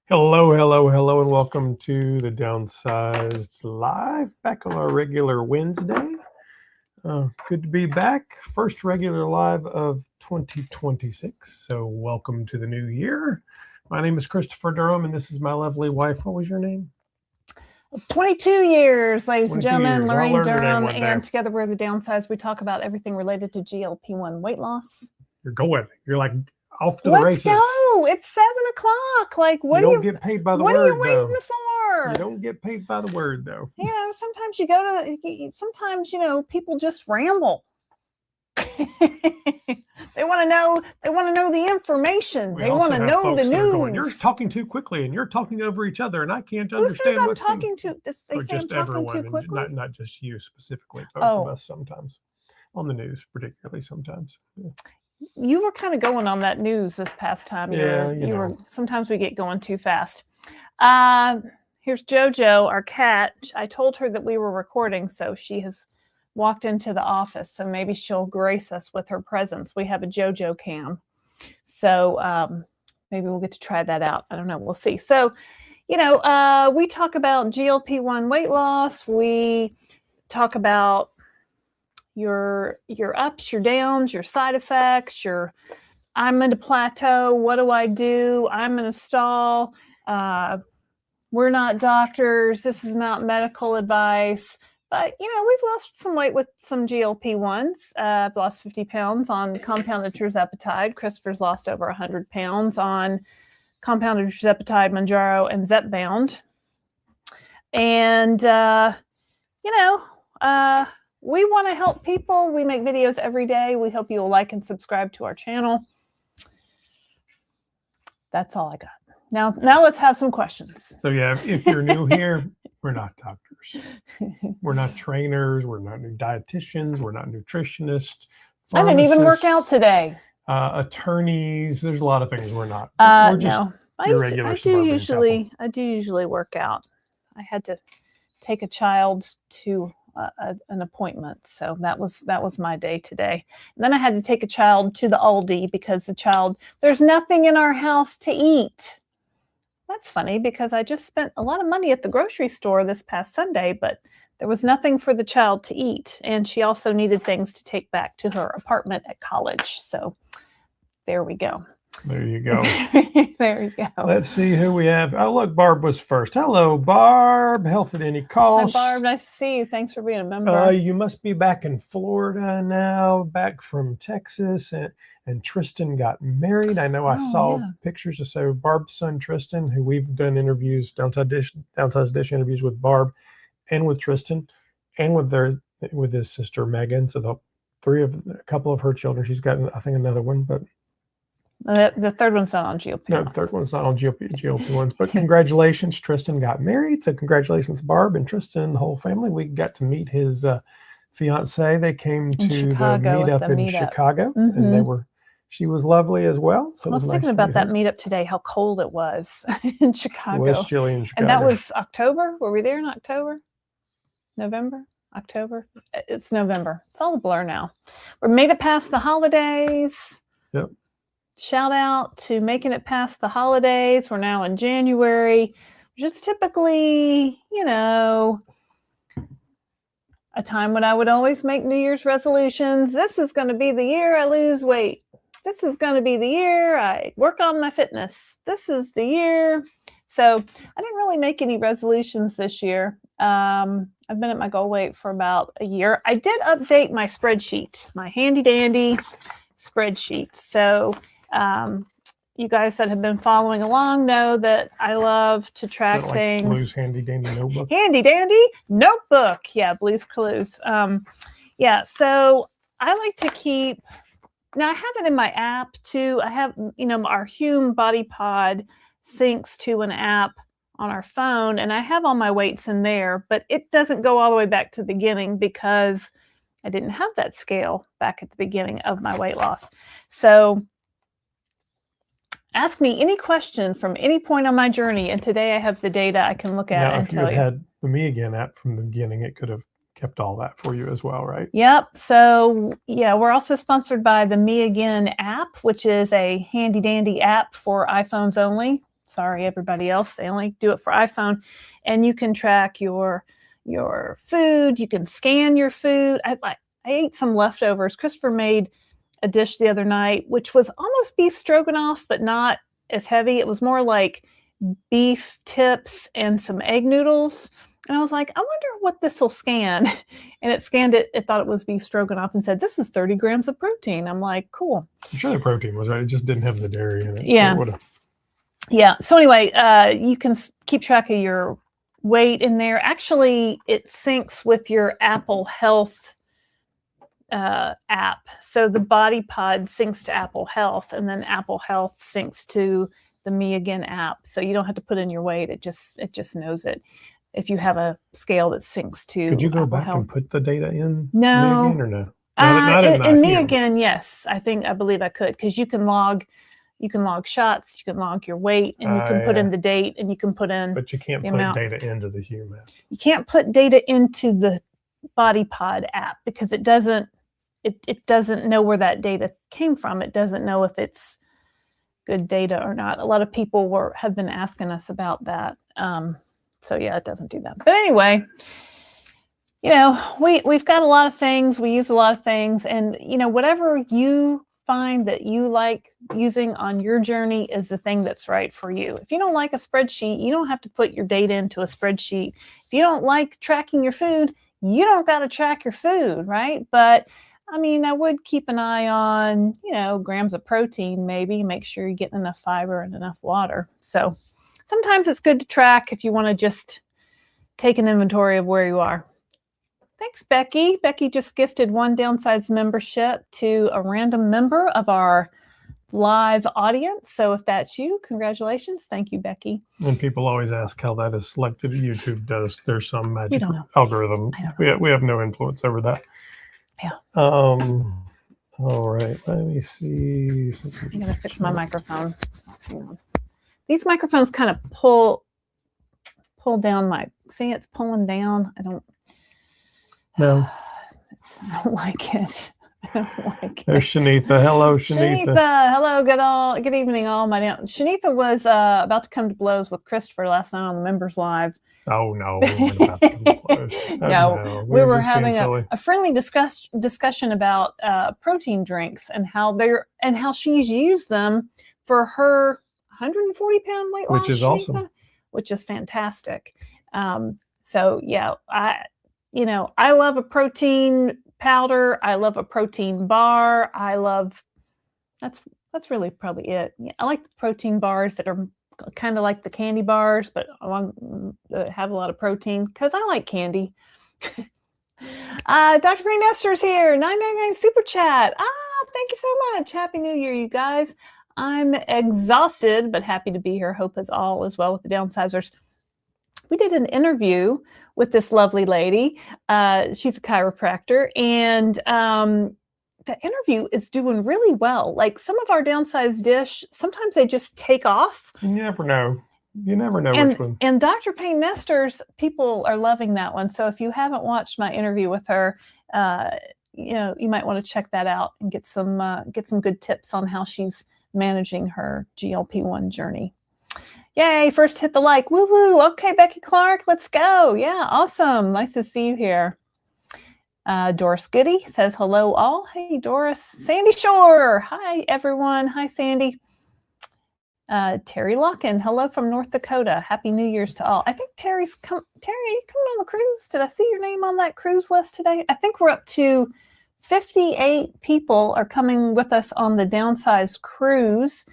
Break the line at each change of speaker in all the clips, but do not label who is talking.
Hello, hello, hello, and welcome to the Downsized Live, back on our regular Wednesday. Good to be back. First regular live of 2026, so welcome to the new year. My name is Christopher Durham, and this is my lovely wife. What was your name?
22 years, ladies and gentlemen.
years.
Laraine Durham, and together we're the Downsized. We talk about everything related to GLP-1 weight loss.
You're going. You're like off to the races.
Let's go. It's 7 o'clock. Like, what
you don't get paid by the word,
what are you waiting for?
You don't get paid by the word, though.
You know, sometimes you go to, sometimes, people just ramble. They want to know the information. They want to know the news.
Going, you're talking too quickly and you're talking over each other and I can't understand.
Who says I'm talking too? They say I'm talking
everyone,
too quickly.
Not just you specifically, both of us sometimes. On the news, particularly sometimes. Yeah.
You were kind of going on that news this past time. You were. Sometimes we get going too fast. Here's JoJo, our cat. I told her that we were recording, so she has walked into the office. So maybe she'll grace us with her presence. We have a JoJo cam, so maybe we'll get to try that out. I don't know. We'll see. So, we talk about GLP-1 weight loss. We talk about your ups, your downs, your side effects, I'm in a plateau. What do I do? I'm in a stall. We're not doctors. This is not medical advice. But, we've lost some weight with some GLP-1s. I've lost 50 pounds on compounded tirzepatide. Christopher's lost over 100 pounds on compounded tirzepatide, Mounjaro, and Zepbound. And, we want to help people. We make videos every day. We hope you will like and subscribe to our channel. That's all I got. Now let's have some questions.
So yeah, if you're new here, we're not doctors. We're not trainers. We're not dietitians. We're not nutritionists.
I didn't even work out today.
Attorneys. There's a lot of things we're not. We're just
I do usually work out. I had to take a child to an appointment, so that was my day today. And then I had to take a child to the Aldi because there's nothing in our house to eat. That's funny because I just spent a lot of money at the grocery store this past Sunday, but there was nothing for the child to eat, and she also needed things to take back to her apartment at college. So there we go.
There you go.
There you go.
Let's see who we have. Oh, look, Barb was first. Hello, Barb. Health at any cost.
Hi, Barb. Nice to see you. Thanks for being a member.
You must be back in Florida now, back from Texas, and Tristan got married. I know I saw pictures of Barb's son, Tristan, who we've done interviews, Downsized Dish interviews with Barb and with Tristan and with his sister, Megan. So a couple of her children. She's got, I think, another one, but
the third one's not on GLP-1.
No, the third one's not on GLP-1s. But congratulations, Tristan got married. So congratulations, Barb and Tristan and the whole family. We got to meet his fiance. They came to the meetup in Chicago, and she was lovely as well. So
I was thinking about that meetup today, how cold it was in Chicago.
It was chilly in Chicago.
And that was October. Were we there in October? November? October? It's November. It's all a blur now. We made it past the holidays.
Yep.
Shout out to making it past the holidays. We're now in January, which is typically, a time when I would always make New Year's resolutions. This is going to be the year I lose weight. This is going to be the year I work on my fitness. This is the year. So I didn't really make any resolutions this year. I've been at my goal weight for about a year. I did update my spreadsheet, my handy dandy spreadsheet. So you guys that have been following along know that I love to track things.
Blue's handy dandy notebook.
Handy dandy notebook. Yeah, Blue's Clues. So I like to keep. Now I have it in my app too. I have, our Hume Body Pod syncs to an app on our phone, and I have all my weights in there, but it doesn't go all the way back to the beginning because I didn't have that scale back at the beginning of my weight loss. So ask me any question from any point on my journey, and today I have the data I can look at and tell you.
If you had the Me Again app from the beginning, it could have kept all that for you as well, right?
Yep. So yeah, we're also sponsored by the Me Again app, which is a handy dandy app for iPhones only. Sorry, everybody else. They only do it for iPhone. And you can track your food. You can scan your food. I ate some leftovers. Christopher made a dish the other night, which was almost beef stroganoff, but not as heavy. It was more like beef tips and some egg noodles. And I was like, I wonder what this will scan. And it scanned it. It thought it was beef stroganoff and said, this is 30 grams of protein. I'm like, cool.
I'm sure the protein was right. It just didn't have the dairy in it.
Yeah.
So
yeah. So anyway, you can keep track of your weight in there. Actually, it syncs with your Apple Health app. So the Body Pod syncs to Apple Health, and then Apple Health syncs to the Me Again app. So you don't have to put in your weight. It just knows it. If you have a scale that syncs to
could you go
Apple
back
Health.
and put the data in?
No.
Me Again or no? Not
in Me Again, yes. I believe I could, because you can log shots, you can log your weight, and you can put in the date, and you can put in.
But you can't put data into the human.
You can't put data into the Body Pod app because it doesn't know where that data came from. It doesn't know if it's good data or not. A lot of people have been asking us about that. So yeah, it doesn't do that. But anyway, we've got a lot of things. We use a lot of things, and whatever you find that you like using on your journey is the thing that's right for you. If you don't like a spreadsheet, you don't have to put your data into a spreadsheet. If you don't like tracking your food, you don't got to track your food, right? But I would keep an eye on, grams of protein, maybe make sure you're getting enough fiber and enough water. So sometimes it's good to track if you want to just take an inventory of where you are. Thanks, Becky. Becky just gifted 1 Downsized membership to a random member of our live audience. So if that's you, congratulations. Thank you, Becky.
And people always ask how that is selected. YouTube does. There's some magic algorithm. We have no influence over that.
Yeah.
All right. Let me see.
I'm going to fix my microphone. Hang on. These microphones kind of pull down see, it's pulling down. I don't like it. I don't like it.
There's Shanitha. Hello, Shanitha.
Hello, good evening, all. Shanitha was about to come to blows with Christopher last night on the Members Live.
Oh no, we weren't about to come to blows.
No, we were having a friendly discussion about protein drinks and how she's used them for her 140-pound weight loss,
which is awesome,
which is fantastic. So yeah, I love a protein powder. I love a protein bar. That's really probably it. Yeah, I like the protein bars that are kind of like the candy bars, but have a lot of protein because I like candy. Dr. Green Esther's here. 999 super chat. Thank you so much. Happy New Year, you guys. I'm exhausted, but happy to be here. Hope is all as well with the Downsizers. We did an interview with this lovely lady. She's a chiropractor, and the interview is doing really well. Like some of our Downsized dish, sometimes they just take off.
You never know. Which one.
And Dr. Payne Nestor's, people are loving that one. So if you haven't watched my interview with her, you might want to check that out and get some good tips on how she's managing her GLP-1 journey. Yay, first hit the like. Woo woo. Okay, Becky Clark, let's go. Yeah, awesome. Nice to see you here. Doris Goody says hello all. Hey, Doris. Sandy Shore. Hi, everyone. Hi, Sandy. Terry Locken. Hello from North Dakota. Happy New Year's to all. I think Terry, are you coming on the cruise? Did I see your name on that cruise list today? I think we're up to 58 people are coming with us on the Downsized cruise.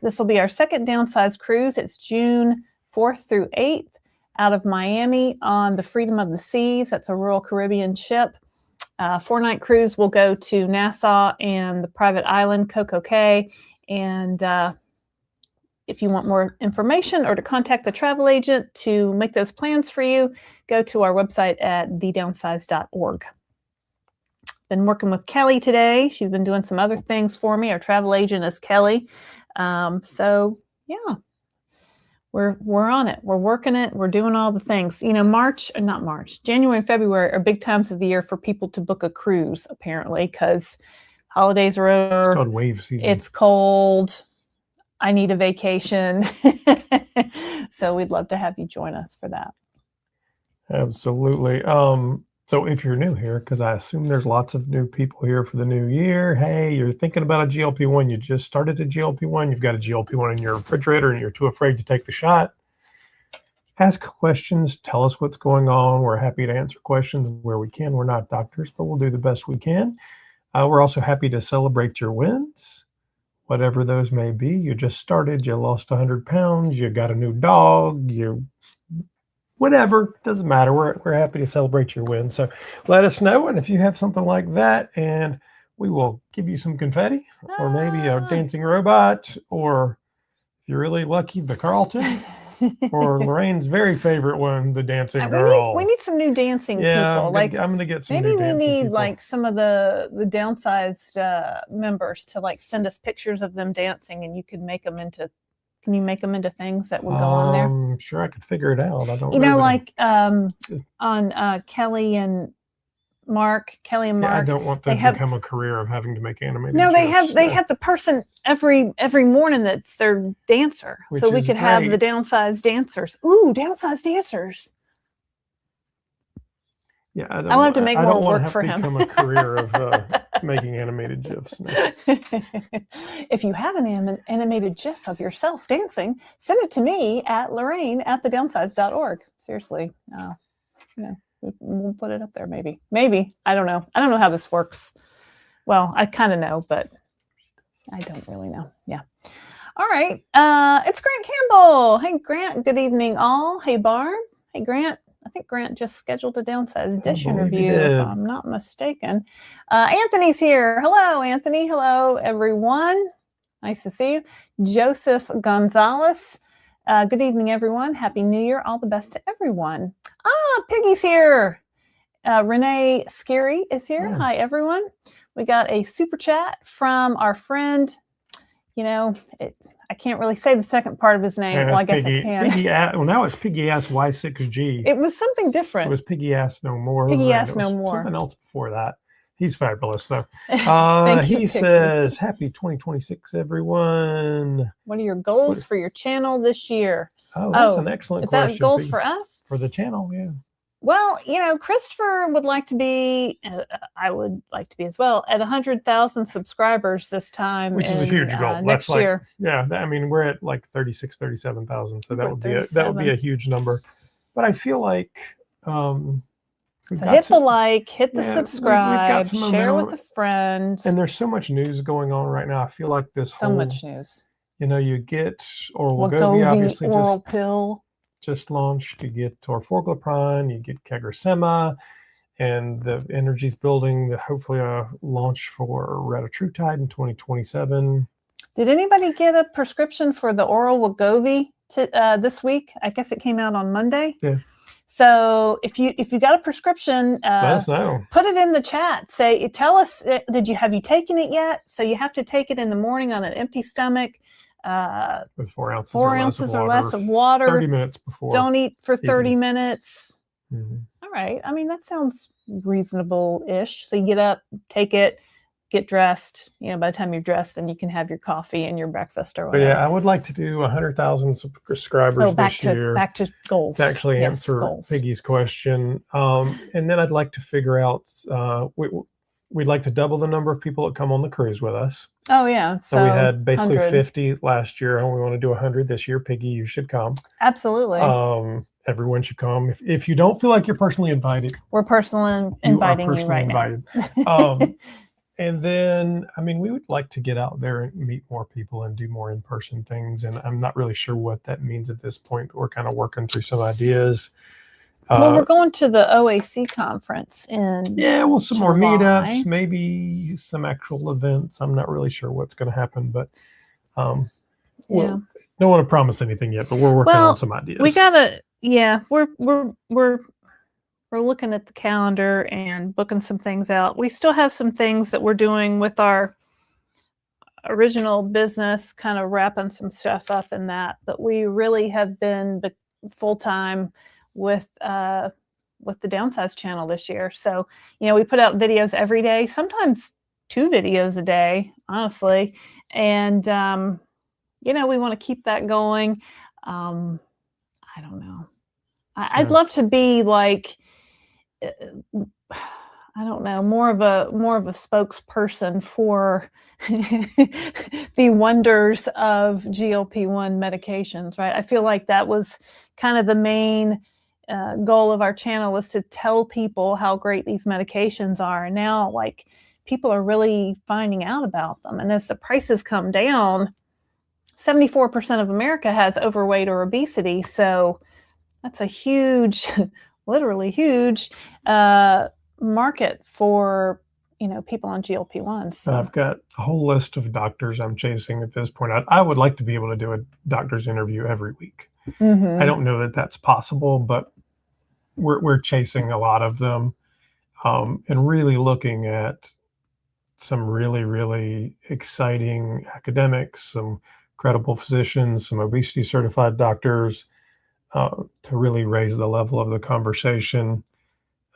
This will be our second Downsized cruise. It's June 4th through 8th out of Miami on the Freedom of the Seas. That's a Royal Caribbean ship. 4-night cruise will go to Nassau and the private island, Coco Cay. And if you want more information or to contact the travel agent to make those plans for you, go to our website at thedownsized.org. Been working with Kelly today. She's been doing some other things for me. Our travel agent is Kelly. So yeah, we're on it. We're working it. We're doing all the things. January and February are big times of the year for people to book a cruise, apparently, because holidays are over.
It's called wave season.
It's cold. I need a vacation. So we'd love to have you join us for that.
Absolutely. So if you're new here, because I assume there's lots of new people here for the new year, hey, you're thinking about a GLP-1, you just started a GLP-1, you've got a GLP-1 in your refrigerator and you're too afraid to take the shot, ask questions, tell us what's going on. We're happy to answer questions where we can. We're not doctors, but we'll do the best we can. We're also happy to celebrate your wins, whatever those may be. You just started, you lost 100 pounds, you got a new dog, whatever, doesn't matter. We're happy to celebrate your wins. So let us know. And if you have something like that, and we will give you some confetti or maybe a dancing robot, or if you're really lucky, the Carlton, or Lorraine's very favorite one, the dancing girl.
We need some new dancing people.
I'm going to get some
maybe
new dancing
we need
people.
like some of the downsized members to like send us pictures of them dancing, and you could make them into. Can you make them into things that would go on there?
I'm sure I could figure it out. I don't.
You know, like on Kelly and Mark.
I don't want to become a career of having to make animated.
No, they have the person every morning that's their dancer, so we could have the downsized dancers. Ooh, downsized dancers.
Yeah,
I'll have to make more work for him.
Become a career of making animated GIFs. No.
If you have an animated GIF of yourself dancing, send it to me at Laraine@thedownsized.org. Seriously, we'll put it up there. Maybe. I don't know. I don't know how this works. Well, I kind of know, but I don't really know. Yeah. All right. It's Grant Campbell. Hey, Grant. Good evening, all. Hey, Barb. Hey, Grant. I think Grant just scheduled a Downsized dish interview, if I'm not mistaken. Anthony's here. Hello, Anthony. Hello, everyone. Nice to see you. Joseph Gonzalez. Good evening, everyone. Happy New Year. All the best to everyone. Piggy's here. Renee Scary is here.
Yeah.
Hi, everyone. We got a super chat from our friend. I can't really say the second part of his name. Well, I guess I can.
Now it's Piggy Ass Y6G.
It was something different.
It was Piggy Ass No More.
Piggy Ass No More.
Something else before that. He's fabulous, though.
He
says, happy 2026, everyone.
What are your goals for your channel this year?
Oh, that's an excellent question.
Is that goals for us?
For the channel, yeah.
Well, Christopher would like to be, I would like to be as well, at 100,000 subscribers this time.
Which is a huge goal.
Next year.
Yeah, we're at like 36, 37,000. So that would be a huge number. But I feel like...
so hit the like, hit the subscribe, share with a friend.
And there's so much news going on right now. I feel like
much news.
You get Wegovy, obviously,
oral pill.
Just launched. You get orforglipron, you get Kegrasema, and the energy's building. Hopefully a launch for retatrutide in 2027.
Did anybody get a prescription for the oral Wegovy this week? I guess it came out on Monday.
Yeah.
So if you got a prescription,
let us know.
Put it in the chat. Tell us, have you taken it yet? So you have to take it in the morning on an empty stomach.
With 4 ounces,
or less of water.
30 minutes before.
Don't eat for 30 minutes.
Mm-hmm.
All right. That sounds reasonable-ish. So you get up, take it, get dressed. By the time you're dressed, then you can have your coffee and your breakfast or whatever.
But yeah, I would like to do 100,000 subscribers this year.
Back to goals.
To actually answer Piggy's question. And then I'd like to figure out, we'd like to double the number of people that come on the cruise with us.
Oh, yeah.
So we had basically 50 last year, and we want to do 100 this year. Piggy, you should come.
Absolutely.
Everyone should come. If you don't feel like you're personally invited.
We're personally inviting you right now.
And then, we would like to get out there and meet more people and do more in-person things. And I'm not really sure what that means at this point. We're kind of working through some ideas.
We're going to the OAC conference in
some
July.
more meetups, maybe some actual events. I'm not really sure what's going to happen, but don't want to promise anything yet. But we're working on some ideas.
We gotta, we're looking at the calendar and booking some things out. We still have some things that we're doing with our original business, kind of wrapping some stuff up in that. But we really have been full time with the Downsized channel this year. So, we put out videos every day, sometimes 2 videos a day, honestly. And we want to keep that going. I don't know. I'd love to be like, I don't know, more of a spokesperson for the wonders of GLP-1 medications, right? I feel like that was kind of the main goal of our channel, was to tell people how great these medications are. And now, like, people are really finding out about them. And as the prices come down, 74% of America has overweight or obesity. So that's a huge, literally huge, market for people on GLP-1s. So.
I've got a whole list of doctors I'm chasing at this point. I would like to be able to do a doctor's interview every week. I don't know that that's possible, but we're chasing a lot of them, and really looking at some really, really exciting academics, some credible physicians, some obesity certified doctors, to really raise the level of the conversation.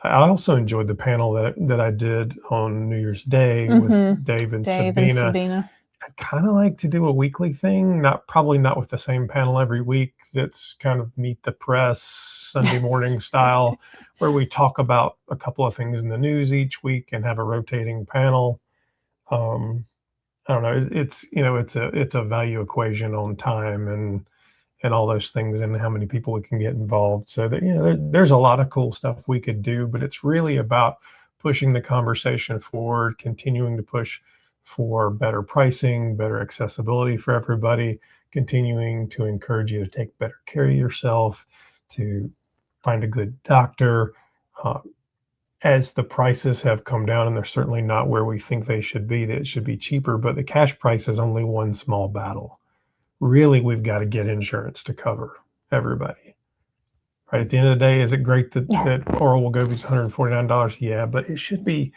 I also enjoyed the panel that I did on New Year's Day with Dave and Sabina. I kind of like to do a weekly thing, probably not with the same panel every week. That's kind of meet the press Sunday morning style, where we talk about a couple of things in the news each week and have a rotating panel. I don't know. It's a value equation on time and all those things, and how many people we can get involved. So that, there's a lot of cool stuff we could do, but it's really about pushing the conversation forward, continuing to push for better pricing, better accessibility for everybody, continuing to encourage you to take better care of yourself, to find a good doctor. As the prices have come down, and they're certainly not where we think they should be, that it should be cheaper, but the cash price is only one small battle. Really, we've got to get insurance to cover everybody. Right? At the end of the day, is it great that oral Wegovy is $149? Yeah, but it should be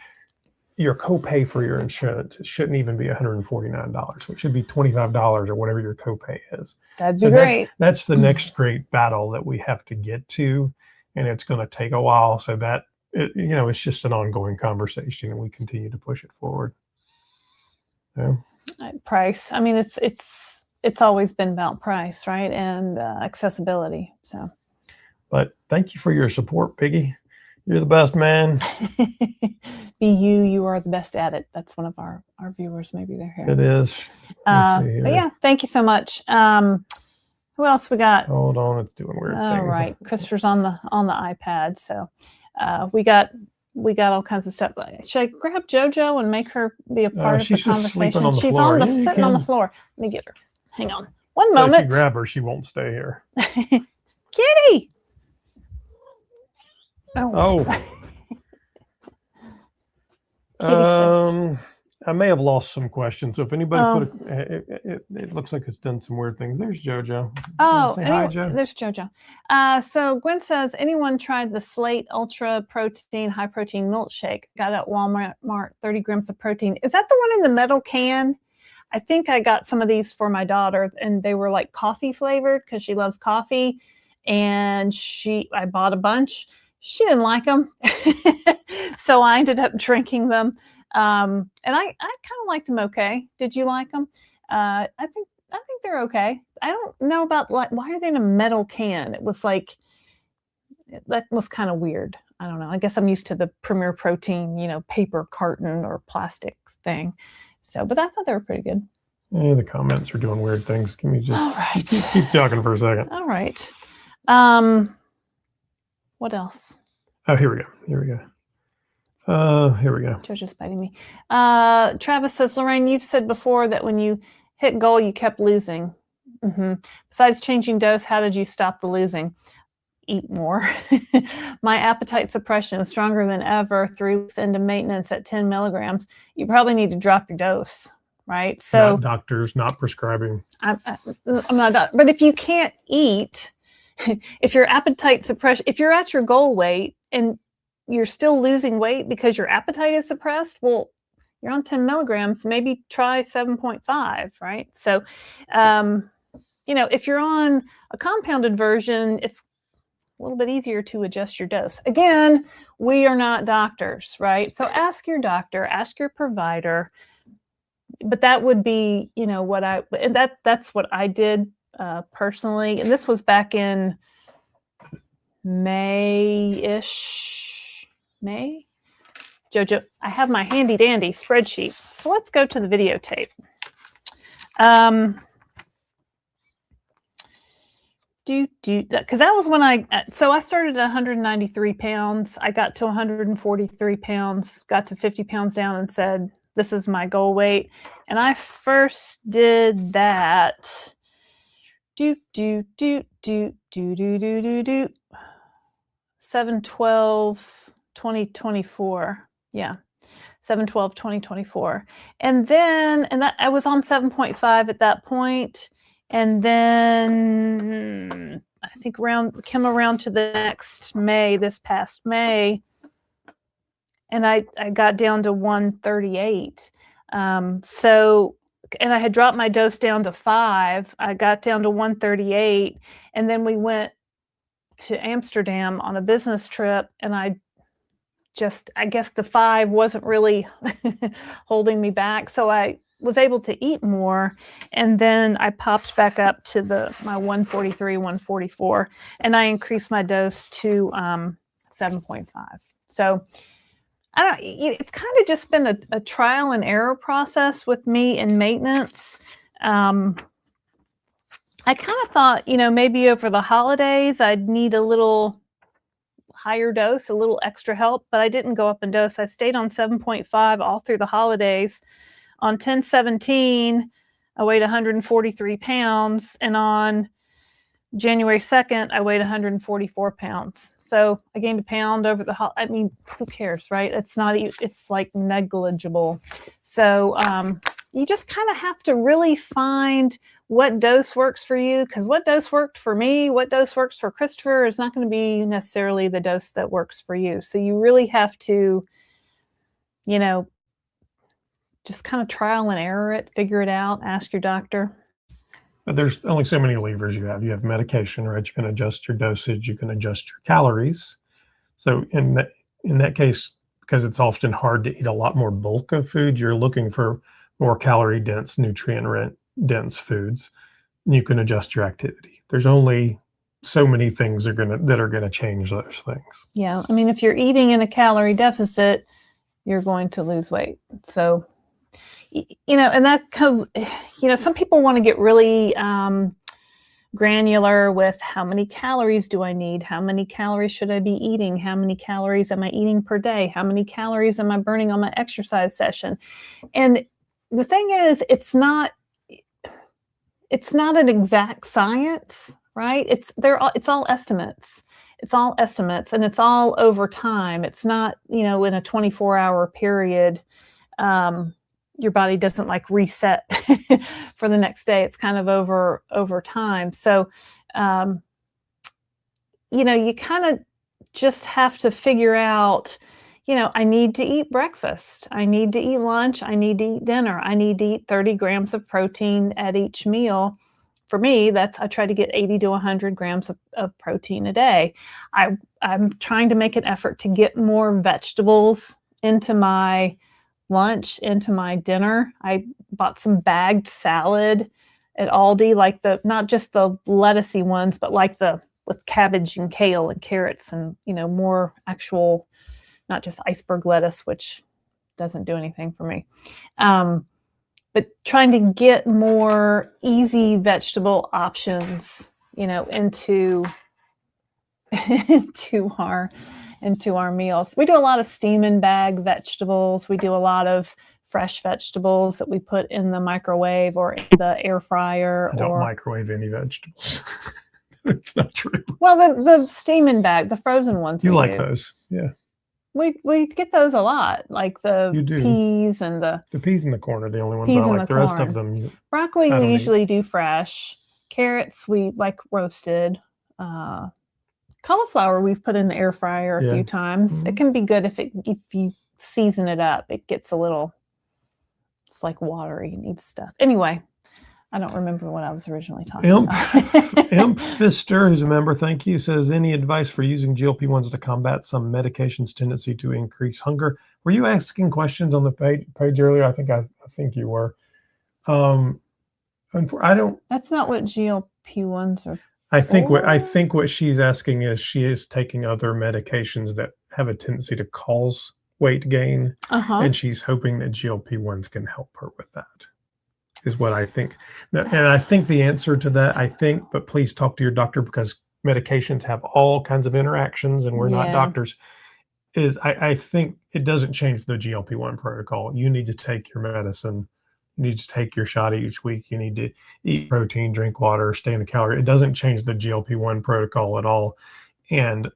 your copay for your insurance. It shouldn't even be $149. It should be $25 or whatever your copay is.
That'd be great.
That's the next great battle that we have to get to, and it's going to take a while. So that it's just an ongoing conversation, and we continue to push it forward. Yeah.
Price. I mean, it's always been about price, right? And accessibility. So,
but thank you for your support, Piggy. You're the best, man.
Be you. You are the best at it. That's one of our viewers. Maybe they're here.
It is.
But yeah, thank you so much. Who else we got?
Hold on, it's doing weird things.
All right, Christopher's on the iPad. So we got all kinds of stuff. Should I grab JoJo and make her be a part of the conversation? She's sitting on the floor. Let me get her. Hang on. One moment.
If you grab her, she won't stay here.
Kitty! Oh.
I may have lost some questions. So if anybody it looks like it's done some weird things. There's JoJo.
Hi, Jo. There's JoJo. So Gwen says, anyone tried the Slate Ultra Protein High Protein Milkshake? Got it at Walmart, 30 grams of protein. Is that the one in the metal can? I think I got some of these for my daughter, and they were like coffee flavored because she loves coffee. And I bought a bunch. She didn't like them. So I ended up drinking them. And I kind of liked them okay. Did you like them? I think they're okay. I don't know about why are they in a metal can? It was like, that was kind of weird. I don't know. I guess I'm used to the Premier Protein, paper carton or plastic thing. So, but I thought they were pretty good.
Yeah, the comments are doing weird things. Can we just keep talking for a second?
All right. What else?
Oh, here we go. Here we go.
JoJo's biting me. Travis says, Laraine, you've said before that when you hit goal, you kept losing. Besides changing dose, how did you stop the losing? Eat more. My appetite suppression is stronger than ever. 3 weeks into maintenance at 10 milligrams. You probably need to drop your dose, right? So
not doctors, not prescribing.
I'm not, but if you can't eat, if your appetite suppression, if you're at your goal weight and you're still losing weight because your appetite is suppressed, well, you're on 10 milligrams, maybe try 7.5, right? So, if you're on a compounded version, it's a little bit easier to adjust your dose. Again, we are not doctors, right? So ask your doctor, ask your provider, but that would be, that's what I did personally. And this was back in May-ish. May? Jojo, I have my handy dandy spreadsheet. So let's go to the videotape. Because that was when I started at 193 pounds. I got to 143 pounds, got to 50 pounds down and said, this is my goal weight. And I first did that 7/12/2024. Yeah. 7/12/2024. And that I was on 7.5 at that point. And then I think came around to the next May, this past May, and I got down to 138. And I had dropped my dose down to 5. I got down to 138, and then we went to Amsterdam on a business trip, and I guess the 5 wasn't really holding me back, so I was able to eat more, and then I popped back up to my 143, 144, and I increased my dose to 7.5. So it's kind of just been a trial and error process with me in maintenance. I kind of thought, maybe over the holidays I'd need a little higher dose, a little extra help, but I didn't go up in dose. I stayed on 7.5 all through the holidays. On 10/17, I weighed 143 pounds, and on January 2nd, I weighed 144 pounds. So I gained a pound over who cares, right? It's like negligible. So you just kind of have to really find what dose works for you, because what dose worked for me, what dose works for Christopher is not going to be necessarily the dose that works for you. So you really have to, just kind of trial and error it, figure it out, ask your doctor.
But there's only so many levers you have. You have medication, right? You can adjust your dosage, you can adjust your calories. So in that case, because it's often hard to eat a lot more bulk of food, you're looking for more calorie dense, nutrient dense foods. And you can adjust your activity. There's only so many things that are gonna change those things.
Yeah, if you're eating in a calorie deficit, you're going to lose weight. So and that some people want to get really granular with how many calories do I need? How many calories should I be eating? How many calories am I eating per day? How many calories am I burning on my exercise session? And the thing is, it's not an exact science, right? It's all estimates. It's all estimates, and it's all over time. It's not, in a 24-hour period. Your body doesn't reset for the next day. It's kind of over time. So, you kind of just have to figure out, I need to eat breakfast. I need to eat lunch. I need to eat dinner. I need to eat 30 grams of protein at each meal. For me, I try to get 80 to 100 grams of protein a day. I'm trying to make an effort to get more vegetables into my lunch, into my dinner. I bought some bagged salad at Aldi, not just the lettucey ones, but with cabbage and kale and carrots and, more actual, not just iceberg lettuce, which doesn't do anything for me. But trying to get more easy vegetable options, into our meals. We do a lot of steam and bag vegetables. We do a lot of fresh vegetables that we put in the microwave or in the air fryer.
I don't microwave any vegetables. It's not true.
Well, the steam and bag, the frozen ones.
You like those, yeah.
We get those a lot, like the peas and the
peas in the corn are the only ones I like. The rest of them.
Broccoli we usually do fresh. Carrots we like roasted. Cauliflower we've put in the air fryer a few times. Mm-hmm. It can be good if you season it up. It gets it's like watery. You need stuff. Anyway, I don't remember what I was originally talking about.
Imp Fister, who's a member, thank you, says, any advice for using GLP-1s to combat some medication's tendency to increase hunger? Were you asking questions on the page earlier? I think you were. I don't.
That's not what GLP-1s are.
I think what she's asking is she is taking other medications that have a tendency to cause weight gain, and she's hoping that GLP-1s can help her with that. Is what I think. And I think the answer to that, but please talk to your doctor because medications have all kinds of interactions, and we're not doctors. I think it doesn't change the GLP-1 protocol. You need to take your medicine. You need to take your shot each week. You need to eat protein, drink water, stay in the calorie. It doesn't change the GLP-1 protocol at all. And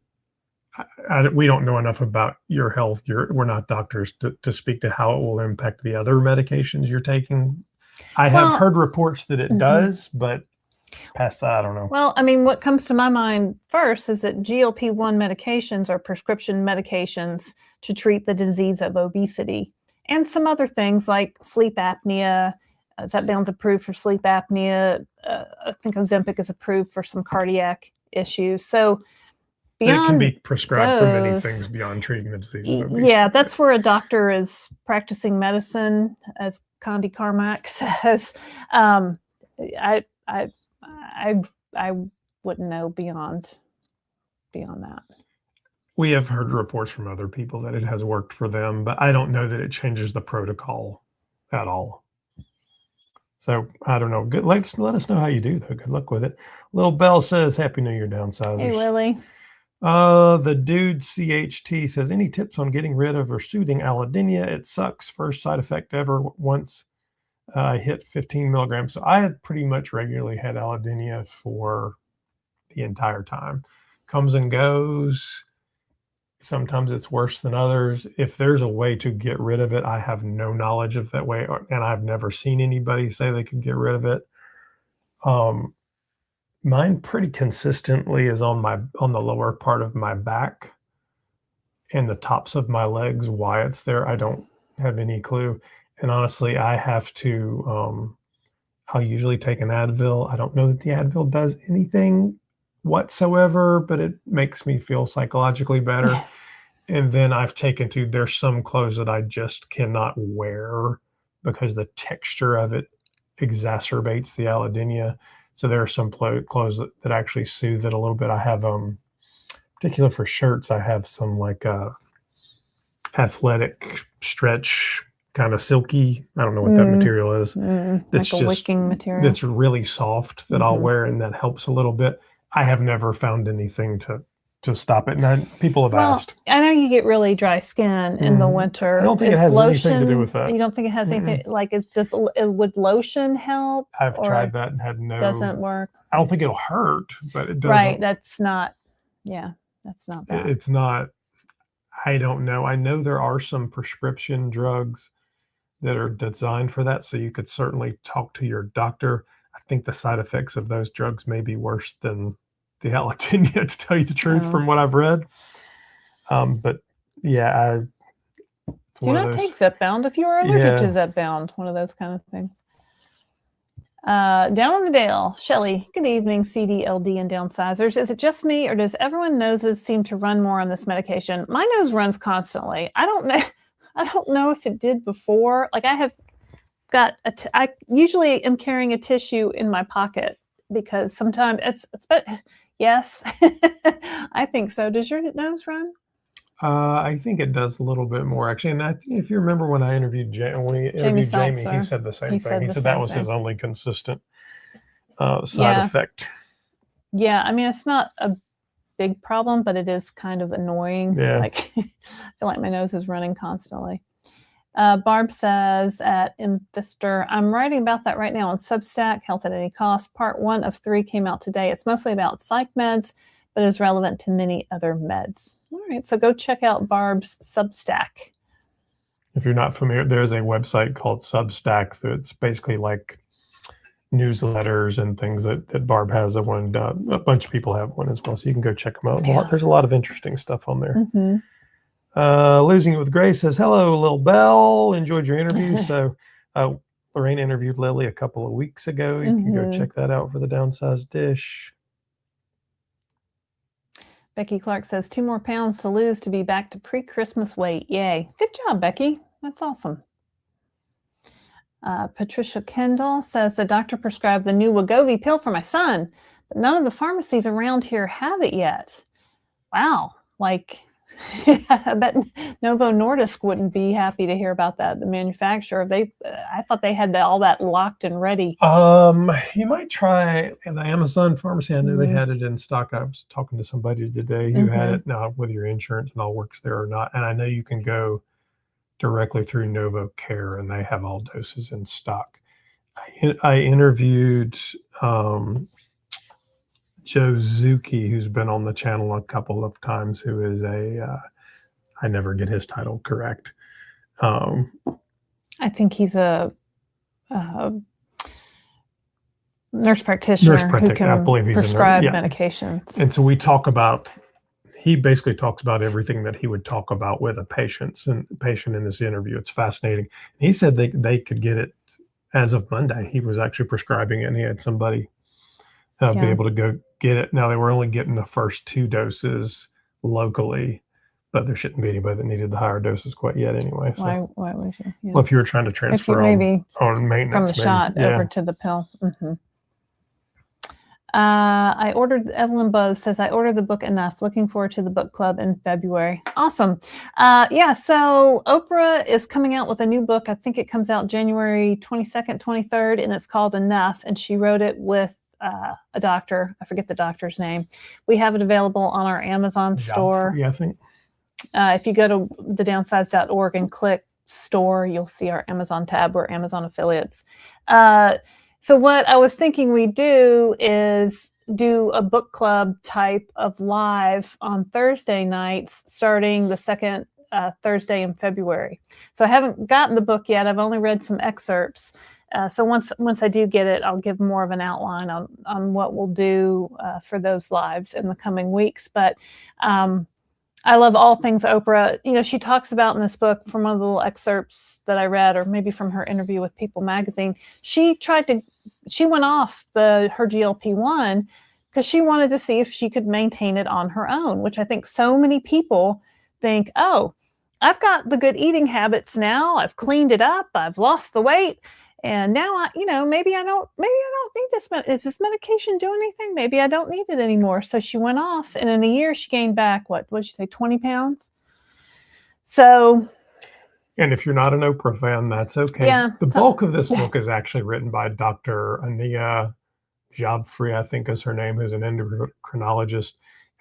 we don't know enough about your health. We're not doctors to speak to how it will impact the other medications you're taking. I have heard reports that it does, but past that, I don't know.
Well, I mean, what comes to my mind first is that GLP-1 medications are prescription medications to treat the disease of obesity and some other things like sleep apnea. Zepbound's approved for sleep apnea. I think Ozempic is approved for some cardiac issues. So beyond
it can be prescribed for many things beyond treating the disease of obesity.
Yeah, that's where a doctor is practicing medicine, as Condi Carmack says. I wouldn't know beyond that.
We have heard reports from other people that it has worked for them, but I don't know that it changes the protocol at all. So I don't know. Let us know how you do, though. Good luck with it. Little Bell says, Happy New Year, Downsizers.
Hey, Lily.
The dude CHT says, any tips on getting rid of or soothing allodynia? It sucks. First side effect ever once I hit 15 milligrams. So I had pretty much regularly had allodynia for the entire time. Comes and goes. Sometimes it's worse than others. If there's a way to get rid of it, I have no knowledge of that way, and I've never seen anybody say they could get rid of it. Mine pretty consistently is on the lower part of my back and the tops of my legs. Why it's there, I don't have any clue. And honestly, I have to, I'll usually take an Advil. I don't know that the Advil does anything whatsoever, but it makes me feel psychologically better. And then there's some clothes that I just cannot wear because the texture of it exacerbates the allodynia. So there are some clothes that actually soothe it a little bit. I have, particular for shirts, I have some like athletic stretch, kind of silky. I don't know what that material is.
Like a wicking material.
That's really soft that I'll wear, and that helps a little bit. I have never found anything to stop it. And people have asked.
I know you get really dry skin in the winter.
I don't think it has anything to do with that.
You don't think it has anything, like would lotion help?
I've tried that and had
doesn't work.
I don't think it'll hurt, but it doesn't.
Right, that's not bad.
It's not, I don't know. I know there are some prescription drugs that are designed for that, so you could certainly talk to your doctor. I think the side effects of those drugs may be worse than the allodynia, to tell you the truth, from what I've read. But yeah,
do not take Zepbound if you are allergic to Zepbound. One of those kind of things. Down in the Dale, Shelley. Good evening, CDLD and Downsizers. Is it just me, or does everyone's noses seem to run more on this medication? My nose runs constantly. I don't know if it did before. Like I have got I usually am carrying a tissue in my pocket because sometimes but yes, I think so. Does your nose run?
I think it does a little bit more, actually. And I think if you remember when I interviewed Jamie, he said the same thing. He said that was his only consistent side effect.
Yeah, I mean, it's not a big problem, but it is kind of annoying.
Yeah.
Like, I feel like my nose is running constantly. Barb says at Investor, I'm writing about that right now on Substack, Health at Any Cost. Part 1 of 3 came out today. It's mostly about psych meds, but is relevant to many other meds. All right, so go check out Barb's Substack.
If you're not familiar, there's a website called Substack that's basically like newsletters and things that Barb has. A bunch of people have one as well, so you can go check them out. Yeah. There's a lot of interesting stuff on there. Losing It with Grace says, hello, Lil Bell. Enjoyed your interview. So Laraine interviewed Lily a couple of weeks ago. You can go check that out for the Downsized Dish.
Becky Clark says 2 more pounds to lose to be back to pre-Christmas weight. Yay. Good job, Becky. That's awesome. Patricia Kendall says the doctor prescribed the new Wegovy pill for my son, but none of the pharmacies around here have it yet. Wow. Like, I bet Novo Nordisk wouldn't be happy to hear about that. The manufacturer, I thought they had all that locked and ready.
You might try the Amazon pharmacy. I know they had it in stock. I was talking to somebody today who had it. Now, whether your insurance and all works there or not, and I know you can go directly through Novo Care, and they have all doses in stock. I interviewed Joe Zuki, who's been on the channel a couple of times, who is I never get his title correct.
I think he's a nurse practitioner who can
I believe he's
prescribe medications.
And so he basically talks about everything that he would talk about with a patient in this interview. It's fascinating. He said they could get it as of Monday. He was actually prescribing it, and he had somebody be able to go get it. Now, they were only getting the first 2 doses locally, but there shouldn't be anybody that needed the higher doses quite yet anyway. So.
Why would you? Yeah.
Well, if you were trying to transfer on maintenance.
From the shot over to the pill. Evelyn Bose says, I ordered the book Enough. Looking forward to the book club in February. Awesome. So Oprah is coming out with a new book. I think it comes out January 22nd, 23rd, and it's called Enough. And she wrote it with a doctor. I forget the doctor's name. We have it available on our Amazon store.
I think.
If you go to thedownsized.org and click store, you'll see our Amazon tab. We're Amazon affiliates. So what I was thinking we do is do a book club type of live on Thursday nights, starting the second Thursday in February. So I haven't gotten the book yet. I've only read some excerpts. So once I do get it, I'll give more of an outline on what we'll do for those lives in the coming weeks. But I love all things Oprah. You know, she talks about in this book, from one of the little excerpts that I read, or maybe from her interview with People magazine, she went off her GLP-1 because she wanted to see if she could maintain it on her own, which I think so many people think, oh, I've got the good eating habits now. I've cleaned it up. I've lost the weight. And now maybe I don't need this. Is this medication do anything? Maybe I don't need it anymore. So she went off, and in a year she gained back, what did you say, 20 pounds? So.
And if you're not an Oprah fan, that's okay.
Yeah,
the bulk of this book is actually written by Dr. Ania Jobfree, I think is her name, who's an endocrinologist,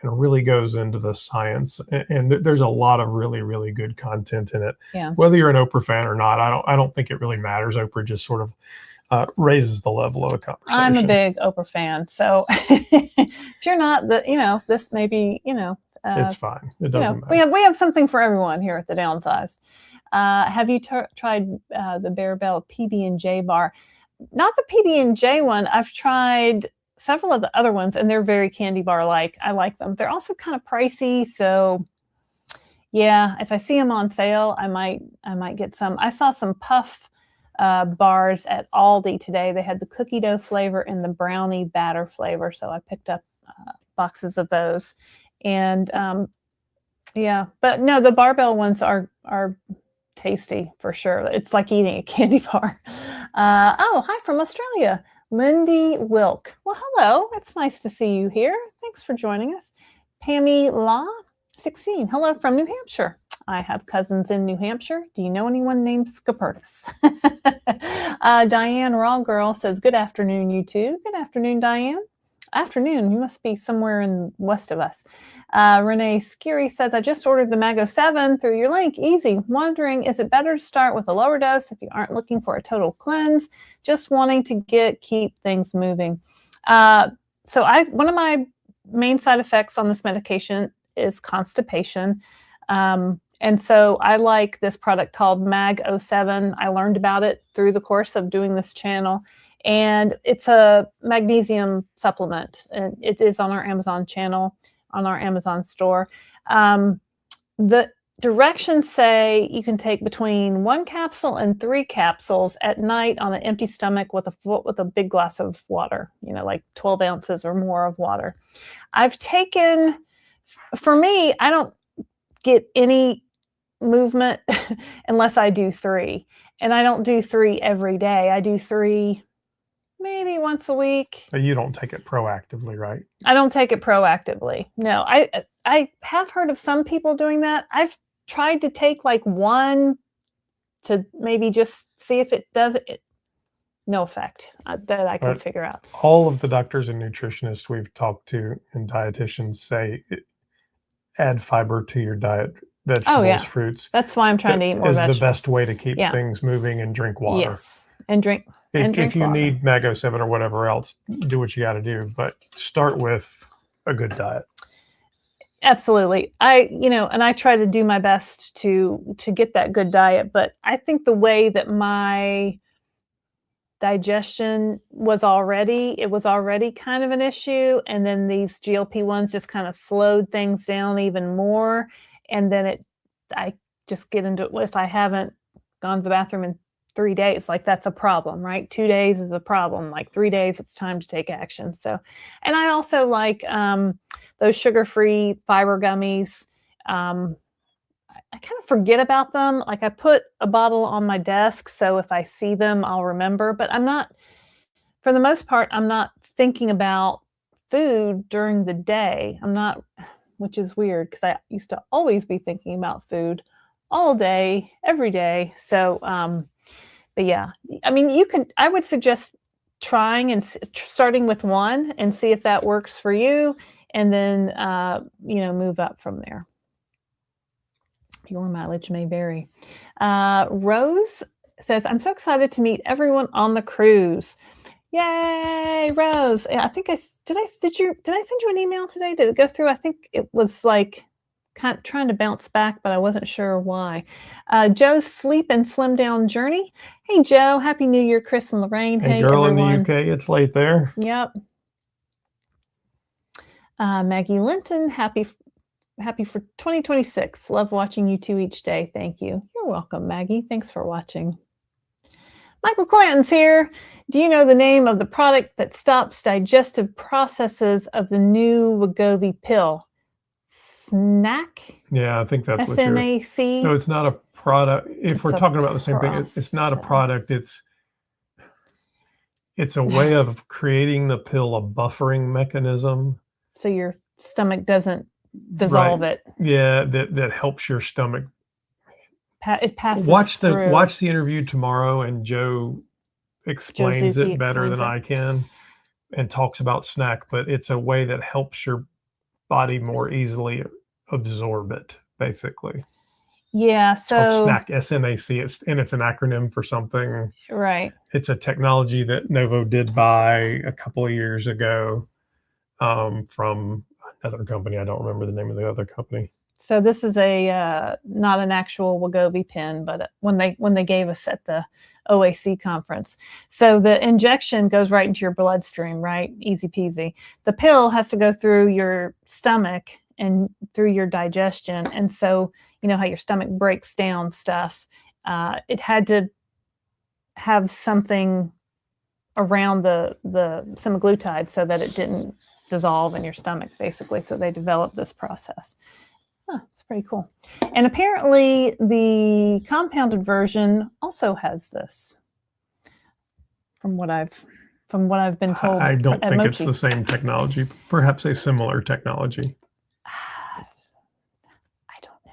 and really goes into the science. And there's a lot of really, really good content in it. Yeah. Whether you're an Oprah fan or not, I don't think it really matters. Oprah just sort of raises the level of the conversation.
I'm a big Oprah fan. So if you're not, this may be,
it's fine. It doesn't matter.
We have something for everyone here at the Downsized. Have you tried the Bearbell PB&J bar? Not the PB&J one. I've tried several of the other ones, and they're very candy bar-like. I like them. They're also kind of pricey, so yeah, if I see them on sale, I might get some. I saw some puff bars at Aldi today. They had the cookie dough flavor and the brownie batter flavor, so I picked up boxes of those. And but no, the barbell ones are tasty for sure. It's like eating a candy bar. Hi from Australia. Lindy Wilk. Well, hello. It's nice to see you here. Thanks for joining us. Pammy Law, 16. Hello from New Hampshire. I have cousins in New Hampshire. Do you know anyone named Scopertus? Diane Raw Girl says, good afternoon, you two. Good afternoon, Diane. Afternoon. You must be somewhere in west of us. Renee Skiri says, I just ordered the Mago 7 through your link. Easy. Wondering, is it better to start with a lower dose if you aren't looking for a total cleanse? Just wanting to keep things moving. So one of my main side effects on this medication is constipation. And so I like this product called Mag 07. I learned about it through the course of doing this channel. And it's a magnesium supplement. And it is on our Amazon channel, on our Amazon store. The directions say you can take between 1 capsule and 3 capsules at night on an empty stomach with a big glass of water, like 12 ounces or more of water. I've taken, for me, I don't get any movement unless I do 3. And I don't do 3 every day. I do 3 maybe once a week.
But you don't take it proactively, right?
I don't take it proactively. No, I have heard of some people doing that. I've tried to take like 1 to maybe just see if it does it. No effect that I can figure out.
All of the doctors and nutritionists we've talked to and dietitians say add fiber to your diet. Vegetables, fruits.
That's why I'm trying to eat more vegetables.
Is the best way to keep things moving, and drink water.
Yes, and drink.
If you need Mago 7 or whatever else, do what you got to do. But start with a good diet.
Absolutely. I try to do my best to get that good diet. But I think the way that my digestion was already kind of an issue, and then these GLP-1s just kind of slowed things down even more. And then I just get into it. If I haven't gone to the bathroom in 3 days, like that's a problem, right? 2 days is a problem. Like 3 days, it's time to take action. So, and I also like those sugar-free fiber gummies. I kind of forget about them. Like I put a bottle on my desk, so if I see them, I'll remember. But for the most part, I'm not thinking about food during the day. I'm not, which is weird because I used to always be thinking about food all day, every day. So, but yeah, I mean, I would suggest trying and starting with 1 and see if that works for you, and then, move up from there. Your mileage may vary. Rose says, I'm so excited to meet everyone on the cruise. Yay, Rose. I think did I send you an email today? Did it go through? I think it was like kind of trying to bounce back, but I wasn't sure why. Joe's Sleep and Slim Down Journey. Hey, Joe. Happy New Year, Chris and Laraine.
Hey, girl, everyone. In the UK, it's late there.
Yep. Maggie Linton, happy for 2026. Love watching you two each day. Thank you. You're welcome, Maggie. Thanks for watching. Michael Clanton's here. Do you know the name of the product that stops digestive processes of the new Wegovy pill? Snack?
Yeah, I think that's what
S-N-A-C?
So it's not a product. If we're talking about the same thing, it's not a product. It's a way of creating the pill, a buffering mechanism.
So your stomach doesn't dissolve it.
Yeah, that helps your stomach.
It passes
through. Watch the interview tomorrow, and Joe explains it better than I can, and talks about snack. But it's a way that helps your body more easily absorb it, basically.
Yeah. So
snack, SNAC. It's an acronym for something.
Right.
It's a technology that Novo did buy a couple of years ago from another company. I don't remember the name of the other company.
So this is not an actual Wegovy pen, but when they gave us at the OAC conference. So the injection goes right into your bloodstream, right? Easy peasy. The pill has to go through your stomach and through your digestion. And so, you know how your stomach breaks down stuff. It had to have something around the semaglutide so that it didn't dissolve in your stomach, basically. So they developed this process. It's pretty cool. And apparently the compounded version also has this, from what I've been told.
I don't think it's the same technology, perhaps a similar technology.
I don't know.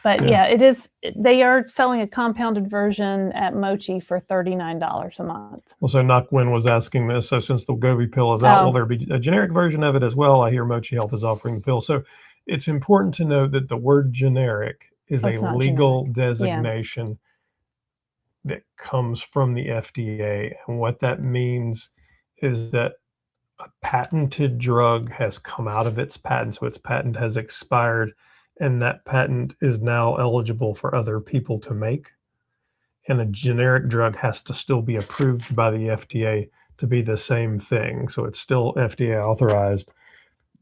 But yeah, it is. They are selling a compounded version at Mochi for $39 a month.
Well, so Nakwin was asking this. So since the Wegovy pill is out, will there be a generic version of it as well? I hear Mochi Health is offering the pill. So it's important to note that the word generic is a legal designation that comes from the FDA. And what that means is that a patented drug has come out of its patent. So its patent has expired, and that patent is now eligible for other people to make. And a generic drug has to still be approved by the FDA to be the same thing. So it's still FDA authorized.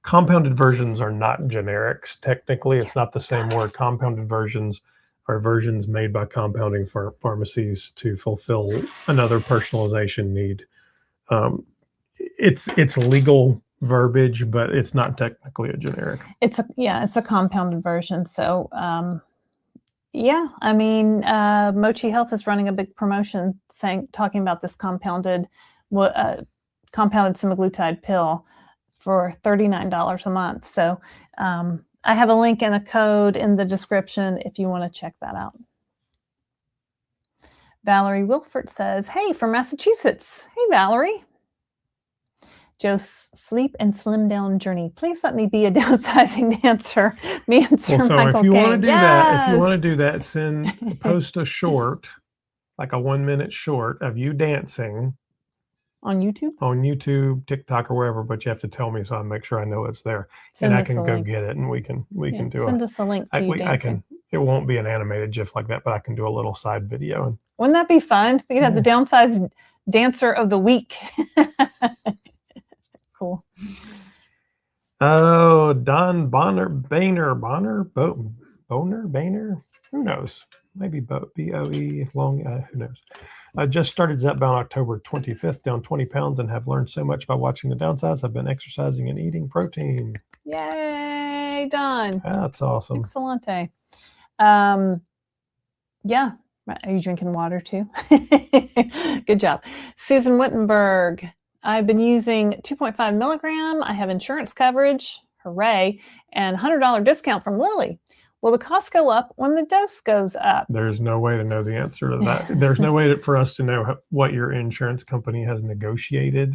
Compounded versions are not generics. Technically, it's not the same word. Compounded versions are versions made by compounding pharmacies to fulfill another personalization need. It's legal verbiage, but it's not technically a generic.
It's a compounded version. So Yeah, I mean, Mochi Health is running a big promotion talking about this compounded semaglutide pill for $39 a month. So I have a link and a code in the description if you want to check that out. Valerie Wilford says, hey, from Massachusetts. Hey, Valerie. Joe's sleep and slim down journey. Please let me be a downsizing dancer. Me and Sir Michael
if you want to do
yes!
if you want to do that, post a short, like a 1-minute short of you dancing
on YouTube,
TikTok, or wherever. But you have to tell me so I make sure I know it's there, and I can go get it, and we can do
send us a link to you dancing.
It won't be an animated GIF like that, but I can do a little side video.
Wouldn't that be fun? We could have the Downsized Dancer of the Week. Cool.
Oh, Don Boner, who knows? Maybe B-O-E, long, who knows? I just started Zepbound October 25th, down 20 pounds, and have learned so much by watching the Downsize. I've been exercising and eating protein.
Yay, Don.
That's awesome.
Excellente. Yeah. Are you drinking water too? Good job. Susan Wittenberg. I've been using 2.5 milligram. I have insurance coverage. Hooray. And $100 discount from Lily. Will the cost go up when the dose goes up?
There's no way to know the answer to that. There's no way for us to know what your insurance company has negotiated.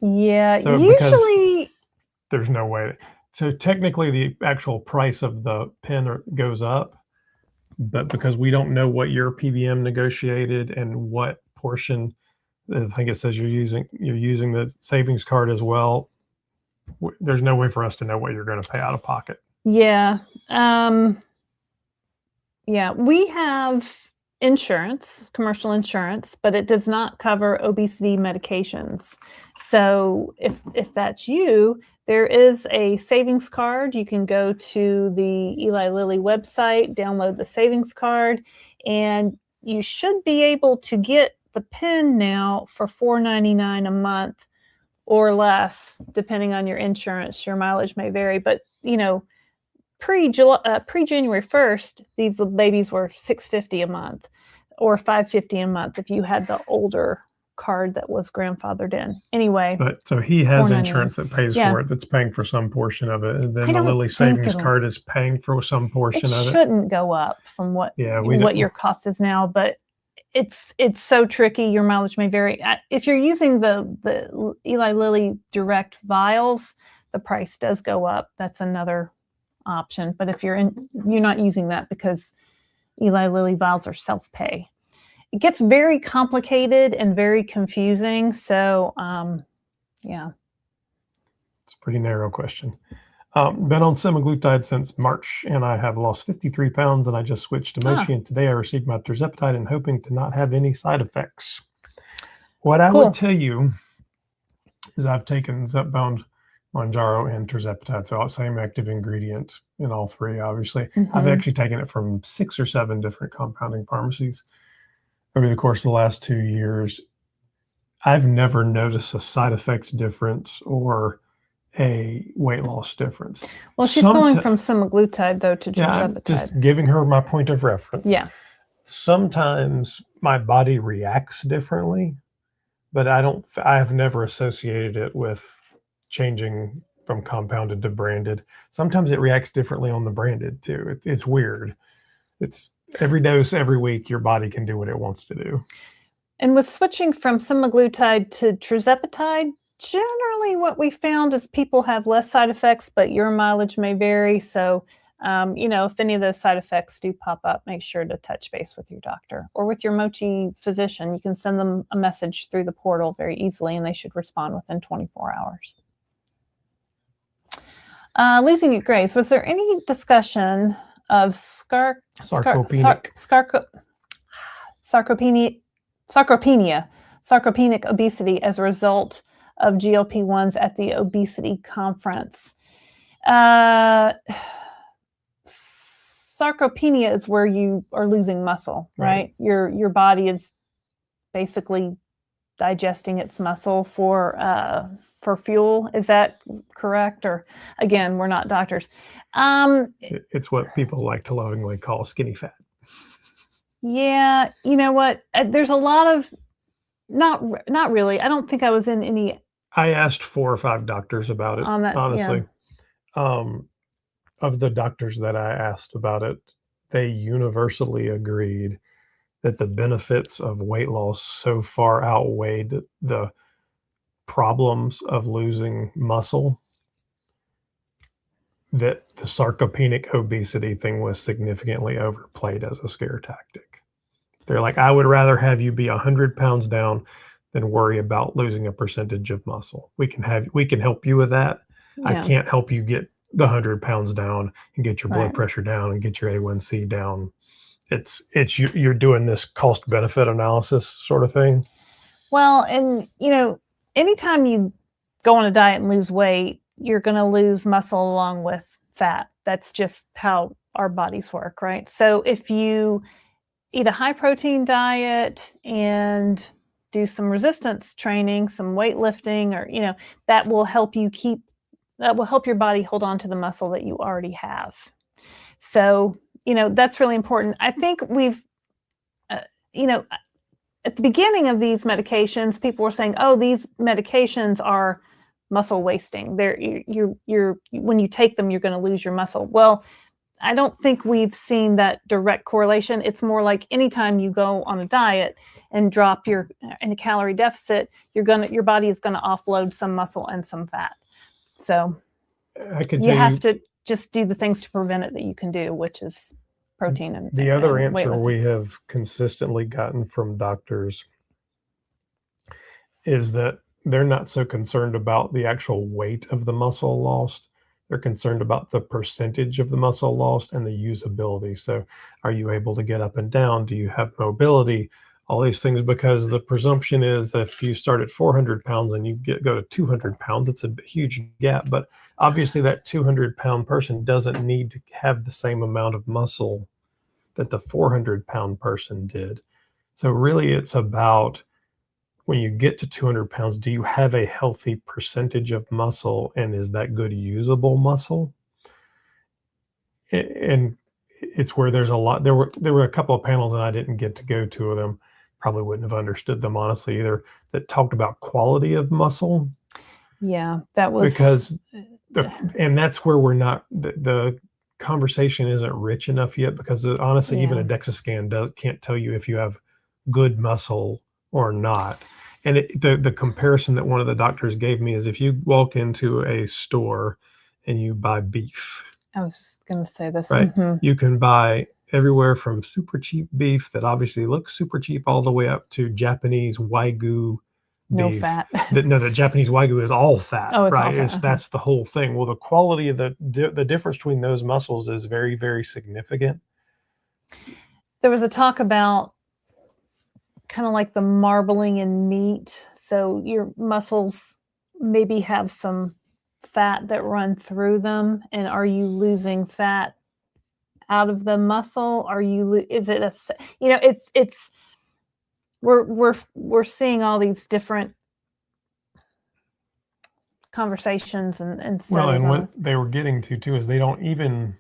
Yeah, so usually
there's no way. So technically the actual price of the pen goes up, but because we don't know what your PBM negotiated and what portion, I think it says you're using the savings card as well. There's no way for us to know what you're going to pay out of pocket.
Yeah. Yeah, we have insurance, commercial insurance, but it does not cover obesity medications. So if that's you, there is a savings card. You can go to the Eli Lilly website, download the savings card, and you should be able to get the pen now for $4.99 a month or less, depending on your insurance. Your mileage may vary, but pre-January 1st, these babies were $6.50 a month or $5.50 a month if you had the older card that was grandfathered in. Anyway.
But so he has insurance that pays for it, that's paying for some portion of it. And then the Lilly savings card is paying for some portion of it.
It shouldn't go up from what your cost is now, but it's so tricky. Your mileage may vary. If you're using the Eli Lilly direct vials, the price does go up. That's another option. But if you're not using that because Eli Lilly vials are self-pay. It gets very complicated and very confusing. So, yeah.
It's a pretty narrow question. Been on semaglutide since March, and I have lost 53 pounds, and I just switched to Mochi, and today I received my tirzepatide and hoping to not have any side effects. What I would tell you is I've taken Zepbound, Mounjaro, and tirzepatide, so same active ingredient in all three, obviously. I've actually taken it from 6 or 7 different compounding pharmacies over the course of the last 2 years. I've never noticed a side effect difference or a weight loss difference.
Well, she's going from semaglutide, though, to tirzepatide.
I'm just giving her my point of reference.
Yeah.
Sometimes my body reacts differently, but I have never associated it with changing from compounded to branded. Sometimes it reacts differently on the branded too. It's weird. It's every dose, every week, your body can do what it wants to do.
And with switching from semaglutide to tirzepatide, generally what we found is people have less side effects, but your mileage may vary. So, if any of those side effects do pop up, make sure to touch base with your doctor or with your Mochi physician. You can send them a message through the portal very easily, and they should respond within 24 hours. Losing at Grace, was there any discussion of sarcopenic obesity as a result of GLP-1s at the obesity conference? Sarcopenia is where you are losing muscle, right? Your body is basically digesting its muscle for fuel. Is that correct? Or again, we're not doctors.
It's what people like to lovingly call skinny fat.
Yeah, you know what? There's a lot of not really. I don't think I was in any
I asked 4 or 5 doctors about it,
on that. Yeah,
honestly. Um, of the doctors that I asked about it, they universally agreed that the benefits of weight loss so far outweighed the problems of losing muscle that the sarcopenic obesity thing was significantly overplayed as a scare tactic. They're like, I would rather have you be 100 pounds down than worry about losing a percentage of muscle. We can help you with that. I
yeah,
can't help you get the 100 pounds down and get your blood
right.
pressure down and get your A1C down. You're doing this cost benefit analysis sort of thing.
Well, and anytime you go on a diet and lose weight, you're going to lose muscle along with fat. That's just how our bodies work, right? So if you eat a high protein diet and do some resistance training, some weightlifting, or that will help your body hold on to the muscle that you already have. So that's really important. I think we've at the beginning of these medications, people were saying, oh, these medications are muscle wasting. When you take them, you're going to lose your muscle. Well, I don't think we've seen that direct correlation. It's more like anytime you go on a diet and drop in a calorie deficit, your body is going to offload some muscle and some fat. So you have to just do the things to prevent it that you can do, which is protein and
the other
and
answer
weightlifting.
We have consistently gotten from doctors is that they're not so concerned about the actual weight of the muscle lost. They're concerned about the percentage of the muscle lost and the usability. So are you able to get up and down? Do you have mobility? All these things, because the presumption is that if you start at 400 pounds and you go to 200 pounds, it's a huge gap. But obviously that 200-pound person doesn't need to have the same amount of muscle that the 400-pound person did. So really it's about, when you get to 200 pounds, do you have a healthy percentage of muscle, and is that good usable muscle? And it's where there's a lot. There were a couple of panels, and I didn't get to go to them. Probably wouldn't have understood them honestly either, that talked about quality of muscle.
Yeah, that was
because and that's where we're not, the conversation isn't rich enough yet, because honestly, even a DEXA scan can't tell you if you have good muscle or not. And the comparison that one of the doctors gave me is, if you walk into a store and you buy beef.
I was just going to say this.
Right. Mm-hmm. You can buy everywhere from super cheap beef that obviously looks super cheap all the way up to Japanese Wagyu beef.
No fat.
The Japanese Wagyu is all fat,
oh, it's
right?
all fat.
That's the whole thing. Well, the quality of the difference between those muscles is very, very significant.
There was a talk about kind of like the marbling in meat. So your muscles maybe have some fat that run through them, and are you losing fat out of the muscle? We're seeing all these different conversations and studies.
Well, and what they were getting to too is, they don't even,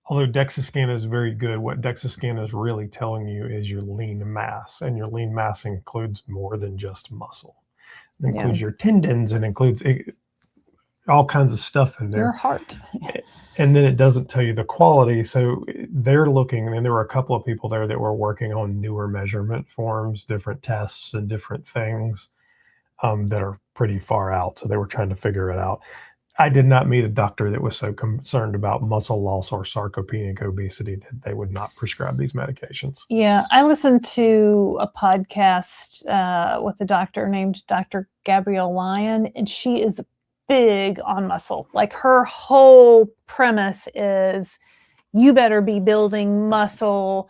although DEXA scan is very good, what DEXA scan is really telling you is your lean mass, and your lean mass includes more than just muscle. It includes your tendons, and includes all kinds of stuff in there.
Your heart.
And then it doesn't tell you the quality. So they're looking, and there were a couple of people there that were working on newer measurement forms, different tests and different things that are pretty far out. So they were trying to figure it out. I did not meet a doctor that was so concerned about muscle loss or sarcopenic obesity that they would not prescribe these medications.
Yeah, I listened to a podcast with a doctor named Dr. Gabrielle Lyon, and she is big on muscle. Like, her whole premise is, you better be building muscle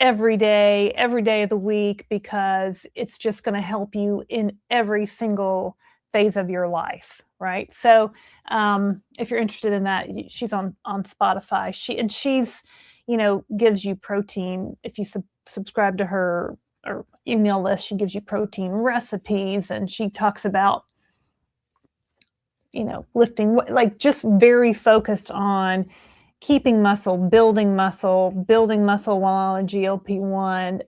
every day of the week, because it's just going to help you in every single phase of your life, right? So if you're interested in that, she's on Spotify. She's gives you protein. If you subscribe to her or email list, she gives you protein recipes, and she talks about lifting, like, just very focused on keeping muscle, building muscle while on a GLP-1.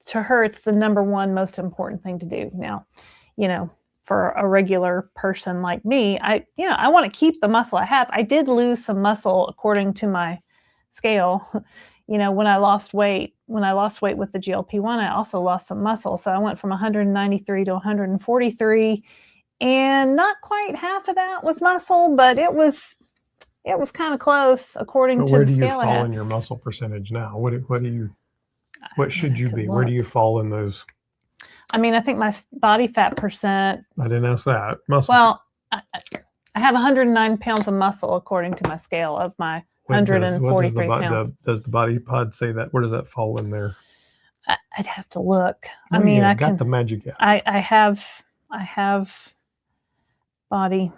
To her, it's the number one most important thing to do. Now, for a regular person like me, I want to keep the muscle I have. I did lose some muscle according to my scale. When I lost weight with the GLP-1, I also lost some muscle. So I went from 193 to 143, and not quite half of that was muscle, but it was kind of close according to the scale I had.
Where do you fall in your muscle percentage now? What should you be? Where do you fall in those?
I mean, I think my body fat percent.
I didn't ask that. Muscle.
Well, I have 109 pounds of muscle according to my scale of my 143 pounds.
Does the body pod say that? Where does that fall in there?
I'd have to look. I mean, I
got the magic app.
I have body.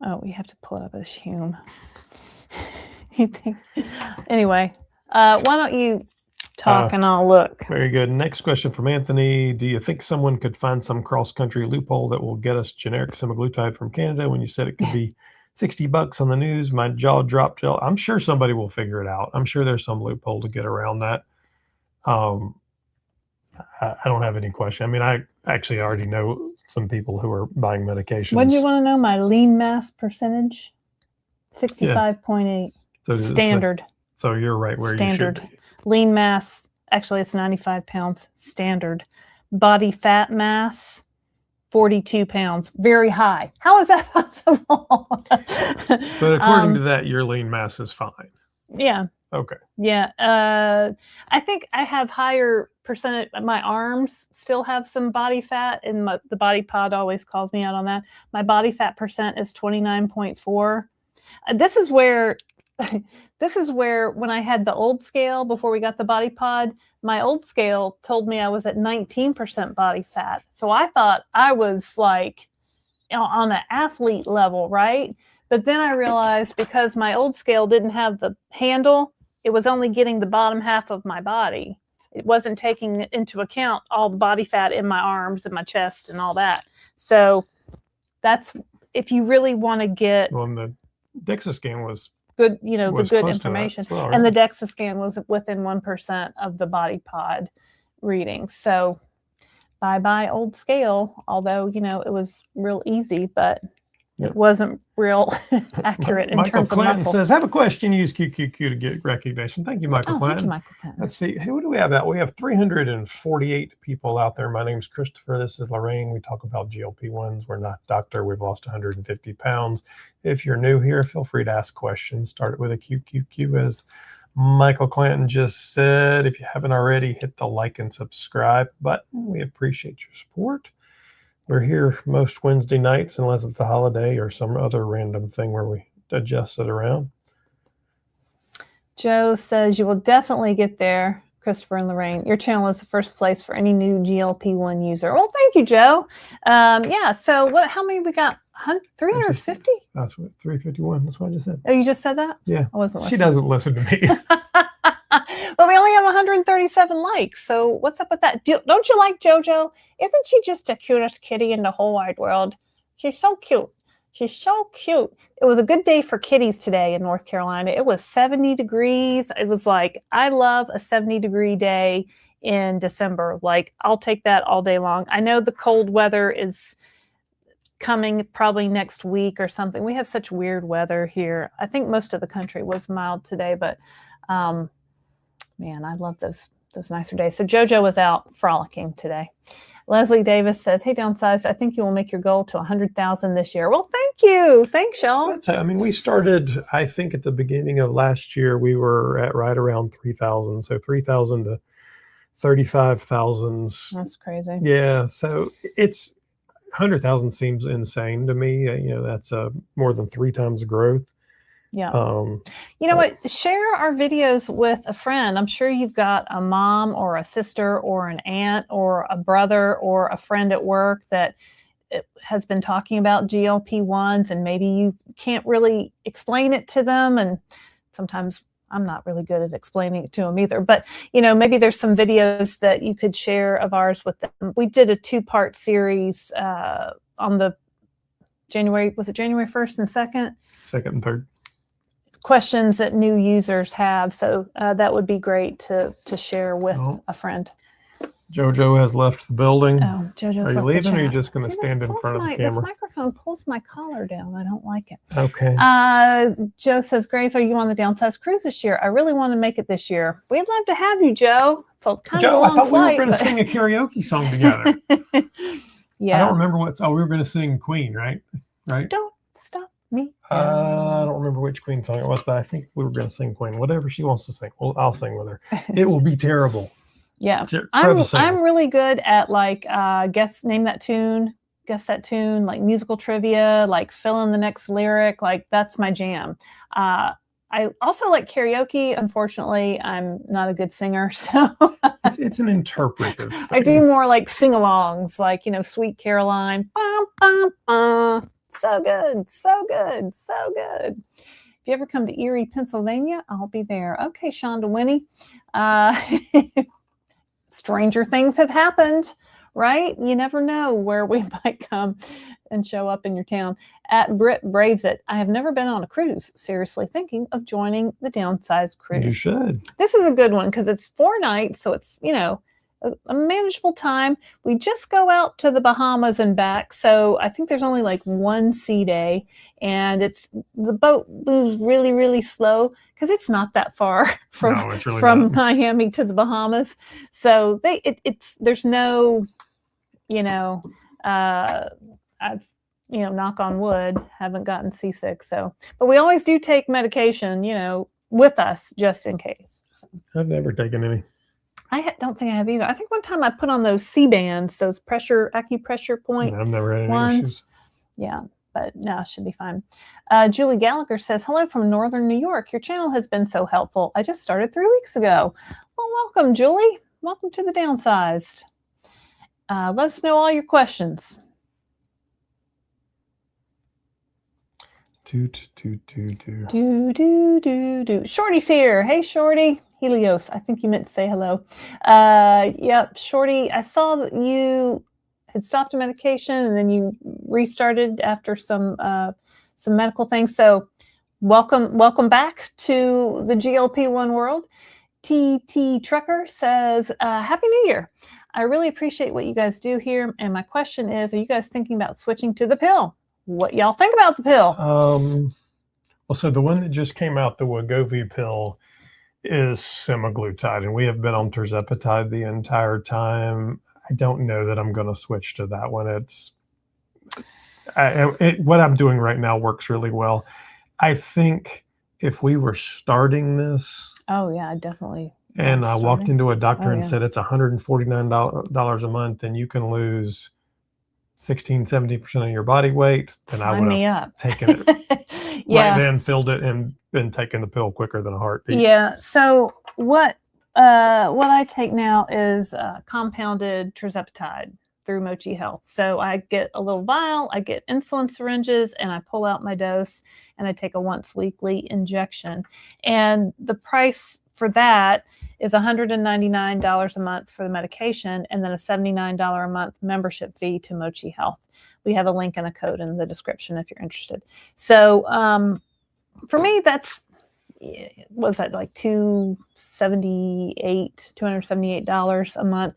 Oh, we have to pull it up as Hume. You think? Anyway, why don't you talk and I'll look.
Very good. Next question from Anthony. Do you think someone could find some cross-country loophole that will get us generic semaglutide from Canada? When you said it could be $60 on the news, my jaw dropped. I'm sure somebody will figure it out. I'm sure there's some loophole to get around that. I don't have any question. I mean, I actually already know some people who are buying medications.
When do you want to know my lean mass percentage? 65.8.
So
standard.
So you're right where
standard.
You should be.
Lean mass, actually it's 95 pounds, standard. Body fat mass, 42 pounds, very high. How is that possible?
But according to that, your lean mass is fine.
Yeah.
Okay.
Yeah. I think I have higher percentage. My arms still have some body fat, and the body pod always calls me out on that. My body fat percent is 29.4. This is where when I had the old scale before we got the body pod, my old scale told me I was at 19% body fat. So I thought I was like on an athlete level, right? But then I realized because my old scale didn't have the handle, it was only getting the bottom half of my body. It wasn't taking into account all the body fat in my arms and my chest and all that. So that's if you really want to get.
Well, and the DEXA scan was
good, the good information.
Well, right?
And the DEXA scan was within 1% of the body pod reading. So bye-bye old scale, although, it was real easy, but it wasn't real accurate in terms of muscle.
Michael Clanton says, have a question, use QQQ to get recognition. Thank you, Michael Clanton.
Thank you, Michael Clanton.
Let's see, who do we have out? We have 348 people out there. My name's Christopher. This is Laraine. We talk about GLP-1s. We're not a doctor. We've lost 150 pounds. If you're new here, feel free to ask questions. Start it with a QQQ, as Michael Clanton just said. If you haven't already, hit the like and subscribe button. We appreciate your support. We're here most Wednesday nights, unless it's a holiday or some other random thing where we adjust it around.
Joe says you will definitely get there, Christopher and Laraine. Your channel is the first place for any new GLP-1 user. Well, thank you, Joe. Yeah, so how many we got? 350?
That's what, 351. That's what I just said.
Oh, you just said that?
Yeah.
I wasn't listening.
She doesn't listen to me.
Well, we only have 137 likes, so what's up with that? Don't you like JoJo? Isn't she just the cutest kitty in the whole wide world? She's so cute. She's so cute. It was a good day for kitties today in North Carolina. It was 70 degrees. It was like, I love a 70-degree day in December. Like, I'll take that all day long. I know the cold weather is coming probably next week or something. We have such weird weather here. I think most of the country was mild today, but man, I love those nicer days. So JoJo was out frolicking today. Leslie Davis says, hey, Downsized, I think you will make your goal to 100,000 this year. Well, thank you. Thanks, y'all.
I mean, we started, I think at the beginning of last year, we were at right around 3,000. So 3,000 to 35,000.
That's crazy.
Yeah. So it's 100,000 seems insane to me. That's more than 3 times growth.
Yeah. You know what? Share our videos with a friend. I'm sure you've got a mom or a sister or an aunt or a brother or a friend at work that has been talking about GLP-1s, and maybe you can't really explain it to them. And sometimes I'm not really good at explaining it to them either. But, maybe there's some videos that you could share of ours with them. We did a 2-part series on the January 1st and 2nd?
2nd and 3rd.
Questions that new users have. So that would be great to share with a friend.
JoJo has left the building.
Oh, JoJo's
Are you
left
leaving,
the
or are you
chat.
just going to stand in front of the camera?
This microphone pulls my collar down. I don't like it.
Okay.
Joe says, Grace, are you on the Downsized cruise this year? I really want to make it this year. We'd love to have you, Joe. It's a kind of a long
I thought
flight,
we were going to sing a karaoke song together.
Yeah.
I don't remember we were going to sing Queen, right? Right.
Don't stop me.
I don't remember which Queen song it was, but I think we were going to sing Queen. Whatever she wants to sing, well, I'll sing with her. It will be terrible.
Yeah, I'm really good at like name that tune, guess that tune, like musical trivia, like fill in the next lyric. Like that's my jam. I also like karaoke. Unfortunately, I'm not a good singer, so
it's an interpretive thing.
I do more like sing-alongs, like Sweet Caroline. Bum, bum, bum. So good, so good, so good. If you ever come to Erie, Pennsylvania, I'll be there. Okay, Shonda Winnie. Stranger things have happened, right? You never know where we might come and show up in your town. At Brit Braves It, I have never been on a cruise. Seriously thinking of joining the Downsized cruise.
You should.
This is a good one because it's 4 nights, so it's, a manageable time. We just go out to the Bahamas and back. So I think there's only like 1 sea day, and the boat moves really, really slow because it's not that far from Miami to the Bahamas. So there's no, I've, knock on wood, haven't gotten seasick. So, but we always do take medication, with us just in case. So.
I've never taken any.
I don't think I have either. I think one time I put on those C-bands, those acupressure point
I've never had any
ones.
issues.
Yeah, but no, it should be fine. Julie Gallagher says, hello from Northern New York. Your channel has been so helpful. I just started 3 weeks ago. Well, welcome, Julie. Welcome to the Downsized. Let us know all your questions. Shorty's here. Hey, Shorty. Helios, I think you meant to say hello. Yep, Shorty, I saw that you had stopped a medication and then you restarted after some medical things. So welcome back to the GLP-1 world. TT Trucker says, Happy New Year. I really appreciate what you guys do here. And my question is, are you guys thinking about switching to the pill? What y'all think about the pill?
Well, so the one that just came out, the Wegovy pill, is semaglutide, and we have been on tirzepatide the entire time. I don't know that I'm going to switch to that one. What I'm doing right now works really well. I think if we were starting this,
oh yeah, definitely.
And I walked into a doctor and said it's $149 a month, and you can lose 16-70% of your body weight, then I would have taken it right then, filled it, and been taking the pill quicker than a heartbeat.
Yeah. So what I take now is compounded tirzepatide through Mochi Health. So I get a little vial, I get insulin syringes, and I pull out my dose, and I take a once weekly injection. And the price for that is $199 a month for the medication, and then a $79 a month membership fee to Mochi Health. We have a link and a code in the description if you're interested. So for me, that's, was that like $278 a month?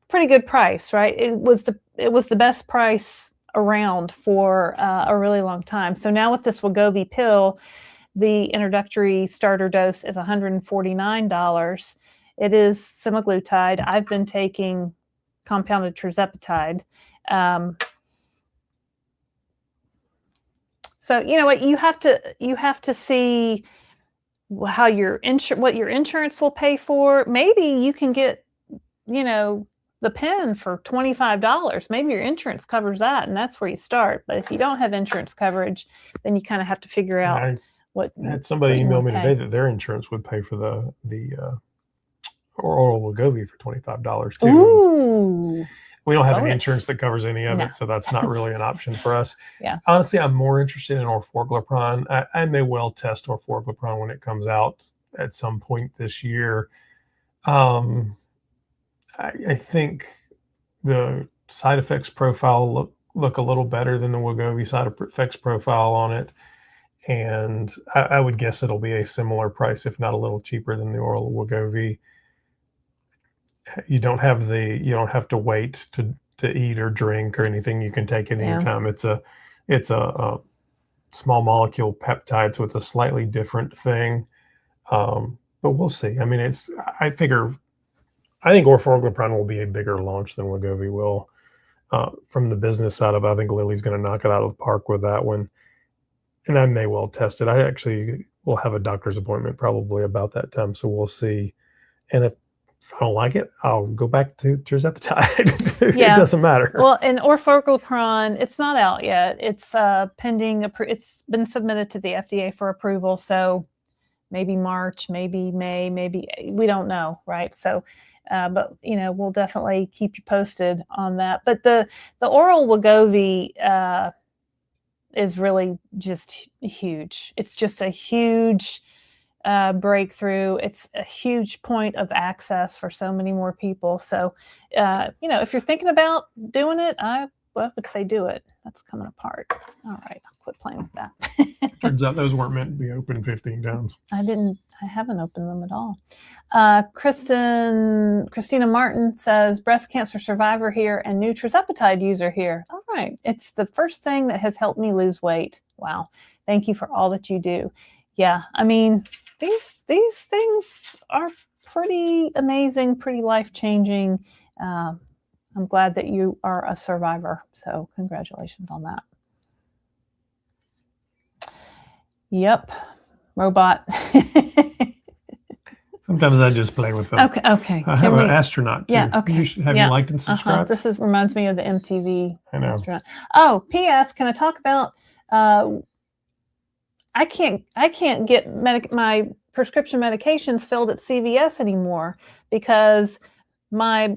Pretty good price, right? It was the best price around for a really long time. So now with this Wegovy pill, the introductory starter dose is $149. It is semaglutide. I've been taking compounded tirzepatide. So you know what, you have to see how what your insurance will pay for. Maybe you can get, the pen for $25. Maybe your insurance covers that, and that's where you start. But if you don't have insurance coverage, then you kind of have to figure out what.
I had somebody email me today that their insurance would pay for the oral Wegovy for $25 too.
Ooh.
We don't have any insurance that covers any of it, so that's not really an option for us. Yeah. Honestly, I'm more interested in orforglipron. I may well test orforglipron when it comes out at some point this year. I think the side effects profile look a little better than the Wegovy side effects profile on it. And I would guess it'll be a similar price, if not a little cheaper than the oral Wegovy. You don't have to wait to eat or drink or anything. You can take it anytime. It's a small molecule peptide, so it's a slightly different thing. But we'll see. I mean, I think orforglipron will be a bigger launch than Wegovy will. From the business side of it, I think Lilly's going to knock it out of the park with that one. And I may well test it. I actually will have a doctor's appointment probably about that time, so we'll see. And if I don't like it, I'll go back to tirzepatide. It doesn't matter.
Well, and orforglipron, it's not out yet. It's pending. It's been submitted to the FDA for approval. So maybe March, maybe May, maybe we don't know, right? So, but we'll definitely keep you posted on that. But the oral Wegovy is really just huge. It's just a huge breakthrough. It's a huge point of access for so many more people. So, if you're thinking about doing it, I would say do it. That's coming apart. All right, I'll quit playing with that.
Turns out those weren't meant to be opened 15 times.
I haven't opened them at all. Christina Martin says, breast cancer survivor here and new tirzepatide user here. All right. It's the first thing that has helped me lose weight. Wow. Thank you for all that you do. Yeah. I mean, these things are pretty amazing, pretty life-changing. I'm glad that you are a survivor. So congratulations on that. Yep. Robot.
Sometimes I just play with them.
Okay.
I have an astronaut too.
Yeah, okay.
Have you liked and subscribed?
This reminds me of the MTV
astronaut.
Oh, P.S. Can I talk about I can't get my prescription medications filled at CVS anymore because my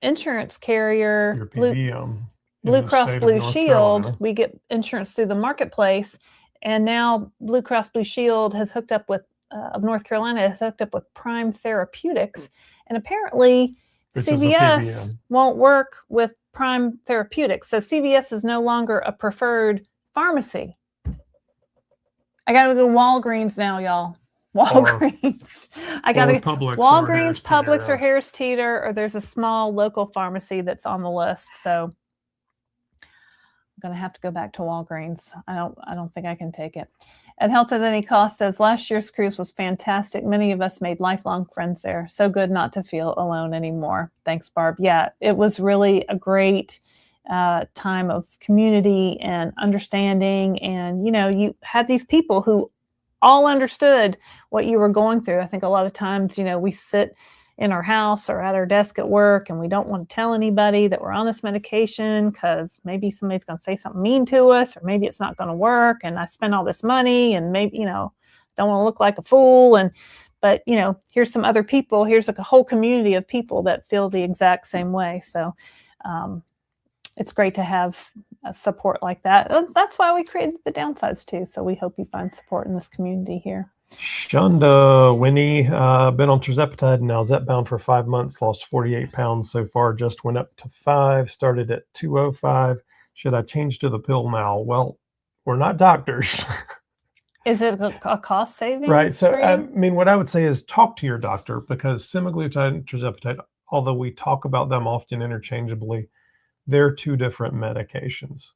insurance carrier, Blue Cross Blue Shield, we get insurance through the marketplace, and now Blue Cross Blue Shield has hooked up with of North Carolina has hooked up with Prime Therapeutics, and apparently CVS won't work with Prime Therapeutics, so CVS is no longer a preferred pharmacy. I gotta go to Walgreens now, y'all. Walgreens. I gotta Walgreens, Publix, or Harris Teeter, or there's a small local pharmacy that's on the list. So I'm gonna have to go back to Walgreens. I don't think I can take it. At Health at Any Cost says last year's cruise was fantastic. Many of us made lifelong friends there. So good not to feel alone anymore. Thanks, Barb. Yeah, it was really a great time of community and understanding, and you had these people who all understood what you were going through. I think a lot of times, we sit in our house or at our desk at work and we don't want to tell anybody that we're on this medication because maybe somebody's going to say something mean to us, or maybe it's not going to work, and I spend all this money, and maybe don't want to look like a fool. But here's some other people, here's like a whole community of people that feel the exact same way. So it's great to have support like that. That's why we created the Downsized too. So we hope you find support in this community here.
Shonda Winnie, been on tirzepatide and now Zepbound for 5 months, lost 48 pounds so far, just went up to 5, started at 205. Should I change to the pill now? Well, we're not doctors.
Is it a cost savings?
Right. So, I mean, what I would say is talk to your doctor, because semaglutide and tirzepatide, although we talk about them often interchangeably, they're two different medications.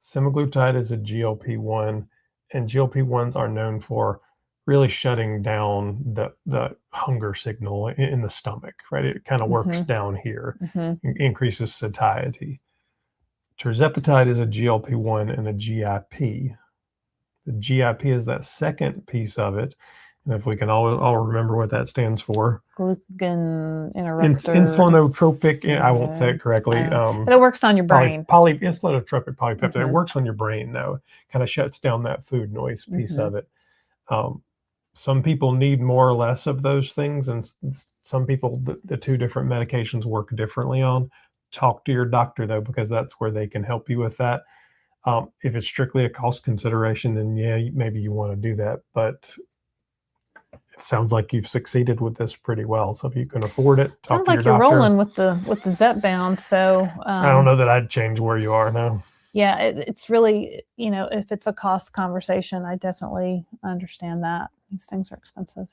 Semaglutide is a GLP-1, and GLP-1s are known for really shutting down the hunger signal in the stomach, right? It kind of works down here, increases satiety. Tirzepatide is a GLP-1 and a GIP. The GIP is that second piece of it. And if we can all remember what that stands for.
Glucagon interrupter.
Insulinotropic, I won't say it correctly.
But it works on your brain.
Insulinotropic polypeptide. It works on your brain, though. Kind of shuts down that food noise piece of it. Some people need more or less of those things, and some people, the two different medications work differently on. Talk to your doctor, though, because that's where they can help you with that. If it's strictly a cost consideration, then yeah, maybe you want to do that. But it sounds like you've succeeded with this pretty well. So if you can afford it, talk to your doctor.
Sounds like you're rolling with the Zepbound. So
I don't know that I'd change where you are now.
Yeah, it's really, if it's a cost conversation, I definitely understand that. These things are expensive.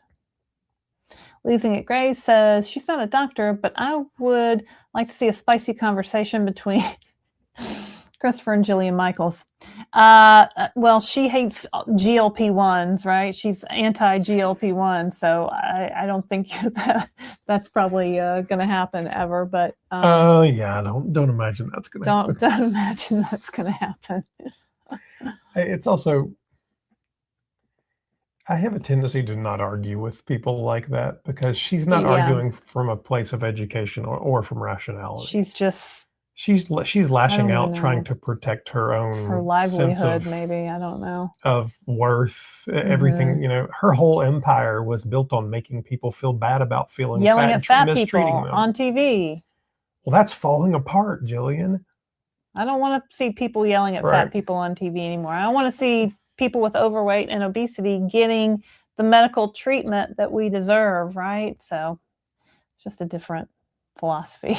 Losing It Gray says, she's not a doctor, but I would like to see a spicy conversation between Christopher and Jillian Michaels. Well, she hates GLP-1s, right? She's anti-GLP-1, so I don't think that's probably going to happen ever. But
yeah, don't imagine that's going to happen.
Don't imagine that's going to happen.
It's also, I have a tendency to not argue with people like that because she's not arguing from a place of education or from rationality. She's lashing out, trying to protect her
livelihood, maybe. I don't know.
Of worth, everything. Her whole empire was built on making people feel bad about feeling
yelling
fat
at fat
and
people
mistreating them
on TV.
Well, that's falling apart, Jillian.
I don't want to see people yelling at fat people on TV anymore. I want to see people with overweight and obesity getting the medical treatment that we deserve, right? So it's just a different philosophy.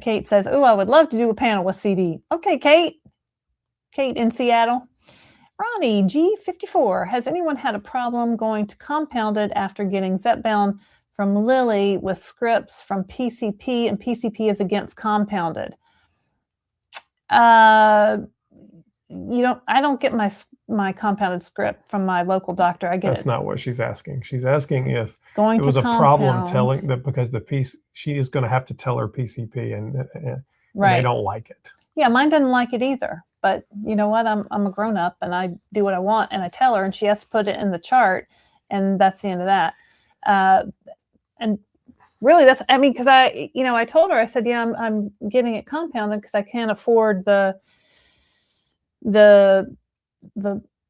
Kate says, I would love to do a panel with CD. Okay, Kate. Kate in Seattle. Ronnie, G54. Has anyone had a problem going to compounded after getting Zepbound from Lilly with scripts from PCP, and PCP is against compounded? I don't get my compounded script from my local doctor. I get
That's not what she's asking. She's asking if it was a problem telling that because she is going to have to tell her PCP and they don't like it.
Yeah, mine doesn't like it either. But you know what? I'm a grown up and I do what I want and I tell her and she has to put it in the chart and that's the end of that. And really because I told her, I said, yeah, I'm getting it compounded because I can't afford the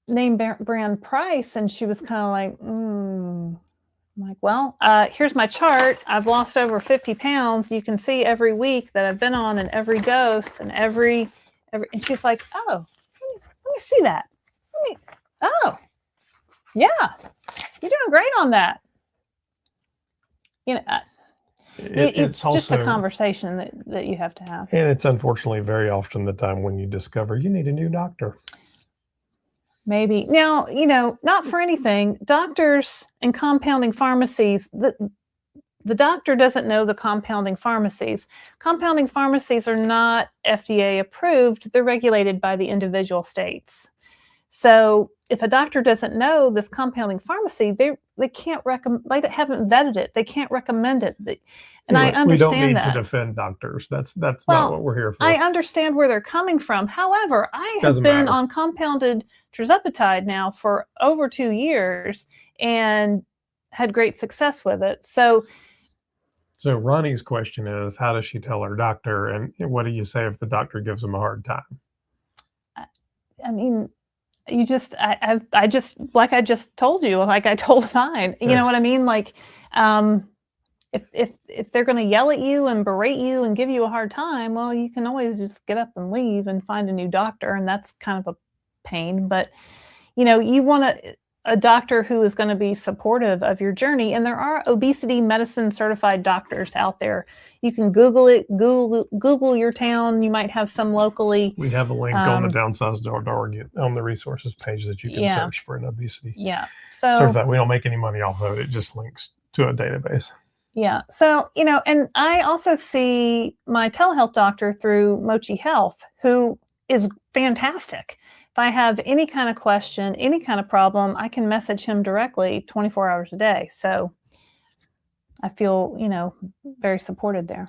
name brand price. And she was kind of like, I'm like, well, here's my chart. I've lost over 50 pounds. You can see every week that I've been on and every dose and every, and she's like, oh, let me see that. Oh, yeah, you're doing great on that. It's just a conversation that you have to have.
And it's unfortunately very often the time when you discover you need a new doctor.
Maybe. Now, not for anything, doctors and compounding pharmacies, the doctor doesn't know the compounding pharmacies. Compounding pharmacies are not FDA approved. They're regulated by the individual states. So if a doctor doesn't know this compounding pharmacy, they can't recommend, they haven't vetted it. They can't recommend it. And I understand that.
We don't need to defend doctors. That's not what we're here for.
I understand where they're coming from. However, I have been on compounded tirzepatide now for over 2 years and had great success with it. So
Ronnie's question is, how does she tell her doctor? And what do you say if the doctor gives them a hard time?
I mean, I just, like I just told you, like I told mine, you know what I mean? Like, if they're going to yell at you and berate you and give you a hard time, well, you can always just get up and leave and find a new doctor. And that's kind of a pain, but you want a doctor who is going to be supportive of your journey. And there are obesity medicine certified doctors out there. You can Google it, Google your town. You might have some locally.
We have a link on the Downsized.org on the resources page that you can search for an obesity.
Yeah. So
certified. We don't make any money off of it. It just links to a database.
Yeah. So, and I also see my telehealth doctor through Mochi Health, who is fantastic. If I have any kind of question, any kind of problem, I can message him directly 24 hours a day. So I feel, very supported there.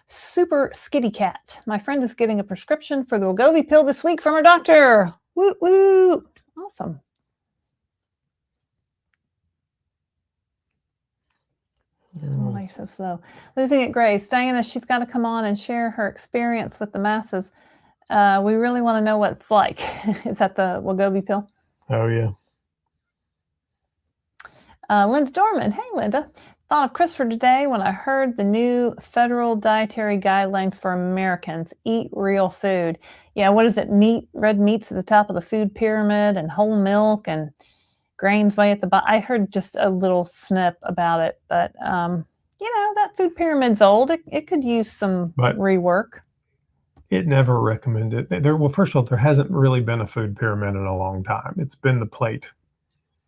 Super Skitty Cat. My friend is getting a prescription for the Wegovy pill this week from her doctor. Woo woo. Awesome. Oh, why are you so slow? Losing It Grace. Diana, she's got to come on and share her experience with the masses. We really want to know what it's like. Is that the Wegovy pill?
Oh, yeah.
Linda Dorman. Hey, Linda. Thought of Christopher today when I heard the new federal dietary guidelines for Americans. Eat real food. Yeah, what is it? Red meat's at the top of the food pyramid and whole milk and grains way at the bottom. I heard just a little snip about it, but that food pyramid's old. It could use some rework.
It never recommended. Well, first of all, there hasn't really been a food pyramid in a long time. It's been the plate.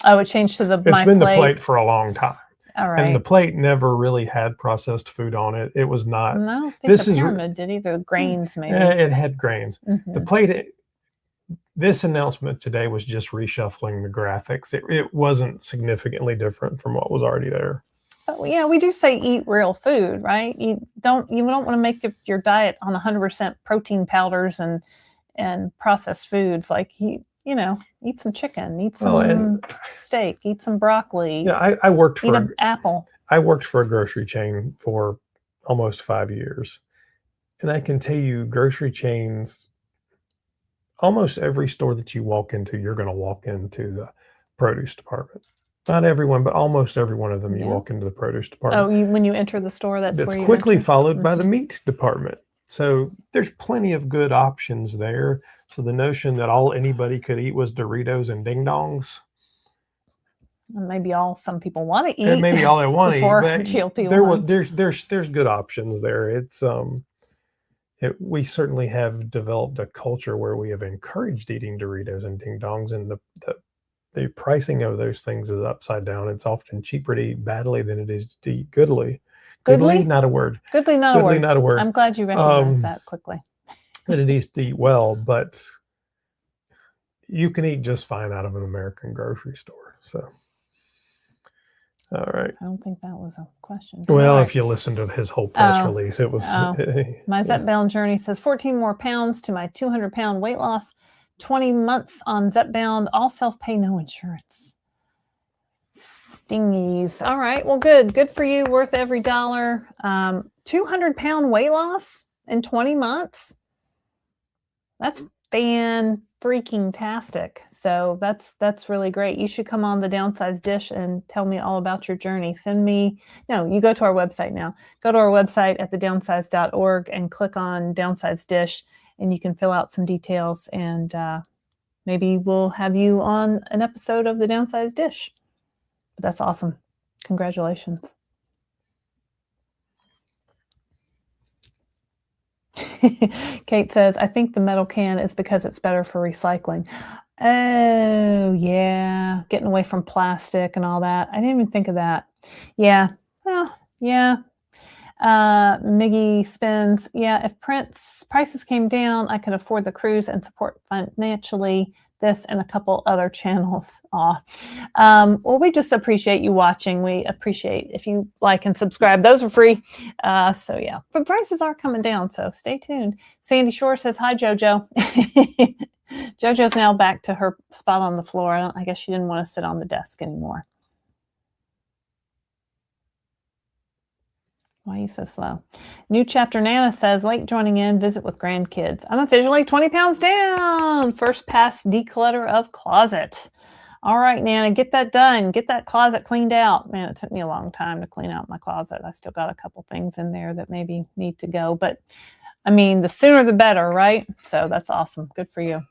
Oh, it changed to the
It's been the plate for a long time.
All right.
And the plate never really had processed food on it. It was not.
No, I don't think the pyramid did either. Grains, maybe.
It had grains. The plate. This announcement today was just reshuffling the graphics. It wasn't significantly different from what was already there.
But yeah, we do say eat real food, right? You don't want to make your diet on 100% protein powders and processed foods. Like eat some chicken, eat some steak, eat some broccoli.
Yeah, I worked for
an apple.
I worked for a grocery chain for almost 5 years, and I can tell you, grocery chains. Almost every store that you walk into, you're going to walk into the produce department. Not everyone, but almost every one of them, you walk into the produce department.
Oh, when you enter the store, that's where you
quickly followed by the meat department. So there's plenty of good options there. So the notion that all anybody could eat was Doritos and Ding Dongs.
Maybe all some people want to eat.
And maybe all they want to eat. But
GLP-1.
There's good options there. It's we certainly have developed a culture where we have encouraged eating Doritos and Ding Dongs, and the pricing of those things is upside down. It's often cheaper to eat badly than it is to eat goodly.
Goodly?
Not a word.
Goodly, not a word.
Not a word.
I'm glad you recognize that quickly.
That it is to eat well, but you can eat just fine out of an American grocery store. So. All right.
I don't think that was a question.
Well, if you listen to his whole press release, it was.
My Zepbound journey says 14 more pounds to my 200-pound weight loss, 20 months on Zepbound, all self-pay, no insurance. Stingies. All right. Well, good. Good for you. Worth every dollar. 200-pound weight loss in 20 months. That's freaking-tastic. So that's really great. You should come on the Downsized Dish and tell me all about your journey. You go to our website now. Go to our website at thedownsized.org and click on Downsized Dish, and you can fill out some details, and maybe we'll have you on an episode of the Downsized Dish. But that's awesome. Congratulations. Kate says, I think the metal can is because it's better for recycling. Oh, yeah. Getting away from plastic and all that. I didn't even think of that. Yeah. Well, yeah. Miggy spins. Yeah, if prices came down, I could afford the cruise and support financially this and a couple other channels. Well, we just appreciate you watching. We appreciate if you like and subscribe. Those are free. So yeah, but prices are coming down, so stay tuned. Sandy Shore says, hi, JoJo. JoJo's now back to her spot on the floor. I guess she didn't want to sit on the desk anymore. Why are you so slow? New Chapter Nana says, late joining in, visit with grandkids. I'm officially 20 pounds down. First pass declutter of closet. All right, Nana, get that done. Get that closet cleaned out. Man, it took me a long time to clean out my closet. I still got a couple things in there that maybe need to go. But, I mean, the sooner the better, right? So that's awesome. Good for you.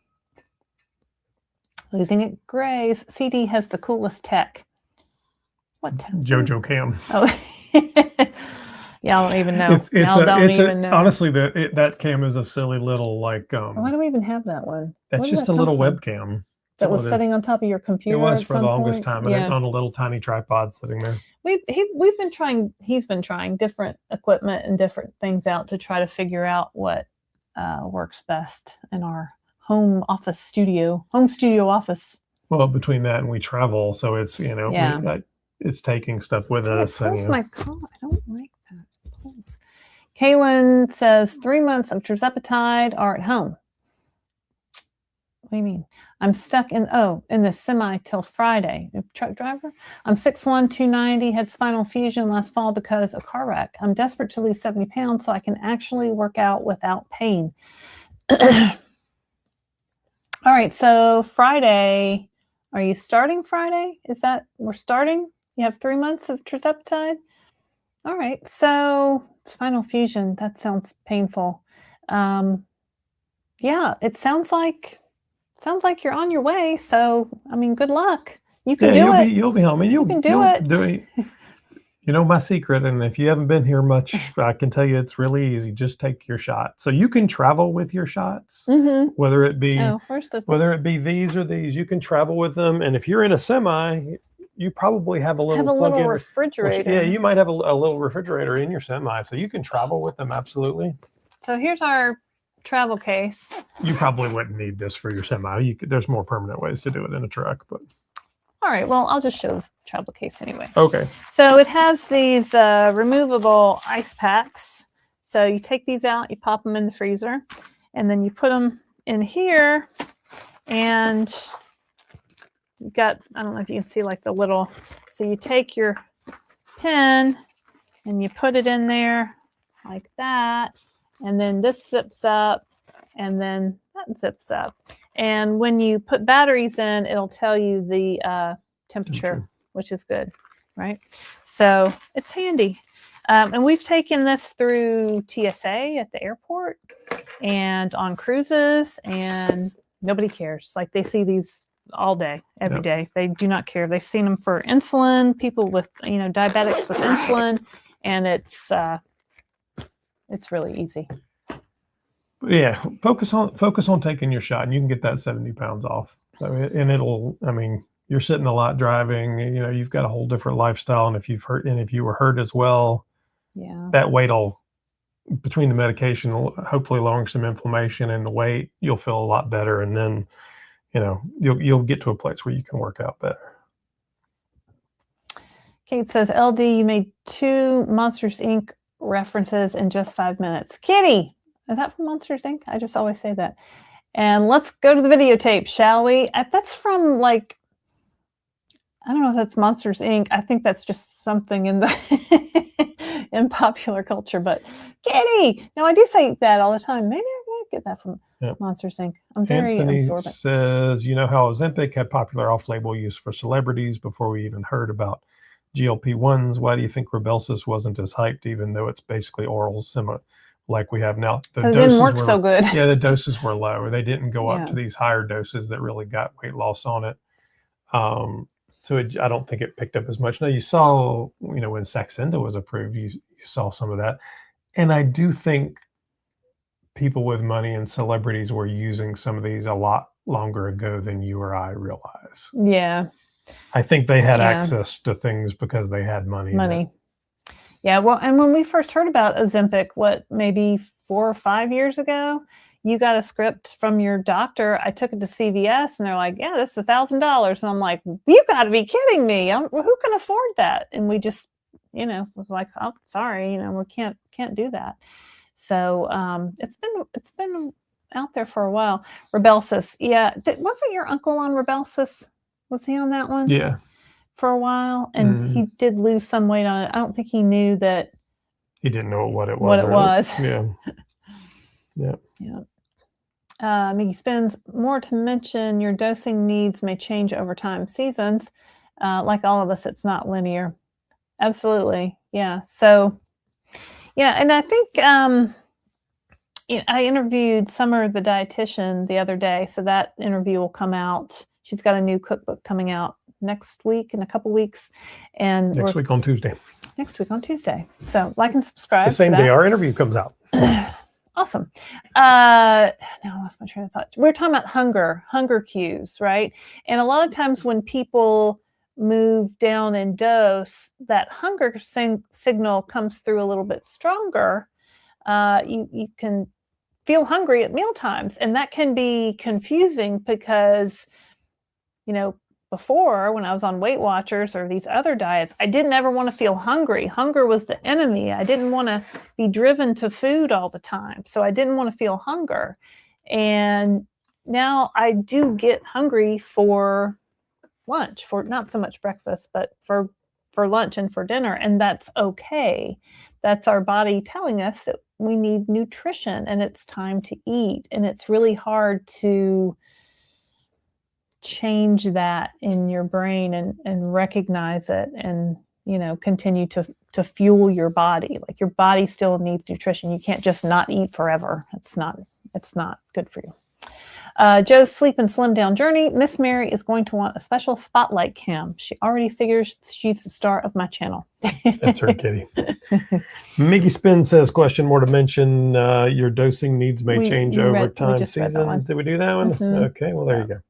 Losing it Grays. CD has the coolest tech. What tech?
JoJo Cam.
Oh, yeah, I don't even know.
Honestly, that cam is a silly little
why do we even have that one?
That's just a little webcam.
That was sitting on top of your computer.
It was for the longest time, and on a little tiny tripod sitting there.
We've been trying. He's been trying different equipment and different things out to try to figure out what works best in our home studio office.
Well, between that and we travel, so it's it's taking stuff with us.
My car. I don't like that. Kaylin says 3 months of tirzepatide are at home. What do you mean? I'm stuck in the semi till Friday. Truck driver. I'm 6'1", 290, had spinal fusion last fall because of car wreck. I'm desperate to lose 70 pounds so I can actually work out without pain. All right, so Friday. Are you starting Friday? We're starting? You have 3 months of tirzepatide? All right, so spinal fusion, that sounds painful. Yeah, it sounds like you're on your way. So, I mean, good luck. You can do it.
You'll be home, and you
can do it.
You know my secret, and if you haven't been here much, I can tell you it's really easy. Just take your shot. So you can travel with your shots, whether it be these or these. You can travel with them, and if you're in a semi, you probably have a little
refrigerator.
Yeah, you might have a little refrigerator in your semi, so you can travel with them absolutely.
So here's our travel case.
You probably wouldn't need this for your semi. There's more permanent ways to do it in a truck, but.
All right, well, I'll just show this travel case anyway.
Okay.
So it has these removable ice packs. So you take these out, you pop them in the freezer, and then you put them in here, and you got, I don't know if you can see like the little, so you take your pen and you put it in there like that, and then this zips up, and then that zips up. And when you put batteries in, it'll tell you the temperature, which is good, right? So it's handy. And we've taken this through TSA at the airport and on cruises, and nobody cares. Like they see these all day, every day. They do not care. They've seen them for insulin, people with, diabetics with insulin, and it's really easy.
Yeah, focus on taking your shot, and you can get that 70 pounds off. So, you're sitting a lot driving. You've got a whole different lifestyle, and if you were hurt as well, that weight'll, between the medication, hopefully lowering some inflammation and the weight, you'll feel a lot better, and then, you'll get to a place where you can work out better.
Kate says, LD, you made 2 Monsters Inc. references in just 5 minutes. Kitty! Is that from Monsters Inc.? I just always say that. And let's go to the videotape, shall we? That's from I don't know if that's Monsters Inc. I think that's just something in the in popular culture. But Kitty, no, I do say that all the time. Maybe I can get that from Monsters Inc. I'm very absorbent.
Says, you know how Ozempic had popular off-label use for celebrities before we even heard about GLP-1s? Why do you think Rybelsus wasn't as hyped, even though it's basically oral similar? Like we have now.
It didn't work so good.
Yeah, the doses were low. They didn't go up to these higher doses that really got weight loss on it. So I don't think it picked up as much. Now you saw, when Saxenda was approved, you saw some of that. And I do think people with money and celebrities were using some of these a lot longer ago than you or I realize.
Yeah.
I think they had access to things because they had money.
Yeah, well, and when we first heard about Ozempic, maybe 4 or 5 years ago, you got a script from your doctor. I took it to CVS, and they're like, yeah, this is $1,000. And I'm like, you got to be kidding me. Who can afford that? And we just, was like, oh, sorry, we can't do that. So it's been out there for a while. Rybelsus, yeah. Wasn't your uncle on Rybelsus? Was he on that one?
Yeah.
For a while, and he did lose some weight on it. I don't think he knew that.
He didn't know what it was. Yeah.
Mickey Spins, more to mention, your dosing needs may change over time. Seasons, like all of us, it's not linear. Absolutely. Yeah. So, and I think I interviewed Summer, the dietitian, the other day. So that interview will come out. She's got a new cookbook coming out next week, in a couple weeks, and
next week on Tuesday.
So like and subscribe.
The same day our interview comes out.
Awesome. Now I lost my train of thought. We're talking about hunger cues, right? And a lot of times when people move down in dose, that hunger signal comes through a little bit stronger. You can feel hungry at meal times, and that can be confusing because, before, when I was on Weight Watchers or these other diets, I didn't ever want to feel hungry. Hunger was the enemy. I didn't want to be driven to food all the time. So I didn't want to feel hunger. And now I do get hungry for lunch, for not so much breakfast, but for lunch and for dinner. And that's okay. That's our body telling us that we need nutrition and it's time to eat. And it's really hard to change that in your brain and recognize it and continue to fuel your body. Like your body still needs nutrition. You can't just not eat forever. It's not good for you. Joe's Sleep and Slim Down Journey. Miss Mary is going to want a special spotlight cam. She already figures she's the star of my channel.
That's her kitty. Mickey Spin says, question more to mention, your dosing needs may change over time seasons. Did we do that one? Mm-hmm. Okay, well, there you go.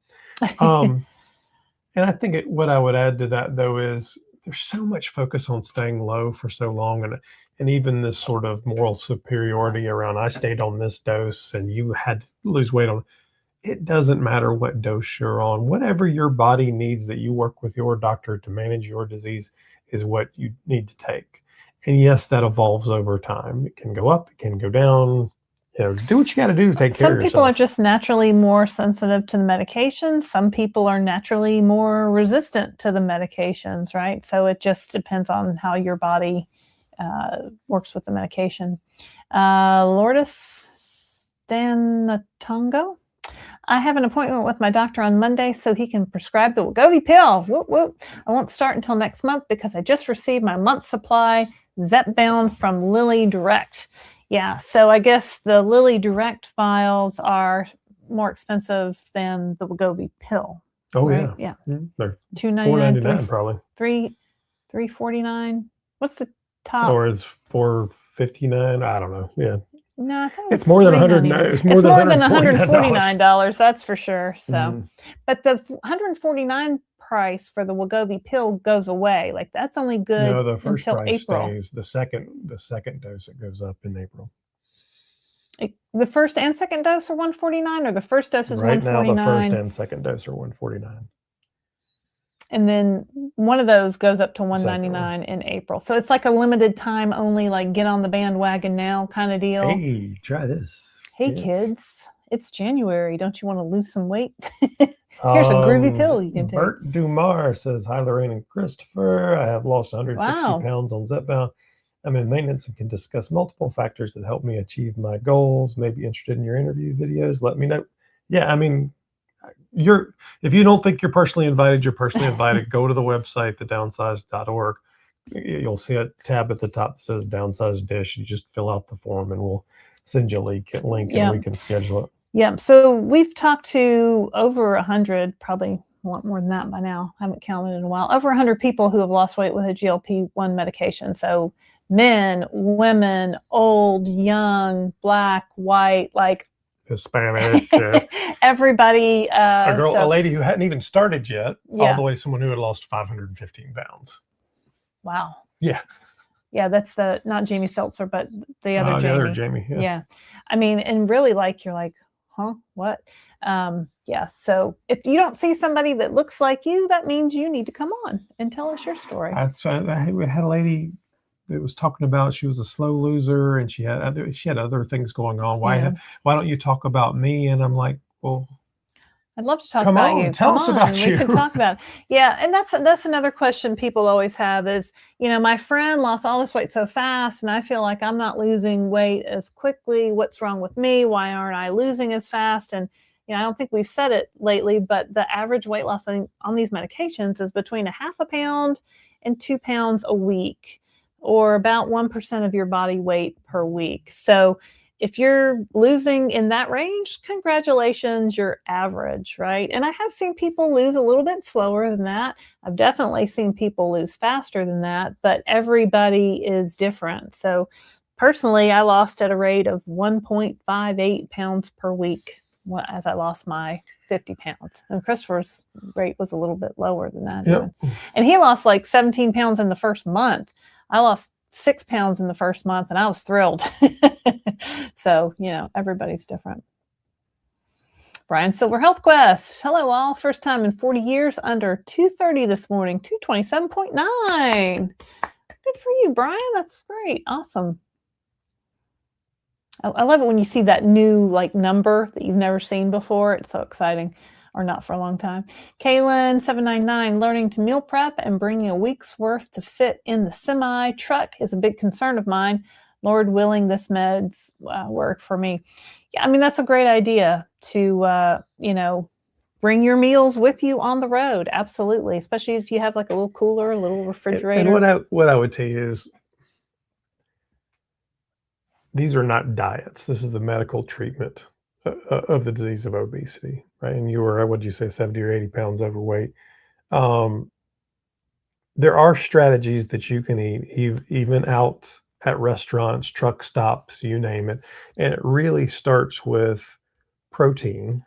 And I think what I would add to that, though, is there's so much focus on staying low for so long, and even this sort of moral superiority around, I stayed on this dose and you had to lose weight on. It doesn't matter what dose you're on. Whatever your body needs that you work with your doctor to manage your disease is what you need to take. And yes, that evolves over time. It can go up, it can go down. Do what you got to do to take care of yourself.
Some people are just naturally more sensitive to the medications. Some people are naturally more resistant to the medications, right? So it just depends on how your body works with the medication. Lourdes Stanatongo. I have an appointment with my doctor on Monday so he can prescribe the Wegovy pill. Whoop, whoop. I won't start until next month because I just received my month's supply Zepbound from Lilly Direct. Yeah, so I guess the Lilly Direct vials are more expensive than the Wegovy pill.
Oh,
right?
Yeah.
They're
$4.99 probably.
$3.49. What's the top?
Or it's $4.59. I don't know. Yeah.
No, I think
it's more than $100.
It's more than $149. That's for sure. So, but the $149 price for the Wegovy pill goes away. Like that's only good
no, the first
until
price
April.
Stays. The second dose it goes up in April.
The first and second dose are $149, or the first dose is $149.
Right now, the first and second dose are $149.
And then one of those goes up to $199 in April. So it's like a limited time only, like get on the bandwagon now kind of deal.
Hey, try this.
Hey, kids, it's January. Don't you want to lose some weight? Here's a groovy pill you can take.
Bert Dumar says, hi, Laraine and Christopher. I have lost 160 pounds on Zepbound. I'm in maintenance and can discuss multiple factors that help me achieve my goals. Maybe interested in your interview videos. Let me know. Yeah, I mean, if you don't think you're personally invited, you're personally invited. Go to the website, thedownsized.org. You'll see a tab at the top that says Downsized Dish. You just fill out the form and we'll send you a link and we can schedule it.
Yeah. So we've talked to over 100, probably a lot more than that by now. I haven't counted in a while. Over 100 people who have lost weight with a GLP-1 medication. So men, women, old, young, black, white, like
Hispanic,
everybody.
A lady who hadn't even started yet, all the way to someone who had lost 515 pounds.
Wow.
Yeah.
Yeah, that's not Jamie Seltzer, but the other Jamie.
The other Jamie,
yeah. I mean, and really you're like, huh, what? Yeah, so if you don't see somebody that looks like you, that means you need to come on and tell us your story.
I had a lady that was talking about she was a slow loser and she had other things going on. Why don't you talk about me? And I'm like, well,
I'd love to talk about you.
Tell us about you.
We can talk about it. Yeah, and that's another question people always have is, my friend lost all this weight so fast and I feel like I'm not losing weight as quickly. What's wrong with me? Why aren't I losing as fast? And I don't think we've said it lately, but the average weight loss on these medications is between 0.5 pound and 2 pounds a week, or about 1% of your body weight per week. So if you're losing in that range, congratulations, you're average, right? And I have seen people lose a little bit slower than that. I've definitely seen people lose faster than that, but everybody is different. So personally, I lost at a rate of 1.58 pounds per week as I lost my 50 pounds. And Christopher's rate was a little bit lower than that.
Yep.
And he lost like 17 pounds in the first month. I lost 6 pounds in the first month and I was thrilled. So, everybo's different. Brian Silver Health Quest. Hello all. First time in 40 years under 230 this morning, 227.9. Good for you, Brian. That's great. Awesome. I love it when you see that new number that you've never seen before. It's so exciting. Or not for a long time. Kaylin 799, learning to meal prep and bringing a week's worth to fit in the semi truck is a big concern of mine. Lord willing, this meds work for me. Yeah, I mean, that's a great idea to, bring your meals with you on the road. Absolutely. Especially if you have a little cooler, a little refrigerator.
And what I would tell you is these are not diets. This is the medical treatment of the disease of obesity, right? And you were, what did you say, 70 or 80 pounds overweight. There are strategies that you can eat even out at restaurants, truck stops, you name it. And it really starts with protein.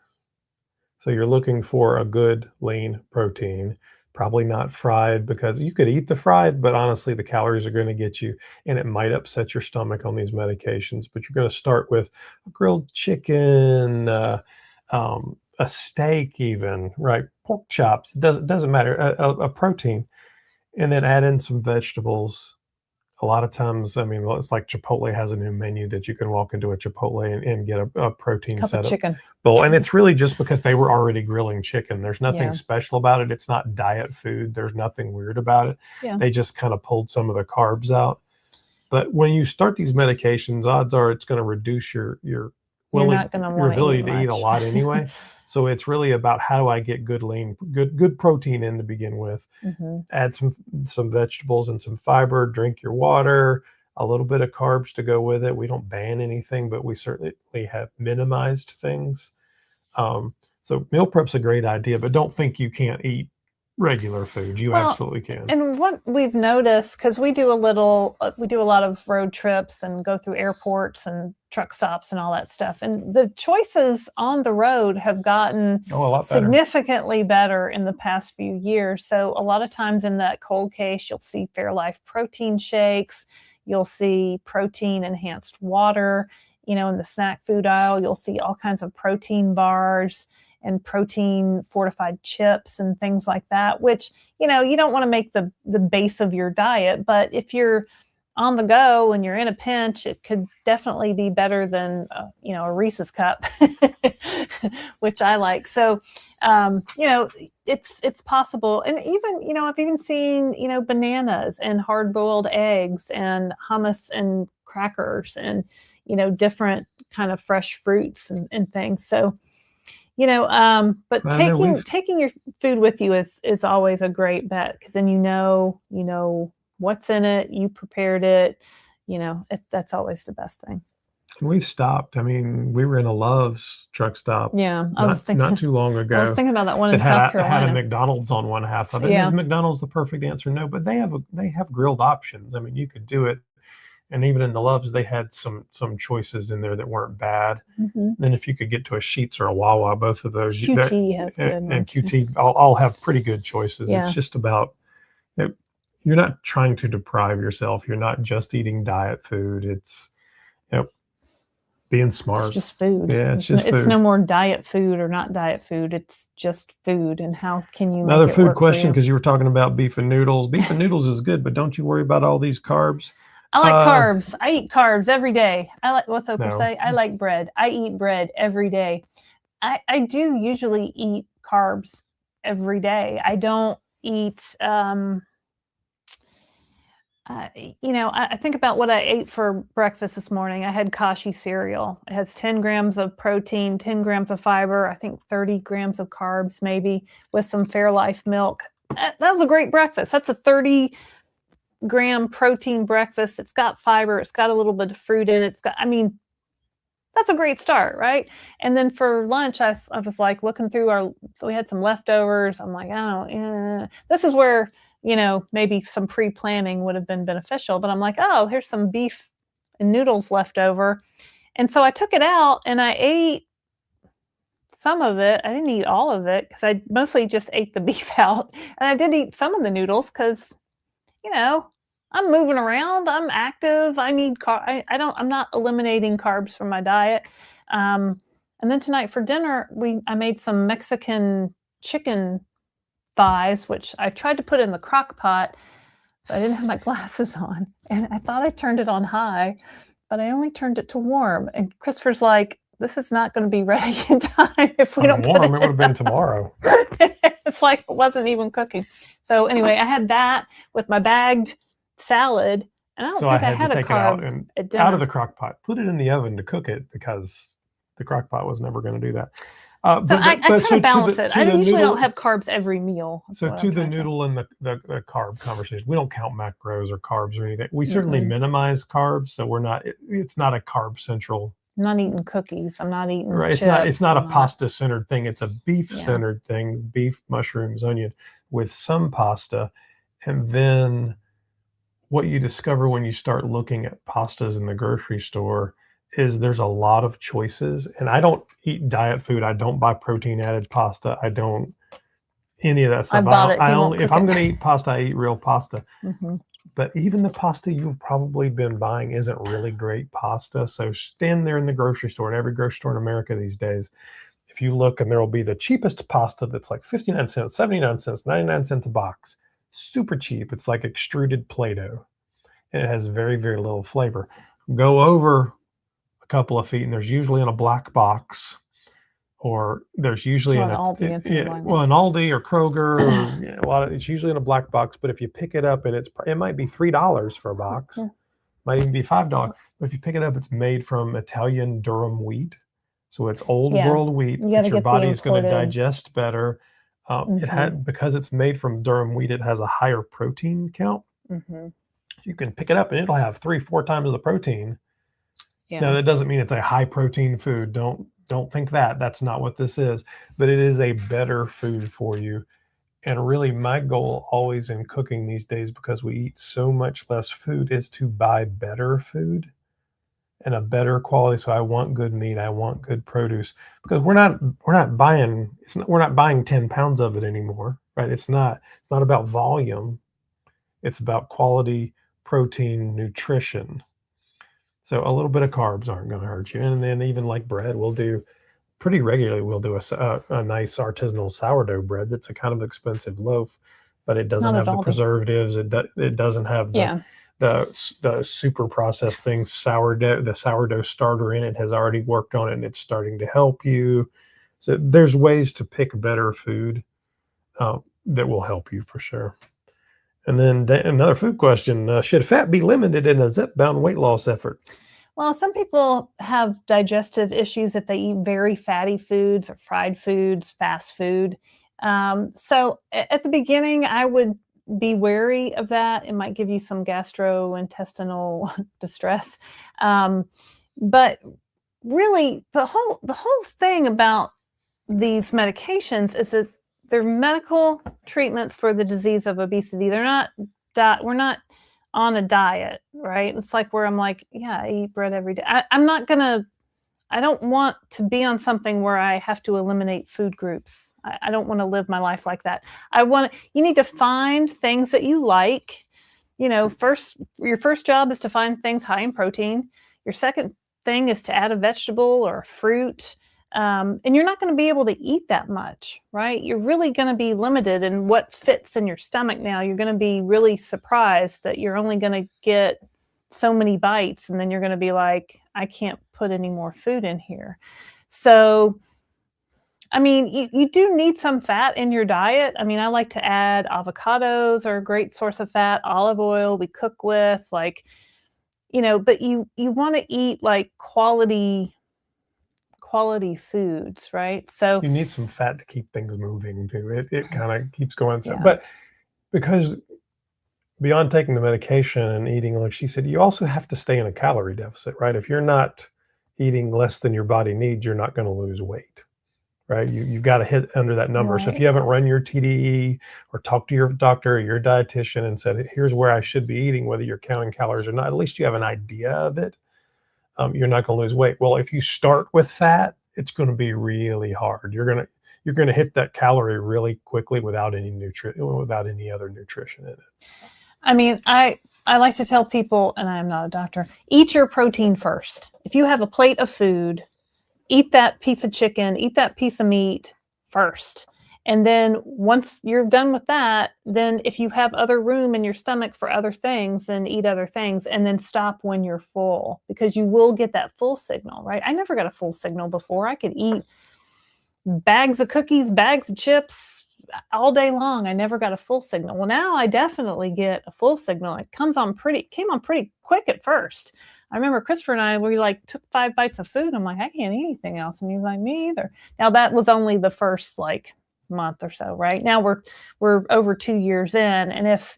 So you're looking for a good lean protein, probably not fried, because you could eat the fried, but honestly, the calories are going to get you, and it might upset your stomach on these medications. But you're going to start with a grilled chicken, a steak, even, right? Pork chops, doesn't matter, a protein, and then add in some vegetables. A lot of times, I mean, well, it's like Chipotle has a new menu that you can walk into a Chipotle and get a protein
Cup
setup
of chicken.
bowl. And it's really just because they were already grilling chicken. There's nothing
Yeah.
special about it. It's not diet food. There's nothing weird about it.
Yeah.
They just kind of pulled some of the carbs out. But when you start these medications, odds are it's going to reduce your ability to eat a lot anyway. So it's really about, how do I get good lean, good protein in to begin with? Add some vegetables and some fiber, drink your water, a little bit of carbs to go with it. We don't ban anything, but we certainly have minimized things. So meal prep's a great idea, but don't think you can't eat regular food. You absolutely can.
And what we've noticed, because we do a lot of road trips and go through airports and truck stops and all that stuff. And the choices on the road have gotten
a lot
significantly better in the past few years. So a lot of times in that cold case, you'll see Fairlife protein shakes. You'll see protein enhanced water. In the snack food aisle, you'll see all kinds of protein bars and protein fortified chips and things like that, which, you don't want to make the base of your diet. But if you're on the go and you're in a pinch, it could definitely be better than, a Reese's cup, which I like. So, it's possible. And even, I've even seen, bananas and hard boiled eggs and hummus and crackers and, different kind of fresh fruits and things. So, but taking your food with you is always a great bet, because then you know what's in it, you prepared it, that's always the best thing.
We've stopped. I mean, we were in a Love's truck stop.
Yeah,
not too long ago.
I was thinking about that one in South Carolina.
Had a McDonald's on one half of it.
Yeah.
Is McDonald's the perfect answer? No, but they have grilled options. I mean, you could do it. And even in the Loves, they had some choices in there that weren't bad. Then if you could get to a Sheetz or a Wawa, both of those.
QT has good ones.
And QT all have pretty good choices. Yeah. It's just about, you're not trying to deprive yourself. You're not just eating diet food. It's, being smart.
It's just food.
Yeah, it's
no more diet food or not diet food. It's just food. And how can you
Another
make it
food
work
question,
for you?
because you were talking about beef and noodles. Beef and noodles is good, but don't you worry about all these carbs.
I like carbs. I eat carbs every day. I like, what's Oprah say? I like bread. I eat bread every day. I do usually eat carbs every day. I don't eat, I think about what I ate for breakfast this morning. I had Kashi cereal. It has 10 grams of protein, 10 grams of fiber, I think 30 grams of carbs maybe, with some Fairlife milk. That was a great breakfast. That's a 30-gram protein breakfast. It's got fiber. It's got a little bit of fruit in it. That's a great start, right? And then for lunch, I was like looking through we had some leftovers. I'm like, this is where, maybe some pre-planning would have been beneficial. But I'm like, here's some beef and noodles left over. And so I took it out and I ate some of it. I didn't eat all of it because I mostly just ate the beef out. And I did eat some of the noodles because, I'm moving around. I'm active. I need I'm not eliminating carbs from my diet. And then tonight for dinner, I made some Mexican chicken thighs, which I tried to put in the crock pot, but I didn't have my glasses on. And I thought I turned it on high, but I only turned it to warm. And Christopher's like, this is not going to be ready in time if we don't
warm. It would have been tomorrow.
It's like it wasn't even cooking. So anyway, I had that with my bagged salad, and I don't think I had a carb
out of the crock pot. Put it in the oven to cook it because the crock pot was never going to do that.
I kind of balance it. I usually don't have carbs every meal.
So to the noodle and the carb conversation, we don't count macros or carbs or anything. We certainly minimize carbs, so we're not. It's not a carb central
I'm not eating cookies. I'm not eating
right.
chips.
It's not a pasta centered thing. It's a beef centered thing. Beef, mushrooms, onion with some pasta. And then what you discover when you start looking at pastas in the grocery store is there's a lot of choices. And I don't eat diet food. I don't buy protein added pasta. I don't any of that stuff. I only if I'm going to eat pasta, I eat real pasta.
Mm-hmm.
But even the pasta you've probably been buying isn't really great pasta. So stand there in the grocery store, in every grocery store in America these days, if you look, and there will be the cheapest pasta that's like 59 cents, 79 cents, 99 cents a box. Super cheap. It's like extruded Play-Doh. And it has very, very little flavor. Go over a couple of feet, and there's usually in a black box, or there's usually in
Aldi,
an Aldi or Kroger, or it's usually in a black box. But if you pick it up, and it might be $3 for a box, might even be $5. But if you pick it up, it's made from Italian durum wheat, so it's old world wheat that your body is going to digest better. Because it's made from durum wheat, it has a higher protein count. You can pick it up, and it'll have 3-4 times the protein. Now that doesn't mean it's a high protein food. Don't think that. That's not what this is. But it is a better food for you. And really, my goal always in cooking these days, because we eat so much less food, is to buy better food and a better quality. So I want good meat. I want good produce, because we're not buying 10 pounds of it anymore, right? It's not about volume. It's about quality, protein, nutrition. So a little bit of carbs aren't going to hurt you. And then even like bread, we'll do pretty regularly. We'll do a nice artisanal sourdough bread that's a kind of expensive loaf, but it doesn't have the preservatives. It doesn't have the super processed things. The sourdough starter in it has already worked on it, and it's starting to help you. So there's ways to pick better food that will help you for sure. And then another food question, should fat be limited in a Zepbound weight loss effort?
Well, some people have digestive issues if they eat very fatty foods or fried foods, fast food. So at the beginning, I would be wary of that. It might give you some gastrointestinal distress. But really, the whole thing about these medications is that they're medical treatments for the disease of obesity. We're not on a diet, right? It's like where I'm like, I eat bread every day. I don't want to be on something where I have to eliminate food groups. I don't want to live my life like that. You need to find things that you like. Your first job is to find things high in protein. Your second thing is to add a vegetable or a fruit. And you're not going to be able to eat that much, right? You're really going to be limited in what fits in your stomach now. You're going to be really surprised that you're only going to get so many bites, and then you're going to be like, I can't put any more food in here. So, I mean, you do need some fat in your diet. I mean, I like to add avocados are a great source of fat, olive oil we cook with, but you want to eat like quality foods, right? So
you need some fat to keep things moving too. It kind of keeps going. But because beyond taking the medication and eating, like she said, you also have to stay in a calorie deficit, right? If you're not eating less than your body needs, you're not going to lose weight, right? You've got to hit under that number. Right. So if you haven't run your TDE or talked to your doctor or your dietitian and said, here's where I should be eating, whether you're counting calories or not, at least you have an idea of it. You're not going to lose weight. Well, if you start with that, it's going to be really hard. You're going to hit that calorie really quickly without any other nutrition in it.
I mean, I like to tell people, and I'm not a doctor, eat your protein first. If you have a plate of food, eat that piece of chicken, eat that piece of meat first. And then once you're done with that, then if you have other room in your stomach for other things, then eat other things, and then stop when you're full, because you will get that full signal, right? I never got a full signal before. I could eat bags of cookies, bags of chips all day long. I never got a full signal. Well, now I definitely get a full signal. It came on pretty quick at first. I remember Christopher and I, took 5 bites of food. I'm like, I can't eat anything else. And he was like, me either. Now that was only the first month or so, right? Now we're over 2 years in, and if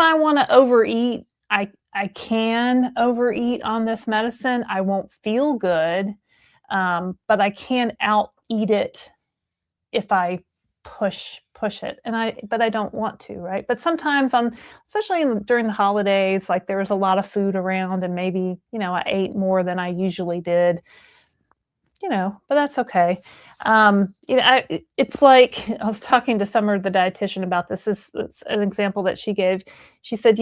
I want to overeat, I I can overeat on this medicine. I won't feel good, but I can out eat it if I push it. But I don't want to, right? But sometimes especially during the holidays, like there was a lot of food around and maybe, I ate more than I usually did, but that's okay. It's like, I was talking to Summer, the dietitian, about this. It's an example that she gave. She said,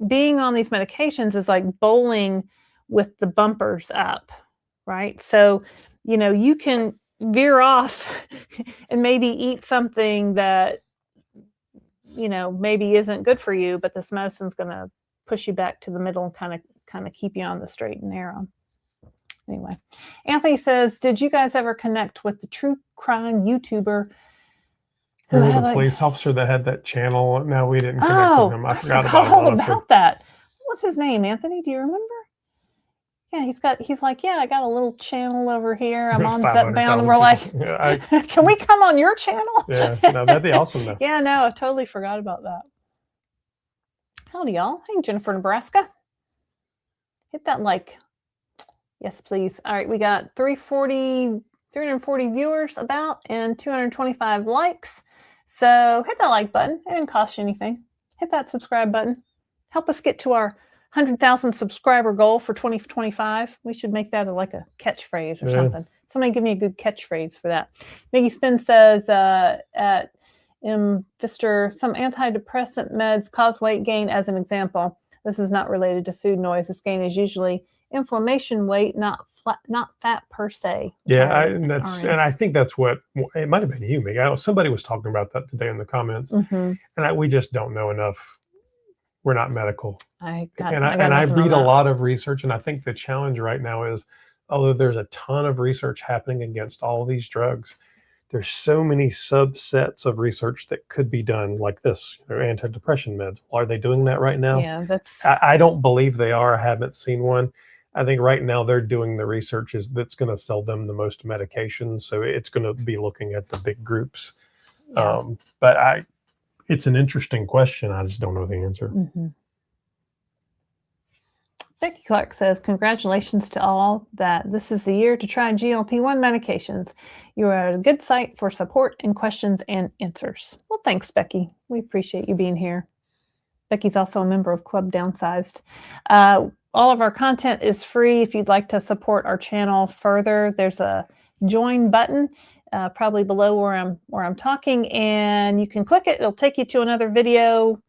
being on these medications is like bowling with the bumpers up, right? So, you can veer off and maybe eat something that, maybe isn't good for you, but this medicine's going to push you back to the middle and kind of keep you on the straight and narrow. Anyway, Anthony says, did you guys ever connect with the true crime YouTuber
who had the police officer that had that channel? No, we didn't connect with him. I forgot
about that. What's his name, Anthony? Do you remember? Yeah, he's like, yeah, I got a little channel over here. I'm on Zepbound. And we're like, can we come on your channel?
Yeah, no, that'd be awesome though.
Yeah, no, I totally forgot about that. Howdy, y'all. Hey, Jennifer, Nebraska. Hit that like. Yes, please. All right, we got 340 viewers and 225 likes. So hit that like button. It didn't cost you anything. Hit that subscribe button. Help us get to our 100,000 subscriber goal for 2025. We should make that like a catchphrase or something. Somebody give me a good catchphrase for that. Maggie Spin says, at Vister, some antidepressant meds cause weight gain as an example. This is not related to food noise. This gain is usually inflammation weight, not fat per se.
Yeah, and I think that's what it might have been you, Meg. Somebody was talking about that today in the comments, and we just don't know enough. We're not medical. I read a lot of research, and I think the challenge right now is, although there's a ton of research happening against all of these drugs, there's so many subsets of research that could be done, like this, antidepressant meds. Are they doing that right now?
Yeah,
I don't believe they are. I haven't seen one. I think right now they're doing the research that's going to sell them the most medications. So it's going to be looking at the big groups. Yeah. But it's an interesting question. I just don't know the answer.
Becky Clark says, congratulations to all that this is the year to try GLP-1 medications. You are at a good site for support and questions and answers. Well, thanks, Becky. We appreciate you being here. Becky's also a member of Club Downsized. All of our content is free. If you'd like to support our channel further, there's a join button probably below where I'm talking, and you can click it. It'll take you to another video.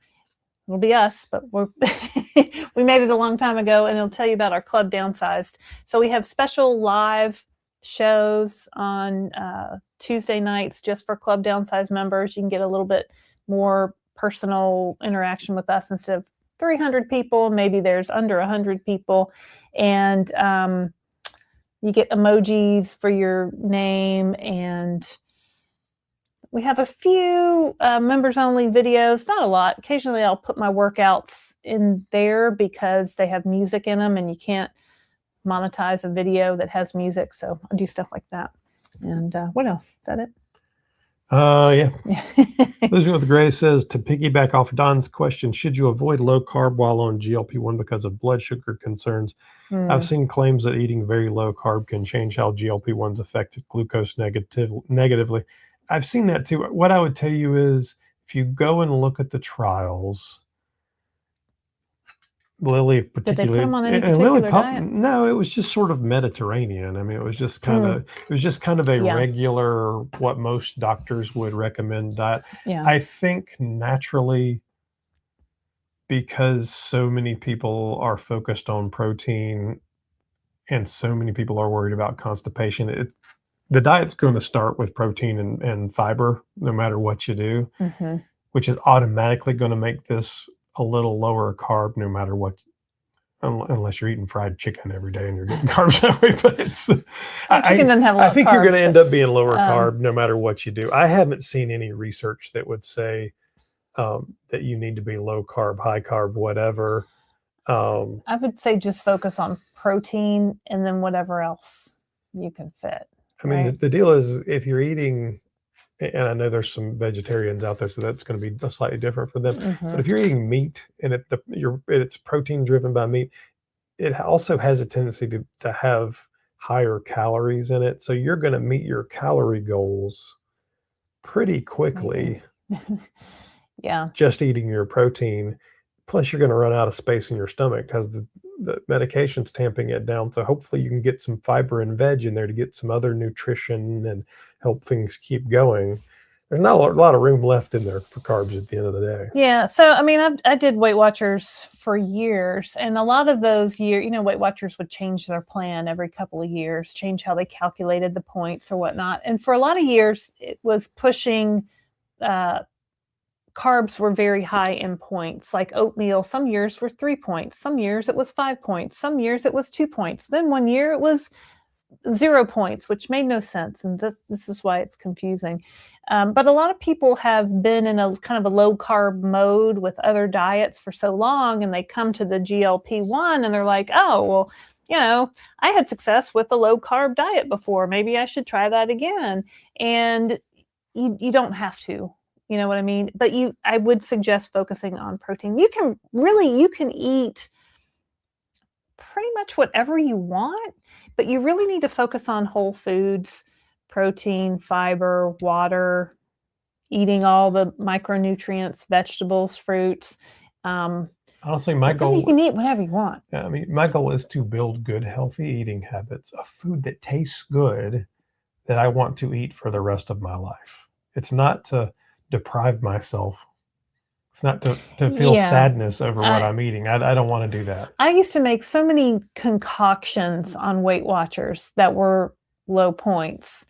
It'll be us, but we made it a long time ago, and it'll tell you about our Club Downsized. So we have special live shows on Tuesday nights just for Club Downsized members. You can get a little bit more personal interaction with us instead of 300 people. Maybe there's under 100 people, and you get emojis for your name, and we have a few members only videos, not a lot. Occasionally I'll put my workouts in there because they have music in them, and you can't monetize a video that has music. So I do stuff like that. And what else? Is that it?
Yeah. Elizabeth with Gray says, to piggyback off Don's question, should you avoid low carb while on GLP-1 because of blood sugar concerns? I've seen claims that eating very low carb can change how GLP-1s affect glucose negatively. I've seen that too. What I would tell you is, if you go and look at the trials, Lily particularly,
did they put them on any particular diet?
No, it was just sort of Mediterranean. I mean, it was just kind of a regular, what most doctors would recommend diet.
Yeah.
I think naturally, because so many people are focused on protein and so many people are worried about constipation, the diet's going to start with protein and fiber, no matter what you do, which is automatically going to make this a little lower carb, no matter what, unless you're eating fried chicken every day and you're getting carbs that way. But
chicken doesn't have a lot
I think
of carbs,
you're going to end up being lower carb no matter what you do. I haven't seen any research that would say that you need to be low carb, high carb, whatever.
I would say just focus on protein and then whatever else you can fit.
I mean, the deal is, if you're eating and I know there's some vegetarians out there, so that's going to be slightly different for them. But if you're eating meat and it's protein driven by meat, it also has a tendency to have higher calories in it. So you're going to meet your calorie goals pretty quickly.
Yeah.
Just eating your protein. Plus you're going to run out of space in your stomach because the medication's tamping it down. So hopefully you can get some fiber and veg in there to get some other nutrition and help things keep going. There's not a lot of room left in there for carbs at the end of the day.
Yeah. So, I mean, I did Weight Watchers for years, and a lot of those years, Weight Watchers would change their plan every couple of years, change how they calculated the points or whatnot. And for a lot of years, it was pushing, carbs were very high in points, like oatmeal. Some years were 3 points. Some years it was 5 points. Some years it was 2 points. Then one year it was 0 points, which made no sense. And this is why it's confusing. But a lot of people have been in a kind of a low carb mode with other diets for so long, and they come to the GLP-1 and they're like, oh, well, I had success with a low carb diet before. Maybe I should try that again. And you don't have to. You know what I mean? But I would suggest focusing on protein. You can eat pretty much whatever you want, but you really need to focus on whole foods, protein, fiber, water, eating all the micronutrients, vegetables, fruits.
Honestly, my goal,
you can eat whatever you want.
Yeah, I mean, my goal is to build good, healthy eating habits, a food that tastes good that I want to eat for the rest of my life. It's not to deprive myself. It's not to feel sadness over what I'm eating. I don't want to do that.
I used to make so many concoctions on Weight Watchers that were low points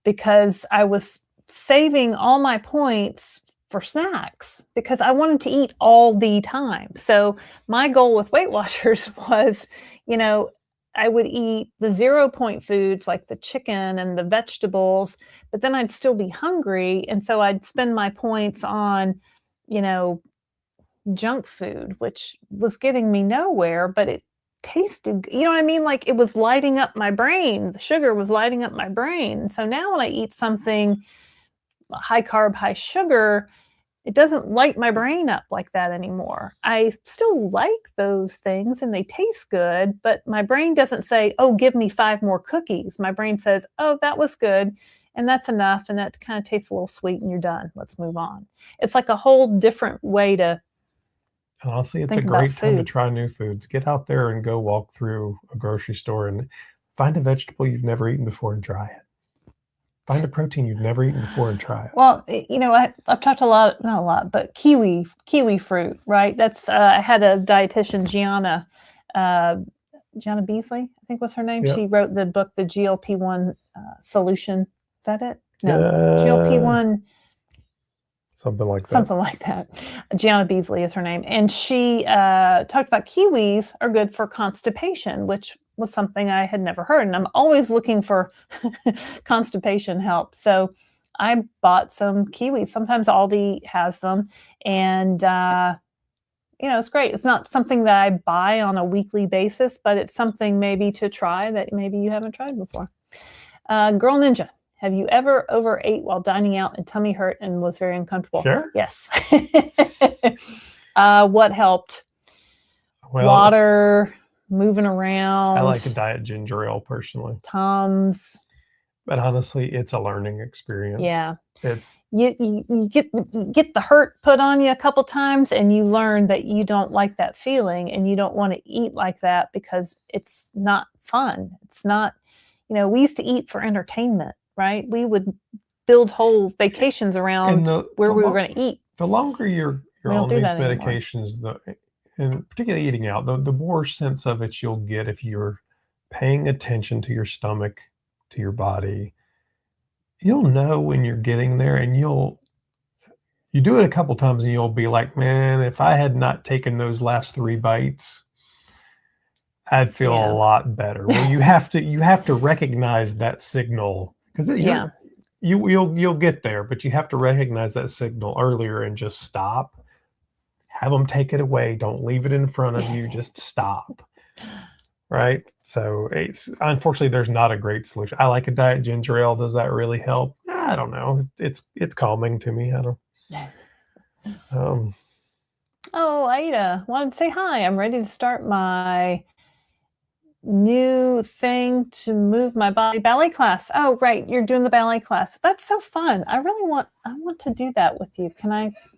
because I was saving all my points for snacks because I wanted to eat all the time. So my goal with Weight Watchers was, I would eat the 0 point foods like the chicken and the vegetables, but then I'd still be hungry. And so I'd spend my points on, junk food, which was getting me nowhere, but it tasted, you know what I mean? Like it was lighting up my brain. The sugar was lighting up my brain. So now when I eat something high carb, high sugar, it doesn't light my brain up like that anymore. I still like those things and they taste good, but my brain doesn't say, oh, give me 5 more cookies. My brain says, oh, that was good. And that's enough. And that kind of tastes a little sweet and you're done. Let's move on. It's like a whole different way to
honestly, it's a great time to try new foods. Get out there and go walk through a grocery store and find a vegetable you've never eaten before and try it. Find a protein you've never eaten before and try it.
Well, I've talked not a lot, but kiwi fruit, right? That's I had a dietitian, Gianna Beasley, I think was her name. Yep. She wrote the book, The GLP-1 Solution. Is that it? No, GLP-1.
Something like that.
Something like that. Gianna Beasley is her name. And she talked about kiwis are good for constipation, which was something I had never heard. And I'm always looking for constipation help. So I bought some kiwis. Sometimes Aldi has them. And, it's great. It's not something that I buy on a weekly basis, but it's something maybe to try that maybe you haven't tried before. Girl Ninja. Have you ever overate while dining out and tummy hurt and was very uncomfortable?
Sure.
Yes. What helped? Water, moving around.
I like to diet ginger ale personally.
Tums.
But honestly, it's a learning experience.
Yeah.
It's
you get the hurt put on you a couple times and you learn that you don't like that feeling and you don't want to eat like that because it's not fun. It's not, we used to eat for entertainment. Right? We would build whole vacations around where we were going to eat.
The longer you're on these medications, and particularly eating out, the more sense of it you'll get if you're paying attention to your stomach, to your body. You'll know when you're getting there, and you do it a couple times, and you'll be like, man, if I had not taken those last 3 bites, I'd feel a lot better. Well, you have to recognize that signal. Because you'll get there, but you have to recognize that signal earlier and just stop. Have them take it away. Don't leave it in front of you. Just stop. right? So unfortunately, there's not a great solution. I like a diet ginger ale. Does that really help? I don't know. It's calming to me. I don't.
Oh, Aida, wanted to say hi. I'm ready to start my new thing to move my body, ballet class. Oh, right, you're doing the ballet class. That's so fun. I want to do that with you.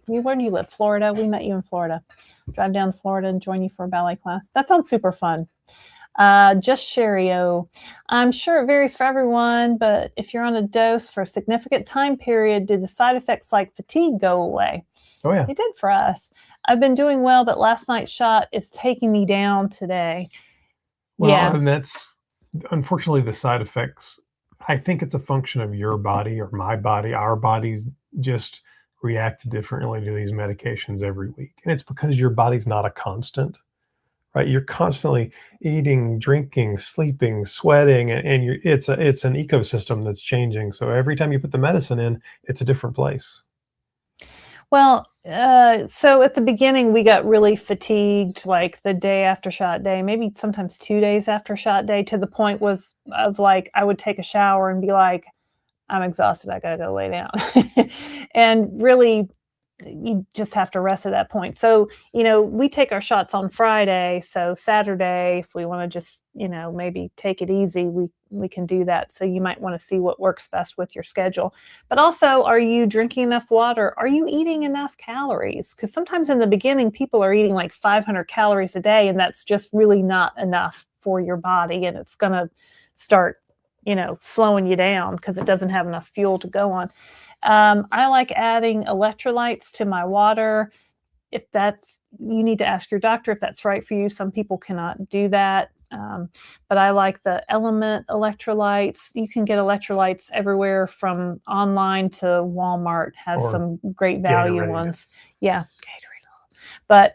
Where do you live? Florida? We met you in Florida. Drive down to Florida and join you for a ballet class. That sounds super fun. Just Sherry-O. I'm sure it varies for everyone, but if you're on a dose for a significant time period, do the side effects like fatigue go away?
Oh, yeah.
It did for us. I've been doing well, but last night's shot is taking me down today.
Well, yeah. And that's unfortunately the side effects. I think it's a function of your body or my body. Our bodies just react differently to these medications every week. And it's because your body's not a constant, right? You're constantly eating, drinking, sleeping, sweating, and it's an ecosystem that's changing. So every time you put the medicine in, it's a different place.
Well, so at the beginning, we got really fatigued, like the day after shot day, maybe sometimes 2 days after shot day, to the point of like, I would take a shower and be like, I'm exhausted. I got to go lay down. And really, you just have to rest at that point. So, we take our shots on Friday. So Saturday, if we want to just, maybe take it easy, we can do that. So you might want to see what works best with your schedule. But also, are you drinking enough water? Are you eating enough calories? Because sometimes in the beginning, people are eating like 500 calories a day, and that's just really not enough for your body. And it's going to start, slowing you down because it doesn't have enough fuel to go on. I like adding electrolytes to my water. You need to ask your doctor if that's right for you. Some people cannot do that. But I like the Element electrolytes. You can get electrolytes everywhere from online to Walmart has some great value Gatorade. Ones. Yeah. Gatorade. But,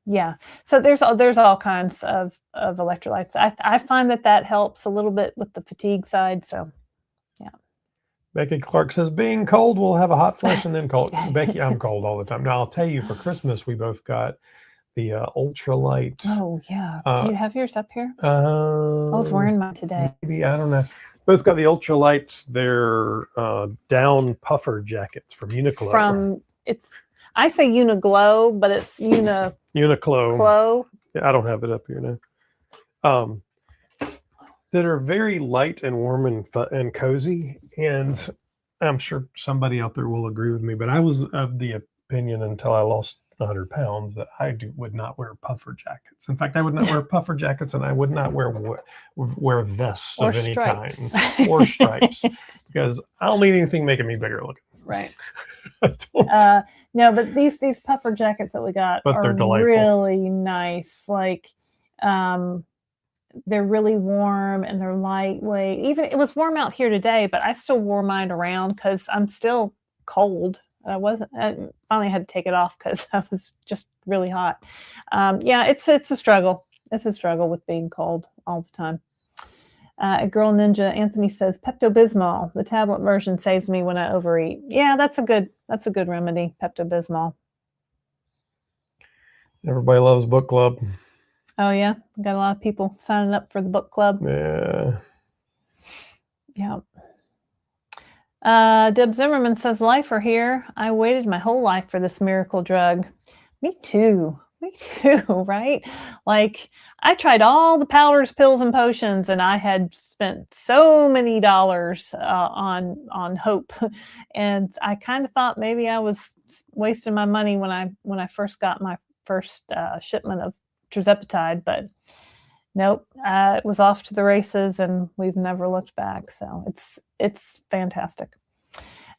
yeah. So there's all kinds of electrolytes. I find that helps a little bit with the fatigue side. So, yeah.
Becky Clark says, being cold, we'll have a hot flash and then cold. Becky, I'm cold all the time. Now, I'll tell you, for Christmas, we both got the ultralight.
Oh, yeah. Do you have yours up here? I was wearing mine today.
Maybe, I don't know. Both got the ultralight. They're down puffer jackets from Uniqlo.
I say Uniglow, but it's
Uniqlo. Yeah, I don't have it up here now. That are very light and warm and cozy. And I'm sure somebody out there will agree with me, but I was of the opinion until I lost 100 pounds that I would not wear puffer jackets. In fact, I would not wear puffer jackets, and I would not wear vests of any kind or stripes because I don't need anything making me bigger looking.
Right. No, but these puffer jackets that we got are really nice. Like, they're really warm and they're lightweight. Even it was warm out here today, but I still wore mine around because I'm still cold. I finally had to take it off because I was just really hot. Yeah, it's a struggle. It's a struggle with being cold all the time. A Girl Ninja Anthony says Pepto-Bismol, the tablet version, saves me when I overeat. Yeah, that's a good remedy, Pepto-Bismol.
Everybody loves book club.
Oh yeah, got a lot of people signing up for the book club.
Yeah.
Deb Zimmerman says, lifer here. I waited my whole life for this miracle drug. Me too, right? Like, I tried all the powders, pills, and potions, and I had spent so many dollars on hope. And I kind of thought maybe I was wasting my money when I first got my first shipment of tirzepatide, but nope, it was off to the races, and we've never looked back. So it's fantastic.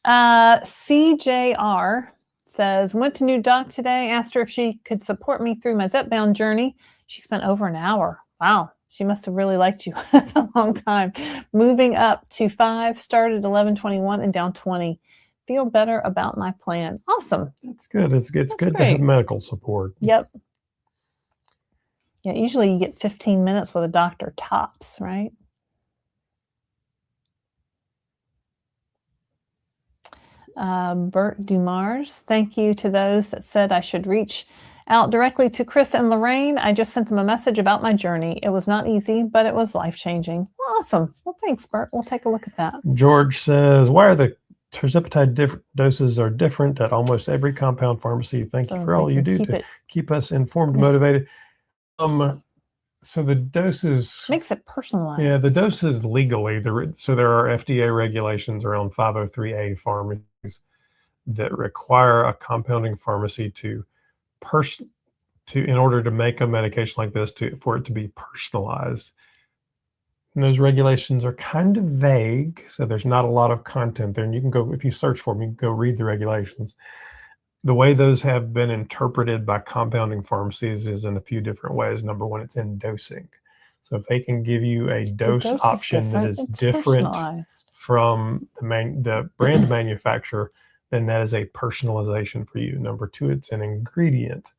CJR says, went to new doc today, asked her if she could support me through my Zepbound journey. She spent over an hour. Wow, she must have really liked you. That's a long time. Moving up to 5, started 11:21 and down 20. Feel better about my plan. Awesome.
That's good. It's good to have medical support.
Yep. Yeah, usually you get 15 minutes with a doctor tops, right? Bert Dumars, thank you to those that said I should reach Out directly to Chris and Laraine. I just sent them a message about my journey. It was not easy, but it was life-changing. Awesome. Well, thanks, Bert. We'll take a look at that.
George says, why are the tirzepatide doses are different at almost every compound pharmacy? Thank you for all you do to keep us informed, motivated. So the doses
makes it personalized.
Yeah, the doses legally. So there are FDA regulations around 503A pharmacies that require a compounding pharmacy in order to make a medication like this for it to be personalized. And those regulations are kind of vague, so there's not a lot of content there. And you can go, if you search for them, you can go read the regulations. The way those have been interpreted by compounding pharmacies is in a few different ways. Number one, it's in dosing. So if they can give you a dose option that is different from the brand manufacturer, then that is a personalization for you. Number two, it's an ingredient.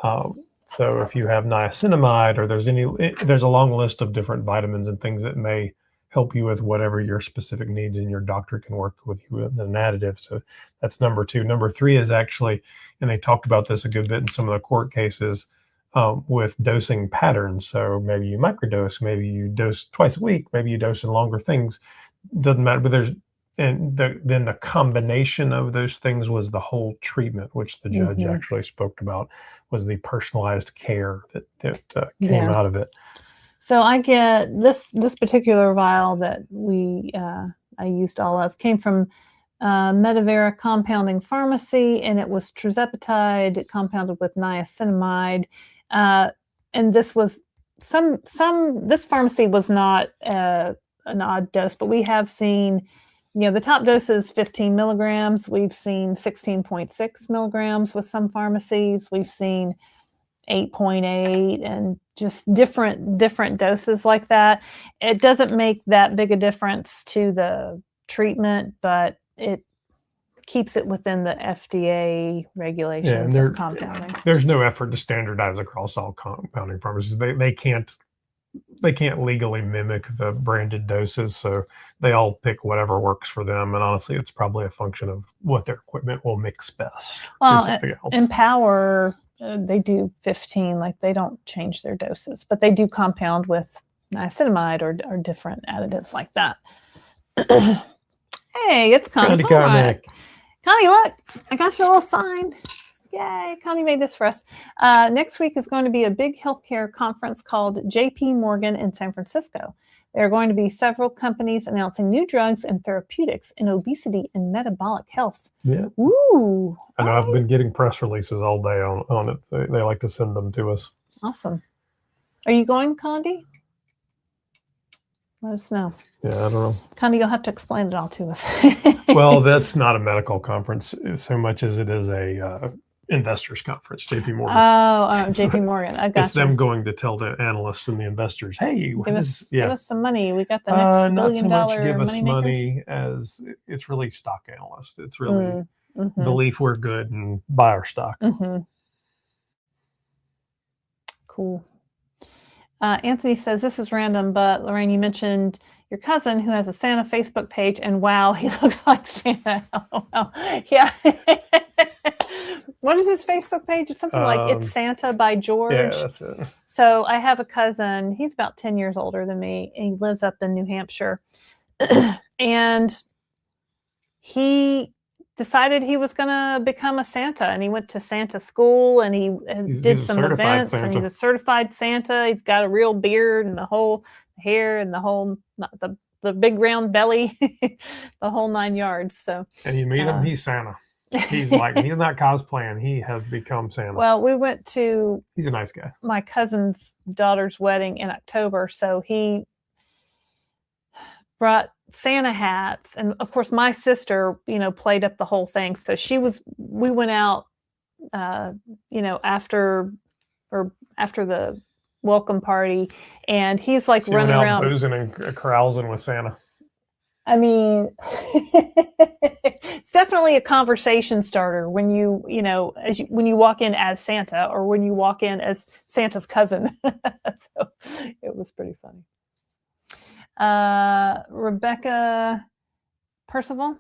So if you have niacinamide or there's a long list of different vitamins and things that may help you with whatever your specific needs, and your doctor can work with you with an additive. So that's number two. Number three is actually, and they talked about this a good bit in some of the court cases, with dosing patterns. So maybe you microdose, maybe you dose twice a week, maybe you dose in longer things. Doesn't matter, but then the combination of those things was the whole treatment, which the judge actually spoke about, was the personalized care that came out of it.
So I get this particular vial that I used all of came from Medivera Compounding Pharmacy, and it was tirzepatide compounded with niacinamide, and this was this pharmacy was not an odd dose, but we have seen, the top dose is 15 milligrams. We've seen 16.6 milligrams with some pharmacies. We've seen 8.8 and just different doses like that. It doesn't make that big a difference to the treatment, but it keeps it within the FDA regulations of compounding.
There's no effort to standardize across all compounding pharmacies. They can't legally mimic the branded doses, so they all pick whatever works for them. And honestly, it's probably a function of what their equipment will mix best.
Well, Empower, they do 15, like they don't change their doses, but they do compound with niacinamide or different additives like that. Hey, it's Connie. Connie, look, I got your little sign. Yay, Connie made this for us. Next week is going to be a big healthcare conference called JP Morgan in San Francisco. There are going to be several companies announcing new drugs and therapeutics in obesity and metabolic health.
Yeah.
Ooh.
I know, I've been getting press releases all day on it. They like to send them to us.
Awesome. Are you going, Condi? Let us know.
Yeah, I don't know.
Condi, you'll have to explain it all to us.
Well, that's not a medical conference so much as it is a investors conference, JP Morgan.
Oh, JP Morgan. I got
It's them going to tell the analysts and the investors, hey,
give us some money. We got the next
not so much
$billion
give us
money
money as it's really stock analysts. It's really belief we're good and buy our stock.
Cool. Anthony says, this is random, but Laraine, you mentioned your cousin who has a Santa Facebook page, and wow, he looks like Santa. Oh, wow. Yeah. What is his Facebook page? It's something like It's Santa by George.
Yeah, that's it.
So I have a cousin, he's about 10 years older than me, and he lives up in New Hampshire. And he decided he was going to become a Santa, and he went to Santa school, and he did some events, and he's a certified Santa. He's got a real beard and the whole hair and the whole the big round belly, the whole 9 yards. So,
and you meet him, he's Santa. He's not cosplaying. He has become Santa.
Well, we went to
he's a nice guy.
My cousin's daughter's wedding in October, so he brought Santa hats, and of course my sister played up the whole thing. So we went out after the welcome party, and he's like running around
boozing and carousing with Santa.
I mean, it's definitely a conversation starter when when you walk in as Santa, or when you walk in as Santa's cousin. So it was pretty funny. Rebecca Percival,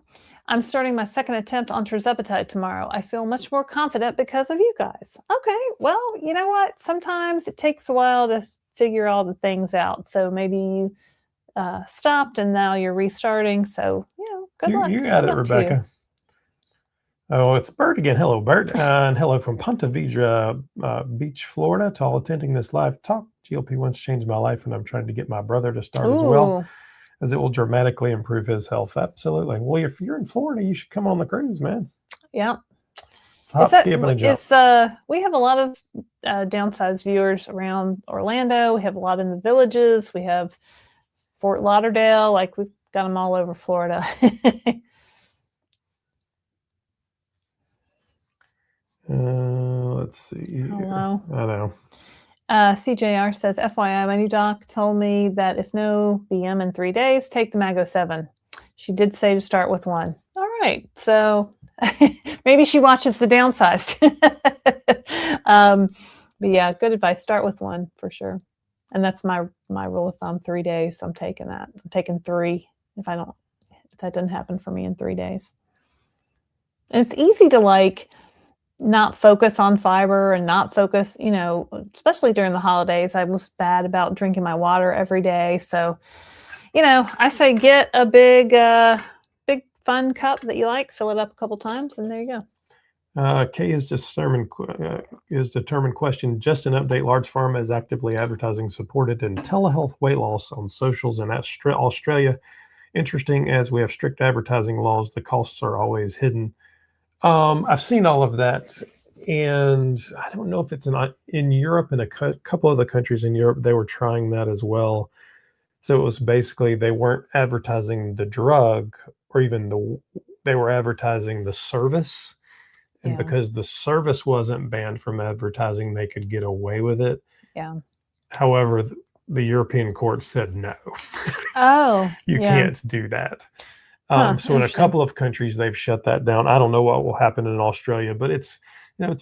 I'm starting my second attempt on tirzepatide tomorrow. I feel much more confident because of you guys. Okay, well, you know what? Sometimes it takes a while to figure all the things out. So maybe you stopped and now you're restarting. So, good luck.
You got it, Rebecca. Oh, it's Bert again. Hello, Bert. And hello from Ponte Vedra Beach, Florida. To all attending this live talk, GLP-1's changed my life, and I'm trying to get my brother to start as well, as it will dramatically improve his health. Absolutely. Well, if you're in Florida, you should come on the cruise, man.
Yeah.
Hop, skip, and a jump.
We have a lot of downsized viewers around Orlando. We have a lot in the villages. We have Fort Lauderdale. Like, we've got them all over Florida.
Let's see.
Hello.
I know.
CJR says, FYI, my new doc told me that if no BM in 3 days, take the Mago 7. She did say to start with 1. All right. So maybe she watches the Downsized. But yeah, good advice. Start with 1 for sure. And that's my rule of thumb, 3 days. I'm taking that. I'm taking 3 if that doesn't happen for me in 3 days. And it's easy to not focus on fiber and not focus, especially during the holidays. I was bad about drinking my water every day. So, I say get a big fun cup that you like, fill it up a couple times, and there you
go. Kay is determined question. Just an update. Large Pharma is actively advertising supported in telehealth weight loss on socials in Australia. Interesting, as we have strict advertising laws, the costs are always hidden. I've seen all of that, and I don't know if it's in Europe and a couple of the countries in Europe, they were trying that as well. So it was basically they weren't advertising the drug or even they were advertising the service. And because the service wasn't banned from advertising, they could get away with it.
Yeah.
However, the European court said no.
Oh,
you can't do that. So in a couple of countries, they've shut that down. I don't know what will happen in Australia, but it's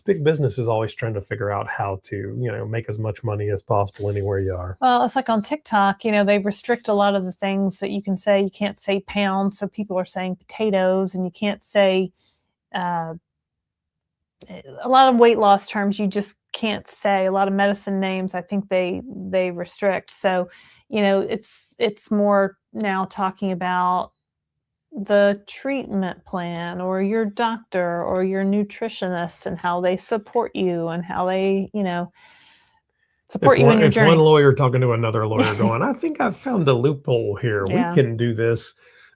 big business is always trying to figure out how to, make as much money as possible anywhere you are.
Well, it's like on TikTok, they restrict a lot of the things that you can say. You can't say pounds. So people are saying potatoes, and you can't say a lot of weight loss terms. You just can't say a lot of medicine names. I think they restrict. So, it's more now talking about the treatment plan or your doctor or your nutritionist and how they support you and how they, support you in your journey.
One lawyer talking to another lawyer going, I think I've found a loophole here.
Yeah.
We can do this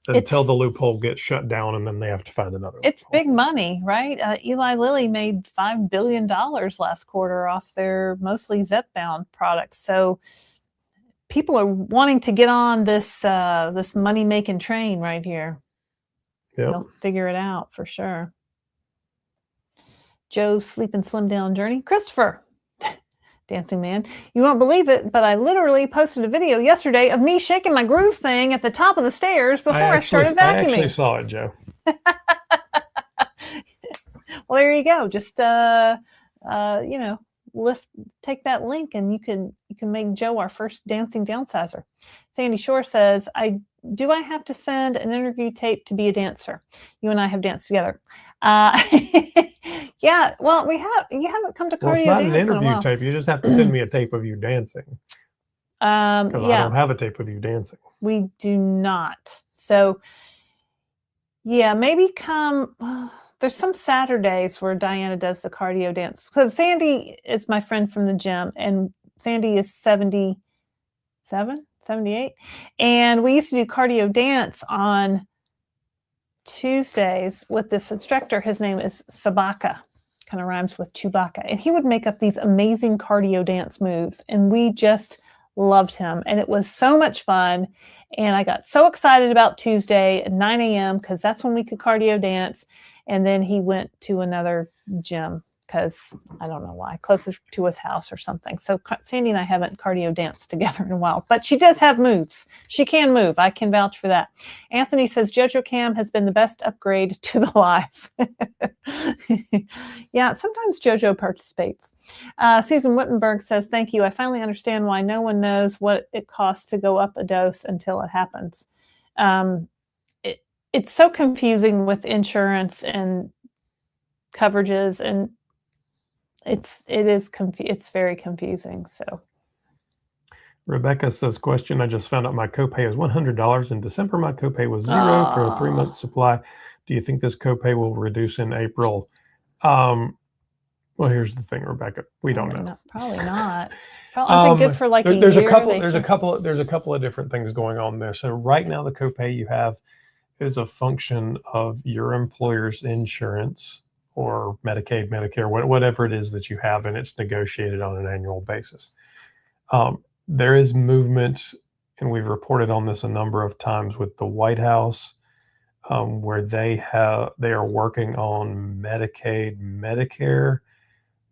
until the loophole gets shut down, and then they have to find another loophole.
It's big money, right? Eli Lilly made $5 billion last quarter off their mostly Zepbound products. So people are wanting to get on this money-making train right here.
Yep.
They'll figure it out for sure. Joe's Sleep and Slim Down Journey. Christopher, dancing man, you won't believe it, but I literally posted a video yesterday of me shaking my groove thing at the top of the stairs before I started vacuuming.
I actually saw it, Joe.
Well, there you go. Just take that link and you can make Joe our first dancing downsizer. Sandy Shore says, do I have to send an interview tape to be a dancer? You and I have danced together. Yeah, well, you haven't come to cardio
it's not
dance
an interview
in a while.
tape. You just have to send me a tape of you dancing. I don't have a tape of you dancing.
We do not. So yeah, maybe there's some Saturdays where Diana does the cardio dance. So Sandy is my friend from the gym, and Sandy is 77, 78. And we used to do cardio dance on Tuesdays with this instructor. His name is Sabaka, kind of rhymes with Chewbacca. And he would make up these amazing cardio dance moves. And we just loved him. And it was so much fun. And I got so excited about Tuesday at 9 a.m. because that's when we could cardio dance. And then he went to another gym because I don't know why, closer to his house or something. So Sandy and I haven't cardio danced together in a while, but she does have moves. She can move. I can vouch for that. Anthony says JoJo Cam has been the best upgrade to the live. Yeah, sometimes JoJo participates. Susan Wittenberg says, thank you. I finally understand why no one knows what it costs to go up a dose until it happens. it's so confusing with insurance and coverages, and it's very confusing. So
Rebecca says, question, I just found out my copay is $100. In December, my copay was $0 for a 3-month supply. Do you think this copay will reduce in April? Well, here's the thing, Rebecca. We don't know.
Probably not. Probably good for like
there's
a year.
There's a couple of different things going on there. So right now, the copay you have is a function of your employer's insurance or Medicaid, Medicare, whatever it is that you have, and it's negotiated on an annual basis. There is movement, and we've reported on this a number of times with the White House, where they are working on Medicaid, Medicare,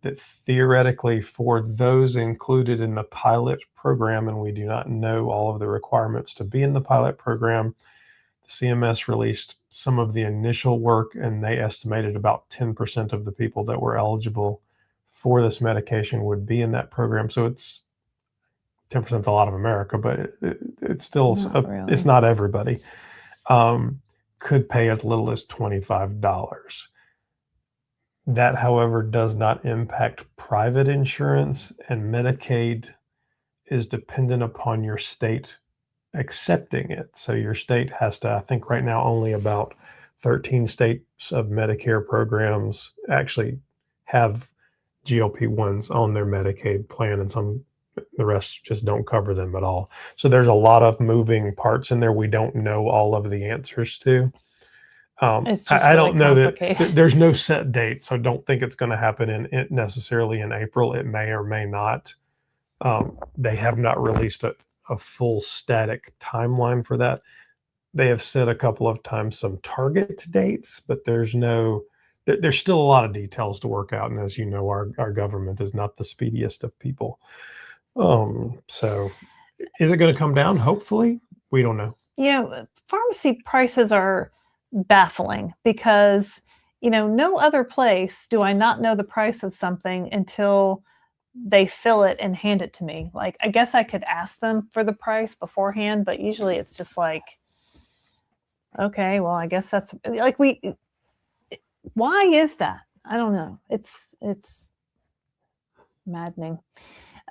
that theoretically for those included in the pilot program, and we do not know all of the requirements to be in the pilot program, CMS released some of the initial work, and they estimated about 10% of the people that were eligible for this medication would be in that program. So it's 10% is a lot of America, but it's still, really. It's not everybody. Could pay as little as $25. That, however, does not impact private insurance, and Medicaid is dependent upon your state accepting it. So your state has to, I think right now only about 13 states of Medicare programs actually have GLP-1s on their Medicaid plan, and the rest just don't cover them at all. So there's a lot of moving parts in there we don't know all of the answers to.
It's just I don't know that
there's no set date, so don't think it's going to happen necessarily in April. It may or may not. They have not released a full static timeline for that. They have said a couple of times some target dates, but there's still a lot of details to work out. And as you know, our government is not the speediest of people. So is it going to come down? Hopefully. We don't know.
Pharmacy prices are baffling because, no other place do I not know the price of something until they fill it and hand it to me. Like, I guess I could ask them for the price beforehand, but usually it's just like, okay, well, I guess that's like why is that? I don't know. It's maddening.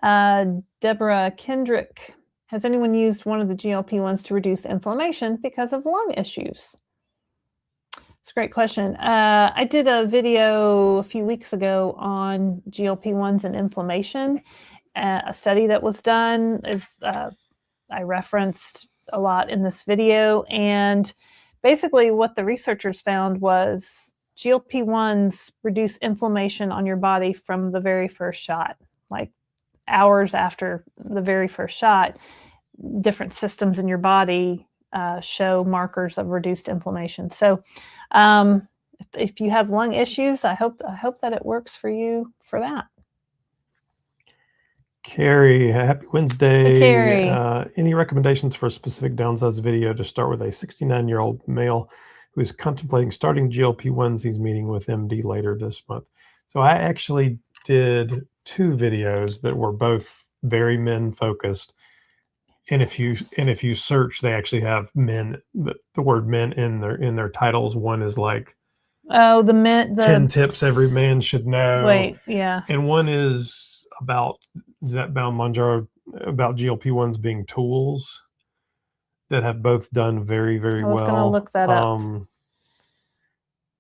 Deborah Kendrick, has anyone used one of the GLP-1s to reduce inflammation because of lung issues? It's a great question. I did a video a few weeks ago on GLP-1s and inflammation. A study that was done is I referenced a lot in this video. And basically what the researchers found was GLP-1s reduce inflammation on your body from the very first shot, like hours after the very first shot. Different systems in your body show markers of reduced inflammation. So if you have lung issues, I hope that it works for you for that.
Carrie, happy Wednesday.
Hey, Carrie.
Any recommendations for a specific Downsized video to start with a 69-year-old male who is contemplating starting GLP-1s? He's meeting with MD later this month. So I actually did 2 videos that were both very men focused. And if you search, they actually have men, the word men in their titles. One is like, 10 tips every man should know.
Wait, yeah.
And one is about Zepbound, Mounjaro, about GLP-1s being tools that have both done very, very well. I was going to look that up.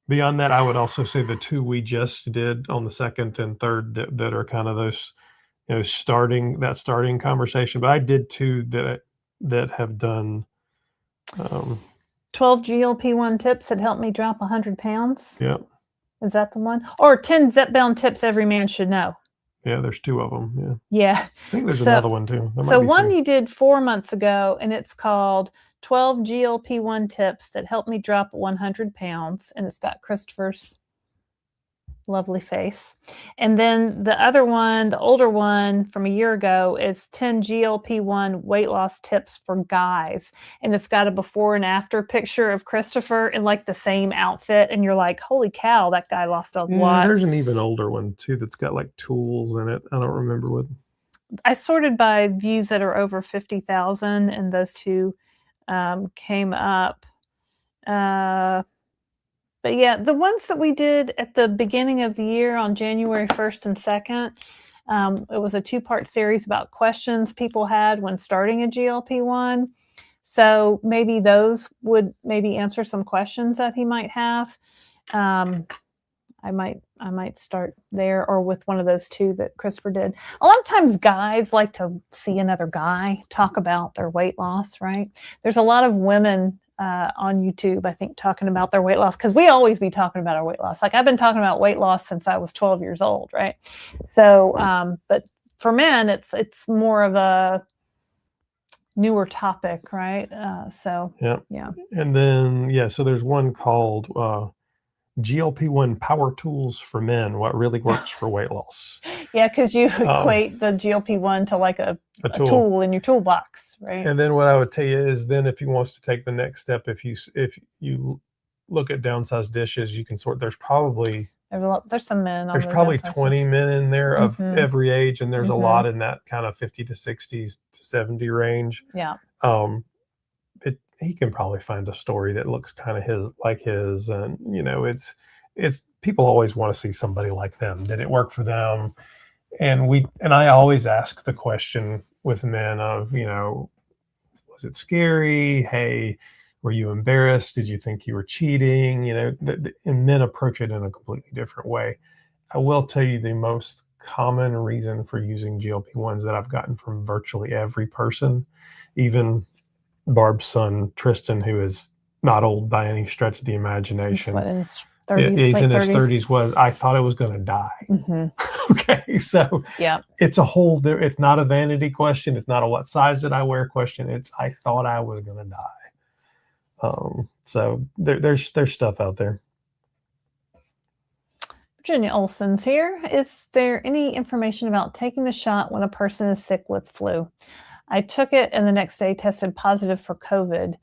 Beyond that, I would also say the 2 we just did on the second and third that are kind of those, starting conversation. But I did 2 that have done
12 GLP-1 tips that helped me drop 100 pounds.
Yeah.
Is that the one? Or 10 Zepbound tips every man should know.
Yeah, there's 2 of them. Yeah.
Yeah.
I think there's another one too.
So one you did 4 months ago, and it's called 12 GLP-1 tips that helped me drop 100 pounds. And it's got Christopher's lovely face. And then the other one, the older one from a year ago, is 10 GLP-1 weight loss tips for guys. And it's got a before and after picture of Christopher in like the same outfit. And you're like, holy cow, that guy lost a lot.
There's an even older one too that's got like tools in it. I don't remember what.
I sorted by views that are over 50,000, and those 2 came up. But yeah, the ones that we did at the beginning of the year on January 1st and 2nd, it was a 2-part series about questions people had when starting a GLP-1. So maybe those would maybe answer some questions that he might have. I might start there, or with one of those 2 that Christopher did. A lot of times guys like to see another guy talk about their weight loss, right? There's a lot of women on YouTube, I think, talking about their weight loss, because we always be talking about our weight loss. Like, I've been talking about weight loss since I was 12 years old, right? So, but for men, it's more of a newer topic, right?
Yeah. And then, so there's one called GLP-1 Power Tools for Men, What Really Works for Weight Loss.
Yeah, because you equate the GLP-1 to like a tool in your toolbox, right?
And then what I would tell you is, then if he wants to take the next step, if you look at Downsized dishes, you can sort. There's
some men.
There's probably 20 men in there of every age, and there's a lot in that kind of 50 to 60s to 70 range.
Yeah.
He can probably find a story that looks kind of like his, and it's people always want to see somebody like them. Did it work for them? And I always ask the question with men of, was it scary? Hey, were you embarrassed? Did you think you were cheating? And men approach it in a completely different way. I will tell you the most common reason for using GLP-1s that I've gotten from virtually every person, even Barb's son, Tristan, who is not old by any stretch of the imagination.
He's in his
30s, was, I thought I was going to die. Okay. So
yeah,
it's it's not a vanity question. It's not a what size did I wear question. It's, I thought I was going to die. So there's stuff out there.
Virginia Olson's here. Is there any information about taking the shot when a person is sick with flu? I took it and the next day tested positive for COVID.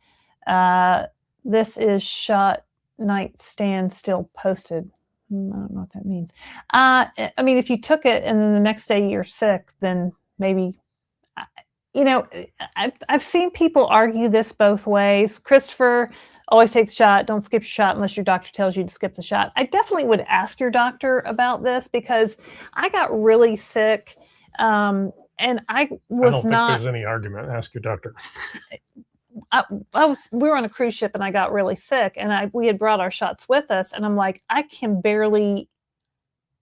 This is shot nightstand still posted. I don't know what that means. I mean, if you took it and then the next day you're sick, then maybe, I've seen people argue this both ways. Christopher always takes a shot. Don't skip your shot unless your doctor tells you to skip the shot. I definitely would ask your doctor about this, because I got really sick. And I don't think
there's any argument. Ask your doctor.
We were on a cruise ship and I got really sick, and we had brought our shots with us, and I'm like, I can barely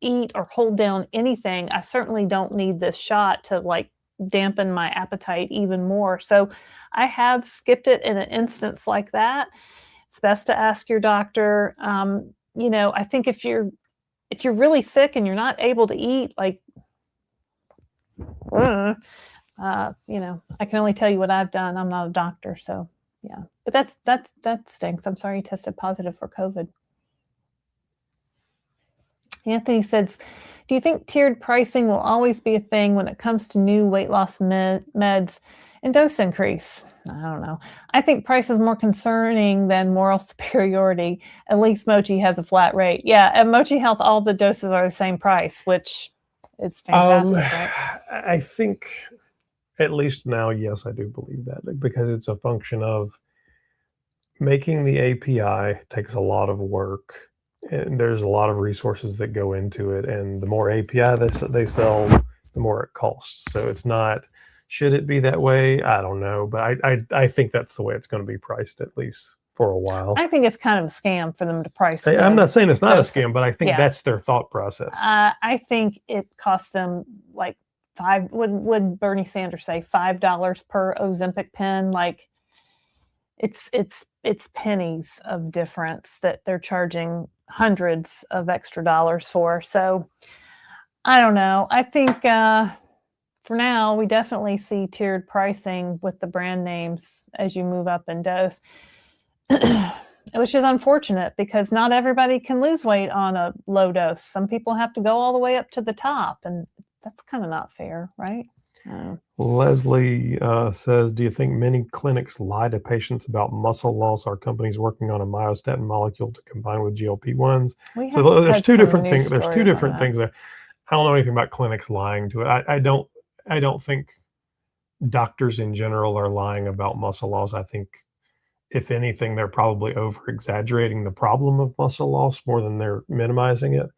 eat or hold down anything. I certainly don't need this shot to like dampen my appetite even more. So I have skipped it in an instance like that. It's best to ask your doctor. I think if you're really sick and you're not able to eat, like, I can only tell you what I've done. I'm not a doctor, so yeah. But that stinks. I'm sorry you tested positive for COVID. Anthony says, do you think tiered pricing will always be a thing when it comes to new weight loss meds and dose increase? I don't know. I think price is more concerning than moral superiority. At least Mochi has a flat rate. Yeah, at Mochi Health, all the doses are the same price, which is fantastic, right?
I think, at least now, yes, I do believe that, because it's a function of making the API takes a lot of work, and there's a lot of resources that go into it, and the more API they sell, the more it costs. So it's not, should it be that way? I don't know, but I think that's the way it's going to be priced, at least for a while.
I think it's kind of a scam for them to price.
I'm not saying it's not a scam, but I think that's their thought process.
I think it costs them like would Bernie Sanders say $5 per Ozempic pen? Like, it's pennies of difference that they're charging hundreds of extra dollars for. So I don't know. I think for now, we definitely see tiered pricing with the brand names as you move up in dose. Which is unfortunate, because not everybody can lose weight on a low dose. Some people have to go all the way up to the top, and that's kind of not fair, right?
Leslie says, do you think many clinics lie to patients about muscle loss? Are companies working on a myostatin molecule to combine with GLP-1s? So there's two different things. There's two different things there. I don't know anything about clinics lying to it. I don't think doctors in general are lying about muscle loss. I think if anything, they're probably over exaggerating the problem of muscle loss more than they're minimizing it.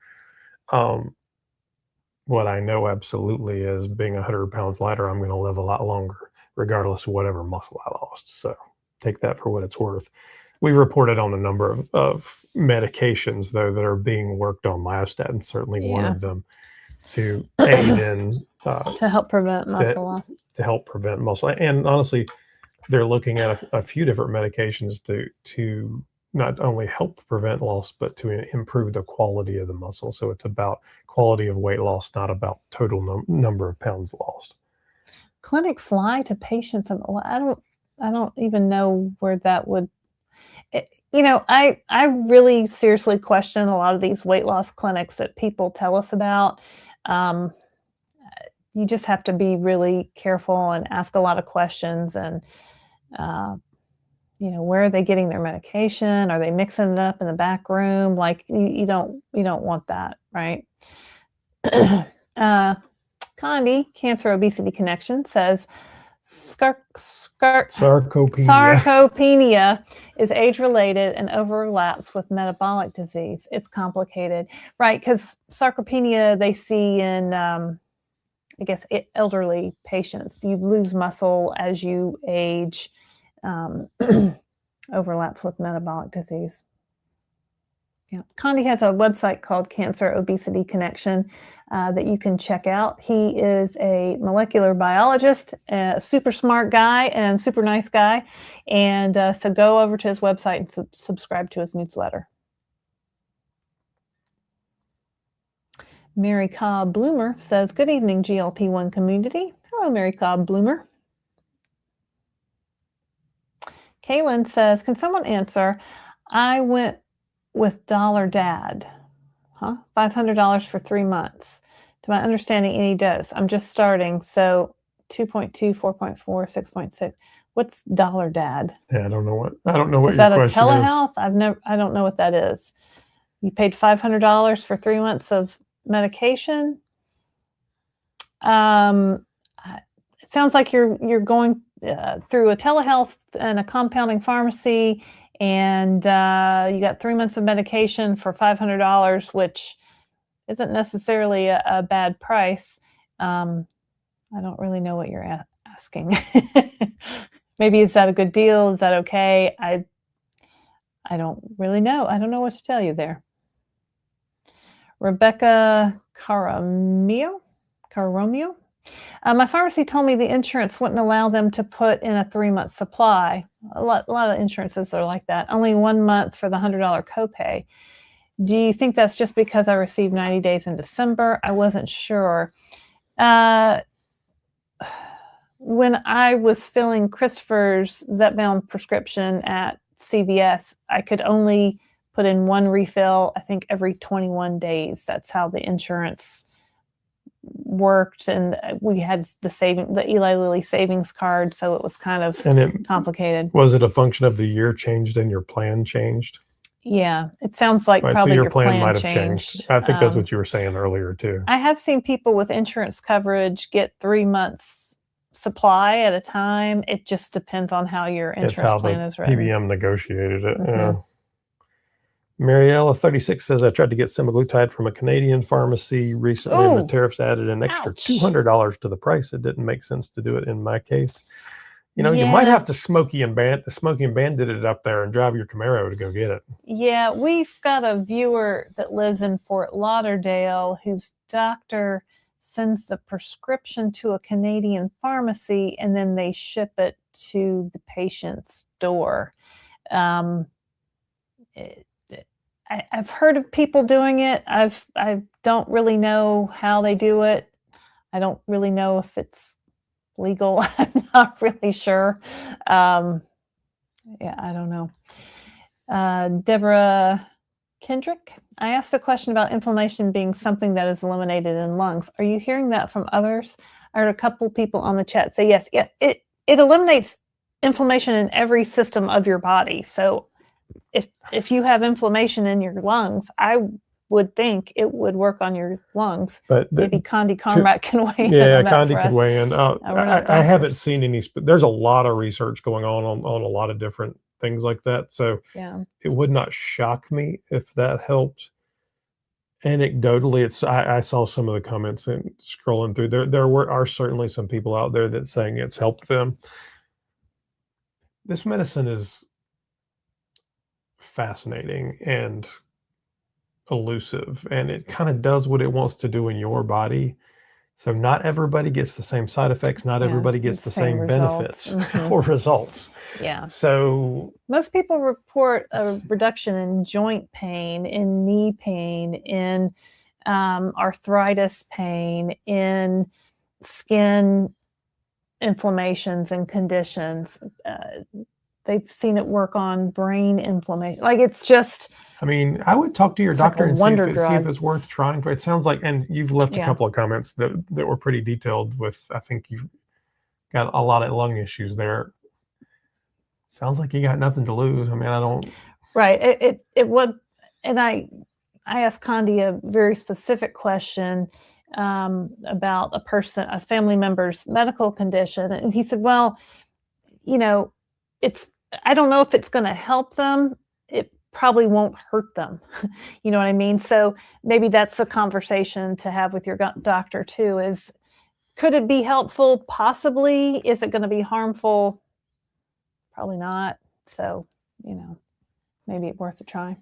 What I know absolutely is being 100 pounds lighter, I'm going to live a lot longer, regardless of whatever muscle I lost. So take that for what it's worth. We reported on a number of medications, though, that are being worked on. Myostatin, certainly one of them, to aid in
to help prevent muscle loss.
To help prevent muscle, and honestly, they're looking at a few different medications to not only help prevent loss, but to improve the quality of the muscle. So it's about quality of weight loss, not about total number of pounds lost.
Clinics lie to patients. I don't even know where that would. I really seriously question a lot of these weight loss clinics that people tell us about. You just have to be really careful and ask a lot of questions. And where are they getting their medication? Are they mixing it up in the back room? Like you don't want that, right? Condi, Cancer Obesity Connection, says sarcopenia is age-related and overlaps with metabolic disease. It's complicated, right? Because sarcopenia they see in, elderly patients. You lose muscle as you age. Overlaps with metabolic disease. Yeah. Condi has a website called Cancer Obesity Connection that you can check out. He is a molecular biologist, a super smart guy and super nice guy. And so go over to his website and subscribe to his newsletter. Mary Cobb Bloomer says, good evening, GLP-1 community. Hello, Mary Cobb Bloomer. Kaylin says, can someone answer? I went with Dollar Dad, $500 for 3 months. To my understanding, any dose. I'm just starting, so 2.2, 4.4, 6.6. What's Dollar Dad?
Yeah, I don't know what
is that a telehealth? I don't know what that is. You paid $500 for 3 months of medication. It sounds like you're going through a telehealth and a compounding pharmacy, and you got 3 months of medication for $500, which isn't necessarily a bad price. I don't really know what you're asking. Maybe is that a good deal? Is that okay? I don't really know. I don't know what to tell you there. Rebecca Caromio. My pharmacy told me the insurance wouldn't allow them to put in a 3-month supply. A lot of insurances are like that. Only 1 month for the $100 copay. Do you think that's just because I received 90 days in December? I wasn't sure. When I was filling Christopher's Zepbound prescription at CVS, I could only put in one refill, I think, every 21 days. That's how the insurance worked, and we had the Eli Lilly savings card, so it was kind of complicated.
Was it a function of the year changed and your plan changed?
Yeah, it sounds like probably
so
your plan
might have changed. I think that's what you were saying earlier too.
I have seen people with insurance coverage get 3 months supply at a time. It just depends on how your insurance plan is written.
PBM negotiated it. Mm-hmm. Yeah. Mariella 36 says, I tried to get semaglutide from a Canadian pharmacy recently, and the tariffs added an extra $200 to the price. It didn't make sense to do it in my case. You might have to Smokey and Bandit it up there and drive your Camaro to go get it.
Yeah, we've got a viewer that lives in Fort Lauderdale whose doctor sends the prescription to a Canadian pharmacy, and then they ship it to the patient's door. I've heard of people doing it. I don't really know how they do it. I don't really know if it's legal. I'm not really sure. I don't know. Deborah Kendrick, I asked a question about inflammation being something that is eliminated in lungs. Are you hearing that from others? I heard a couple people on the chat say yes. Yeah, it eliminates inflammation in every system of your body. So if you have inflammation in your lungs, I would think it would work on your lungs. But maybe Condi Conrad can weigh in.
Yeah, Condi could weigh in. I haven't seen any. There's a lot of research going on a lot of different things like that. So it would not shock me if that helped. Anecdotally, I saw some of the comments and scrolling through there are certainly some people out there that saying it's helped them. This medicine is fascinating and elusive, and it kind of does what it wants to do in your body. So not everybody gets the same side effects. Not everybody gets the same
results.
benefits or results.
Yeah.
So
most people report a reduction in joint pain, in knee pain, in arthritis pain, in skin inflammations and conditions. They've seen it work on brain inflammation. Like, it's just,
I mean, I would talk to your doctor and see
if
it's worth trying. But it sounds like, and you've left a couple of comments that were pretty detailed with, I think you've got a lot of lung issues there. Sounds like you got nothing to lose. I mean, I don't.
Right. It would, and I asked Condi a very specific question about a family member's medical condition. And he said, well, I don't know if it's going to help them. It probably won't hurt them. You know what I mean? So maybe that's a conversation to have with your doctor too, is could it be helpful? Possibly. Is it going to be harmful? Probably not. So, maybe it's worth a try.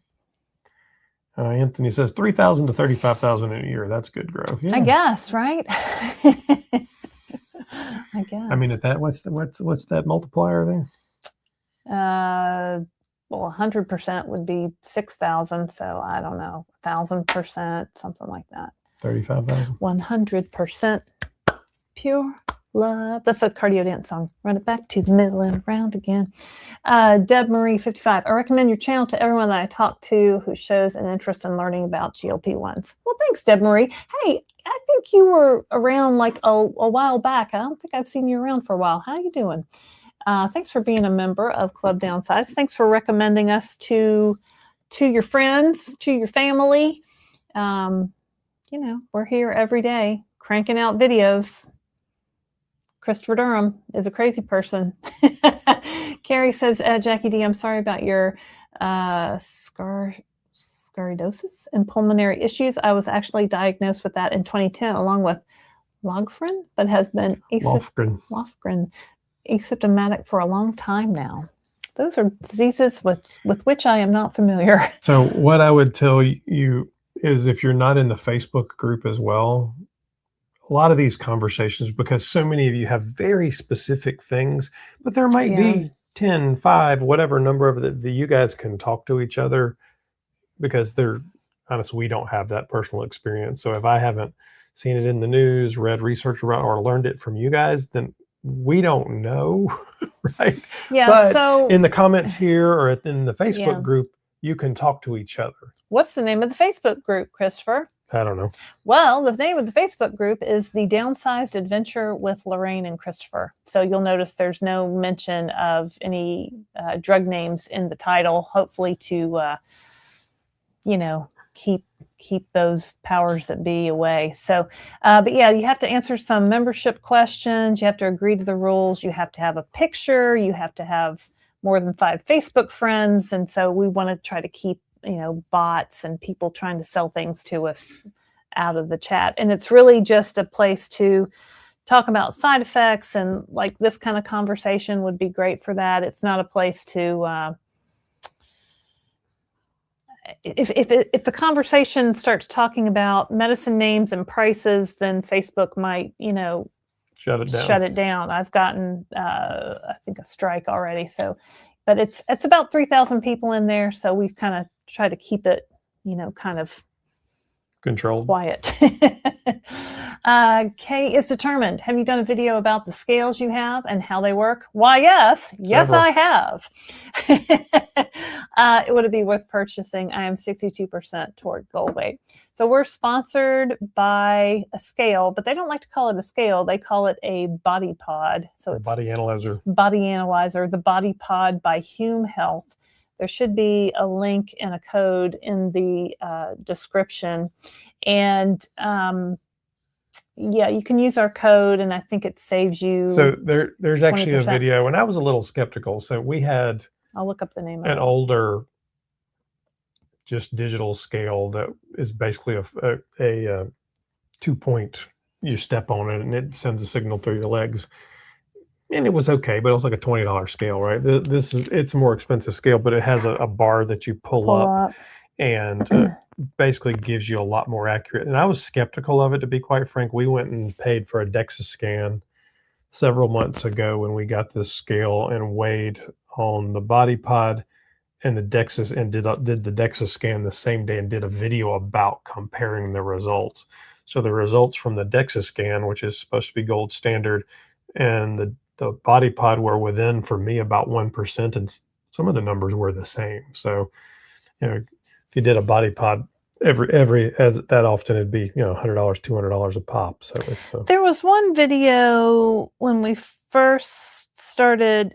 Anthony says 3,000 to 35,000 in a year. That's good growth. Yeah.
I guess, right? I guess.
I mean, at that, what's that multiplier there?
Well, 100% would be 6,000. So I don't know, 1,000%, something like that.
35,000.
100% pure love. That's a cardio dance song. Run it back to the middle and around again. Deb Marie 55. I recommend your channel to everyone that I talk to who shows an interest in learning about GLP-1s. Well, thanks, Deb Marie. Hey, I think you were around like a while back. I don't think I've seen you around for a while. How you doing? Thanks for being a member of Club Downsized. Thanks for recommending us to your friends, to your family. We're here every day cranking out videos. Christopher Durham is a crazy person. Carrie says, Jackie D, I'm sorry about your sclerosis and pulmonary issues. I was actually diagnosed with that in 2010 along with Lofgren, but has been Lofgren asymptomatic for a long time now. Those are diseases with which I am not familiar.
So what I would tell you is, if you're not in the Facebook group as well, a lot of these conversations, because so many of you have very specific things, but there might be 10, 5, whatever number of that you guys can talk to each other, because they're honest, we don't have that personal experience. So if I haven't seen it in the news, read research around, or learned it from you guys, then we don't know, right?
Yeah.
But
so
in the comments here or in the Facebook group, you can talk to each other.
What's the name of the Facebook group, Christopher?
I don't know.
Well, the name of the Facebook group is the Downsized Adventure with Laraine and Christopher. So you'll notice there's no mention of any drug names in the title, hopefully to, keep those powers that be away. So, but yeah, you have to answer some membership questions. You have to agree to the rules. You have to have a picture. You have to have more than 5 Facebook friends. And so we want to try to keep, bots and people trying to sell things to us out of the chat. And it's really just a place to talk about side effects, and like this kind of conversation would be great for that. It's not a place to, if the conversation starts talking about medicine names and prices, then Facebook might, shut it down. I've gotten, I think, a strike already. So, but it's about 3,000 people in there. So we've kind of tried to keep it, kind of
controlled,
quiet. Kay is determined. Have you done a video about the scales you have and how they work? Why, yes. Yes, I have. Would it be worth purchasing? I am 62% toward goal weight. So we're sponsored by a scale, but they don't like to call it a scale. They call it a body pod. So it's
body analyzer.
Body analyzer, the body pod by Hume Health. There should be a link and a code in the description. And you can use our code, and I think it saves you.
So there's actually
20%.
a video, and I was a little skeptical. So we had
I'll look up the name of
an older, just digital scale that is basically a 2-point. You step on it and it sends a signal through your legs. And it was okay, but it was like a $20 scale, right? It's a more expensive scale, but it has a bar that you pull up. And basically gives you a lot more accurate. And I was skeptical of it, to be quite frank. We went and paid for a DEXA scan several months ago when we got this scale and weighed on the body pod and the DEXA, and did the DEXA scan the same day and did a video about comparing the results. So the results from the DEXA scan, which is supposed to be gold standard, and the body pod were within, for me, about 1%, and some of the numbers were the same. So, if you did a body pod every as that often, it'd be $100, $200 a pop. So it's
there was one video when we first started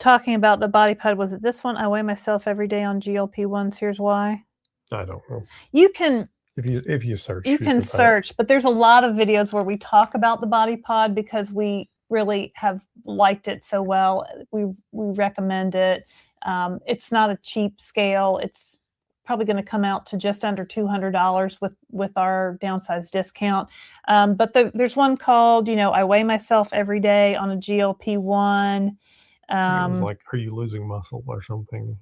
talking about the body pod. Was it this one? I weigh myself every day on GLP-1s. Here's why.
I don't know.
You can,
if you search,
you can search, but there's a lot of videos where we talk about the body pod because we really have liked it so well. We recommend it. It's not a cheap scale. It's probably going to come out to just under $200 with our Downsized discount. But there's one called, I weigh myself every day on a GLP-1.
It was like, are you losing muscle or something?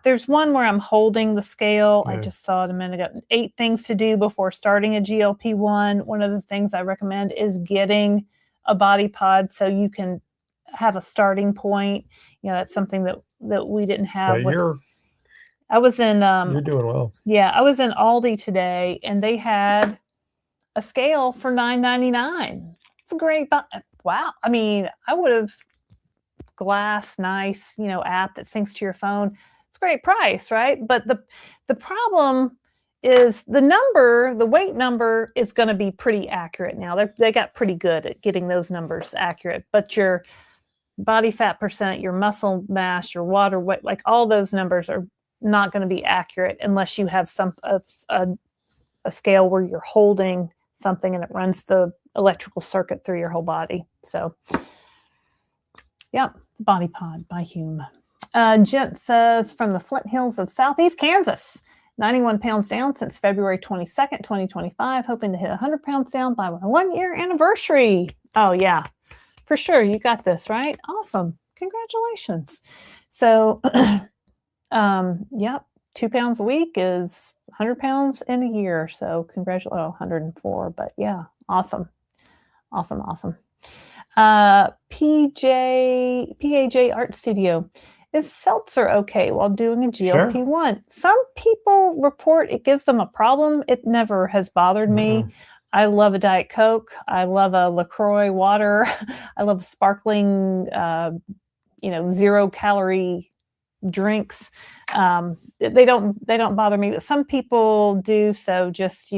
There's one where I'm holding the scale. Yeah. I just saw it a minute ago. 8 things to do before starting a GLP-1. One of the things I recommend is getting a body pod so you can have a starting point. That's something that we didn't have. I was in
you're doing well.
Yeah, I was in Aldi today and they had a scale for $9.99. It's a great wow. I mean, I would have glass, nice, app that syncs to your phone. It's a great price, right? But the problem is the weight number is going to be pretty accurate now. They got pretty good at getting those numbers accurate, but your body fat percent, your muscle mass, your water weight, like all those numbers are not going to be accurate unless you have a scale where you're holding something and it runs the electrical circuit through your whole body. So, Body Pod by Hume. Jet says, from the Flint Hills of Southeast Kansas, 91 pounds down since February 22nd, 2025, hoping to hit 100 pounds down by my 1-year anniversary. Oh, yeah, for sure. You got this, right? Awesome. Congratulations. So, 2 pounds a week is 100 pounds in a year. So congratulations. 104, but yeah, awesome. PAJ Art Studio. Is seltzer okay while doing a GLP-1? Sure. Some people report it gives them a problem. It never has bothered me. I love a Diet Coke. I love a LaCroix water. I love sparkling, 0-calorie drinks. They don't bother me, but some people do. So just,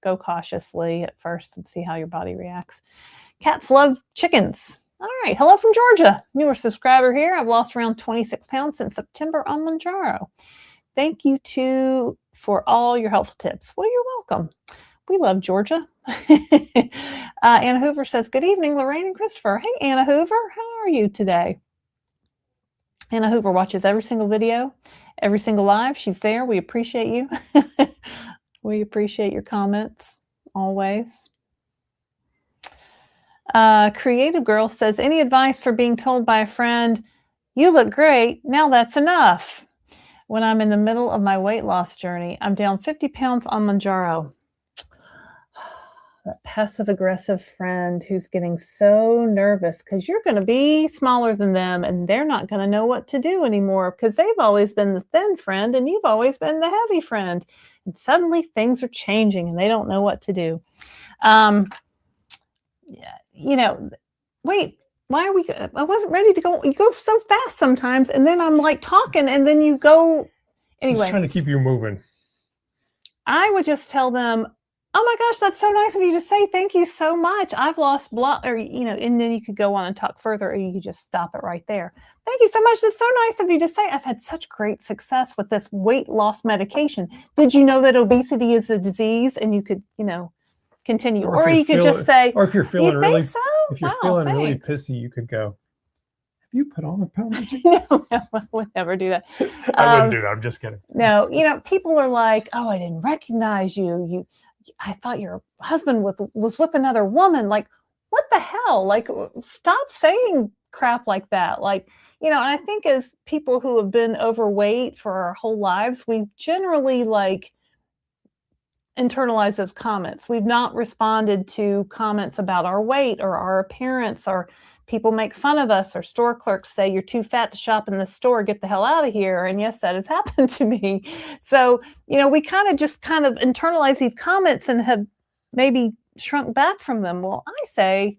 go cautiously at first and see how your body reacts. Cats love chickens. All right. Hello from Georgia. Newer subscriber here. I've lost around 26 pounds since September on Mounjaro. Thank you for all your helpful tips. Well, you're welcome. We love Georgia. Anna Hoover says, good evening, Laraine and Christopher. Hey, Anna Hoover. How are you today? Anna Hoover watches every single video, every single live. She's there. We appreciate you. We appreciate your comments always. Creative Girl says, any advice for being told by a friend, you look great, now that's enough? When I'm in the middle of my weight loss journey, I'm down 50 pounds on Mounjaro. That passive-aggressive friend who's getting so nervous because you're going to be smaller than them and they're not going to know what to do anymore because they've always been the thin friend and you've always been the heavy friend. And suddenly things are changing and they don't know what to do. Wait, why are we, I wasn't ready to go. You go so fast sometimes and then I'm like talking and then you go, anyway.
Just trying to keep you moving.
I would just tell them, oh my gosh, that's so nice of you to say. Thank you so much. I've lost blood, or, and then you could go on and talk further, or you could just stop it right there. Thank you so much. That's so nice of you to say. I've had such great success with this weight loss medication. Did you know that obesity is a disease? And you could, continue. Or you could just say,
or if you're feeling really,
so?
if you're feeling really pissy, you could go, you put on a pound of chicken?
No, I would never do that.
I wouldn't do that. I'm just kidding.
No, people are like, oh, I didn't recognize you. I thought your husband was with another woman. Like, what the hell? Like, stop saying crap like that. Like, and I think as people who have been overweight for our whole lives, we generally like internalize those comments. We've not responded to comments about our weight or our appearance, or people make fun of us, or store clerks say, you're too fat to shop in the store, get the hell out of here. And yes, that has happened to me. So, we kind of internalize these comments and have maybe shrunk back from them. Well, I say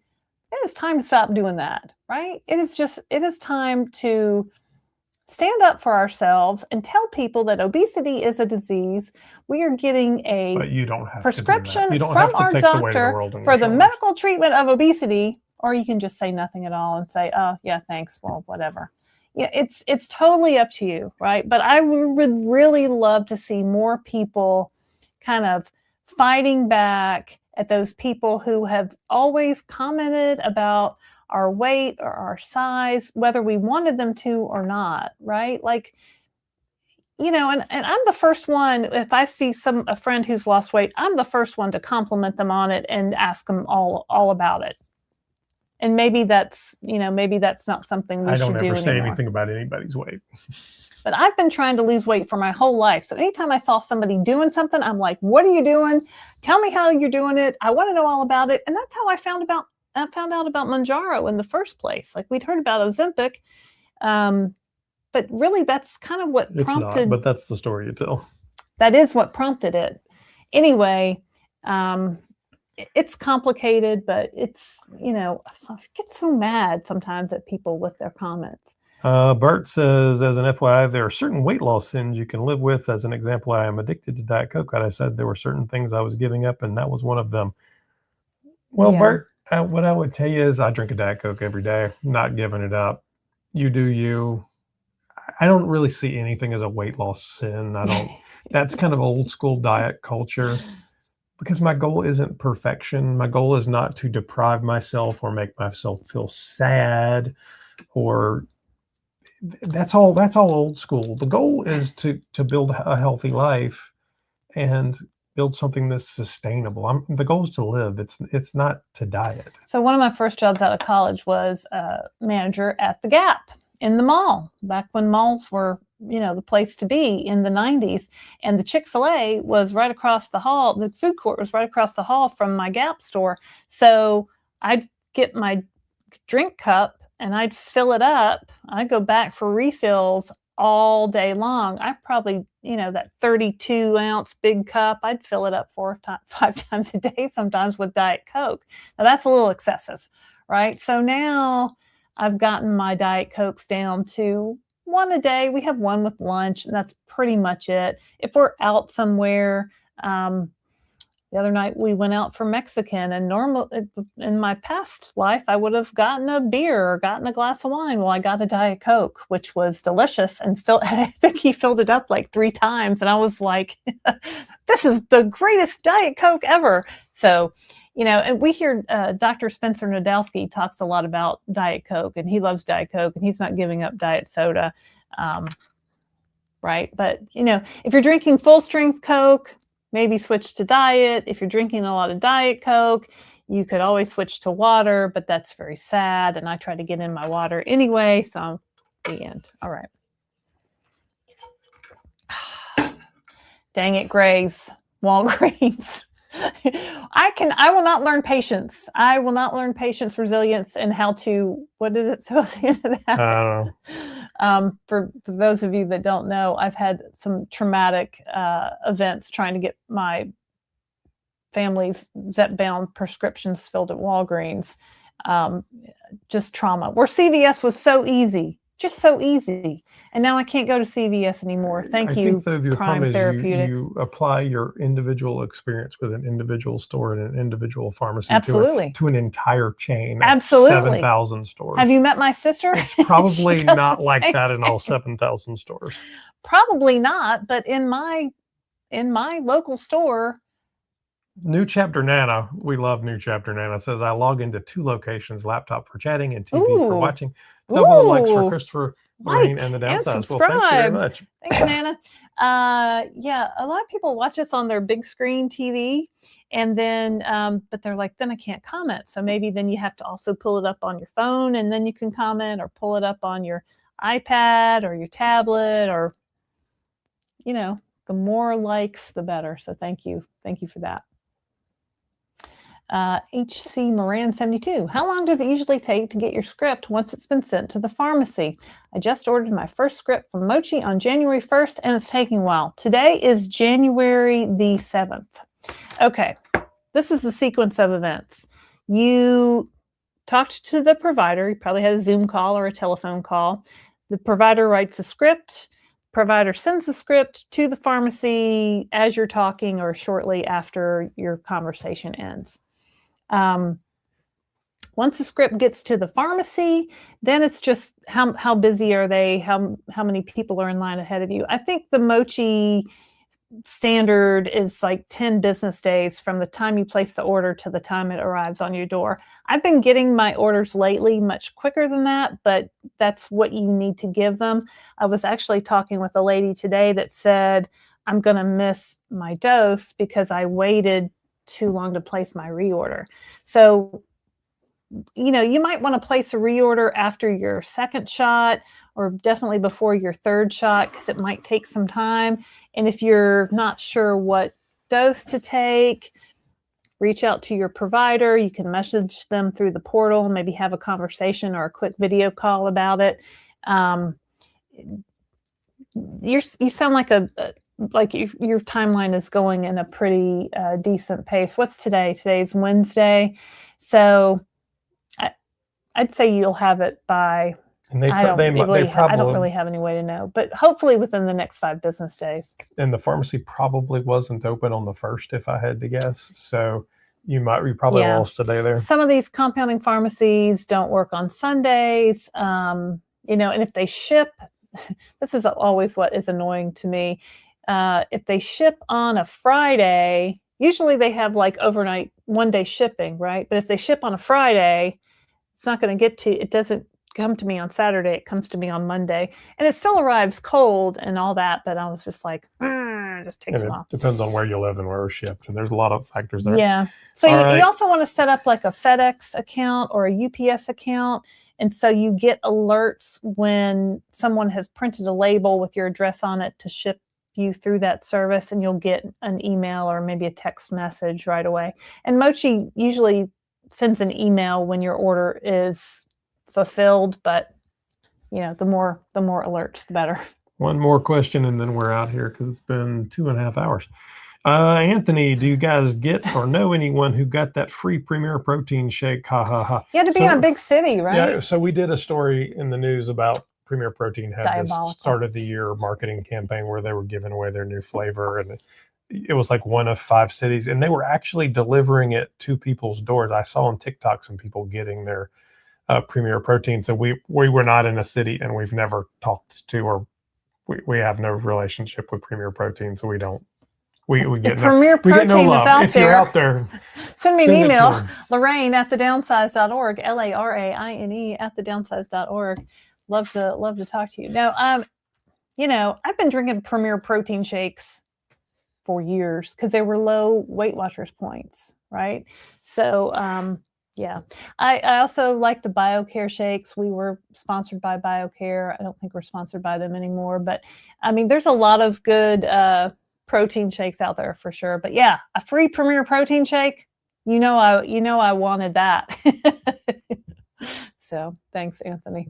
it is time to stop doing that, right? It is time to stand up for ourselves and tell people that obesity is a disease. We are getting a prescription from our doctor for the medical treatment of obesity, or you can just say nothing at all and say, oh, yeah, thanks, well, whatever. Yeah, it's totally up to you, right? But I would really love to see more people kind of fighting back at those people who have always commented about our weight or our size, whether we wanted them to or not, right? Like, and I'm the first one, if I see a friend who's lost weight, I'm the first one to compliment them on it and ask them all about it. And maybe that's not something we should do anymore.
I don't ever say anything about anybody's weight.
But I've been trying to lose weight for my whole life. So anytime I saw somebody doing something, I'm like, what are you doing? Tell me how you're doing it. I want to know all about it. And that's how I found out about Mounjaro in the first place. Like, we'd heard about Ozempic, but really that's kind of what prompted.
It's not, but that's the story you tell.
That is what prompted it. Anyway, it's complicated, but it's, I get so mad sometimes at people with their comments.
Bert says, as an FYI, there are certain weight loss sins you can live with. As an example, I am addicted to Diet Coke. And I said there were certain things I was giving up, and that was one of them. Well, yeah. Bert, what I would tell you is I drink a Diet Coke every day, not giving it up. You do you. I don't really see anything as a weight loss sin. That's kind of old school diet culture, because my goal isn't perfection. My goal is not to deprive myself or make myself feel sad, or that's all old school. The goal is to build a healthy life and build something that's sustainable. The goal is to live. It's not to diet.
So one of my first jobs out of college was a manager at the Gap in the mall, back when malls were, the place to be in the 90s. And the Chick-fil-A was right across the hall. The food court was right across the hall from my Gap store. So I'd get my drink cup and I'd fill it up. I'd go back for refills all day long. I probably, that 32-ounce big cup, I'd fill it up 5 times a day, sometimes with Diet Coke. Now that's a little excessive, right? So now I've gotten my Diet Cokes down to 1 a day. We have 1 with lunch, and that's pretty much it. If we're out somewhere, the other night we went out for Mexican, and in my past life, I would have gotten a beer or gotten a glass of wine. Well, I got a Diet Coke, which was delicious, and I think he filled it up like 3 times. And I was like, this is the greatest Diet Coke ever. So, and we hear Dr. Spencer Nadolsky talks a lot about Diet Coke, and he loves Diet Coke, and he's not giving up diet soda. Right. But, if you're drinking full strength Coke, maybe switch to diet. If you're drinking a lot of Diet Coke, you could always switch to water, but that's very sad. And I try to get in my water anyway. So the end. All right. Dang it, Gray's, Walgreens. I will not learn patience. I will not learn patience, resilience, and how to, what is it? So at the end of that.
I don't know.
For those of you that don't know, I've had some traumatic events trying to get my family's Zepbound prescriptions filled at Walgreens. Just trauma. Where CVS was so easy, just so easy. And now I can't go to CVS anymore. Thank you, Prime Therapeutics.
You apply your individual experience with an individual store and an individual pharmacy to an entire chain.
Absolutely.
7,000 stores.
Have you met my sister?
It's probably not like that in all 7,000 stores.
Probably not, but in my local store.
New Chapter Nana, we love New Chapter Nana, says I log into 2 locations, laptop for chatting and TV for watching. Double the likes for Christopher, Laraine, and the Downsized.
Subscribe.
Well, thank you very much.
Thanks, Nana. Yeah, a lot of people watch us on their big screen TV, and then, but they're like, then I can't comment. So maybe then you have to also pull it up on your phone, and then you can comment, or pull it up on your iPad or your tablet, or, you know, the more likes, the better. So thank you for that. HC Moran 72. How long does it usually take to get your script once it's been sent to the pharmacy? I just ordered my first script from Mochi on January 1st, and it's taking a while. Today is January the 7th. Okay, this is the sequence of events. You talked to the provider. You probably had a Zoom call or a telephone call. The provider writes a script. Provider sends the script to the pharmacy as you're talking or shortly after your conversation ends. Once the script gets to the pharmacy, then it's just how busy are they? How many people are in line ahead of you? I think the Mochi standard is like 10 business days from the time you place the order to the time it arrives on your door. I've been getting my orders lately much quicker than that, but that's what you need to give them. I was actually talking with a lady today that said, I'm going to miss my dose because I waited too long to place my reorder. So, you know, you might want to place a reorder after your second shot, or definitely before your third shot, because it might take some time. And if you're not sure what dose to take, reach out to your provider. You can message them through the portal, maybe have a conversation or a quick video call about it. You sound like your timeline is going in a pretty decent pace. What's today? Today's Wednesday. So I'd say you'll have it by, I don't really have any way to know, but hopefully within the next 5 business days.
And the pharmacy probably wasn't open on the 1st, if I had to guess. So you probably lost a day there. Some
of these compounding pharmacies don't work on Sundays, you know, and if they ship, this is always what is annoying to me. If they ship on a Friday, usually they have like overnight 1-day shipping, right? But if they ship on a Friday, it's not going to get to, it doesn't come to me on Saturday. It comes to me on Monday, and it still arrives cold and all that. But I was just like, it just takes a while.
Depends on where you live and where it's shipped. And there's a lot of factors there.
Yeah. So you also want to set up like a FedEx account or a UPS account. And so you get alerts when someone has printed a label with your address on it to ship you through that service, and you'll get an email or maybe a text message right away. And Mochi usually sends an email when your order is fulfilled, but you know, the more alerts, the better.
One more question and then we're out here because it's been 2.5 hours. Anthony, do you guys get or know anyone who got that free Premier Protein shake? Ha ha ha.
You had to be in a big city, right?
Yeah, so we did a story in the news about Premier Protein had this start of the year marketing campaign where they were giving away their new flavor, and it was like one of 5 cities, and they were actually delivering it to people's doors. I saw on TikTok some people getting their Premier Protein. So we were not in a city, and we've never talked to, or we have no relationship with Premier Protein, so we don't. We get
Premier Protein is out
if
there.
You're out there,
send me an email, Laraine at thedownsized.org, LARAINE at thedownsized.org. Love to talk to you. Now, you know, I've been drinking Premier Protein shakes for years because they were low Weight Watchers points, right? So, yeah. I also like the BioCare shakes. We were sponsored by BioCare. I don't think we're sponsored by them anymore, but I mean, there's a lot of good protein shakes out there for sure. But yeah, a free Premier Protein shake, you know I wanted that. So thanks, Anthony.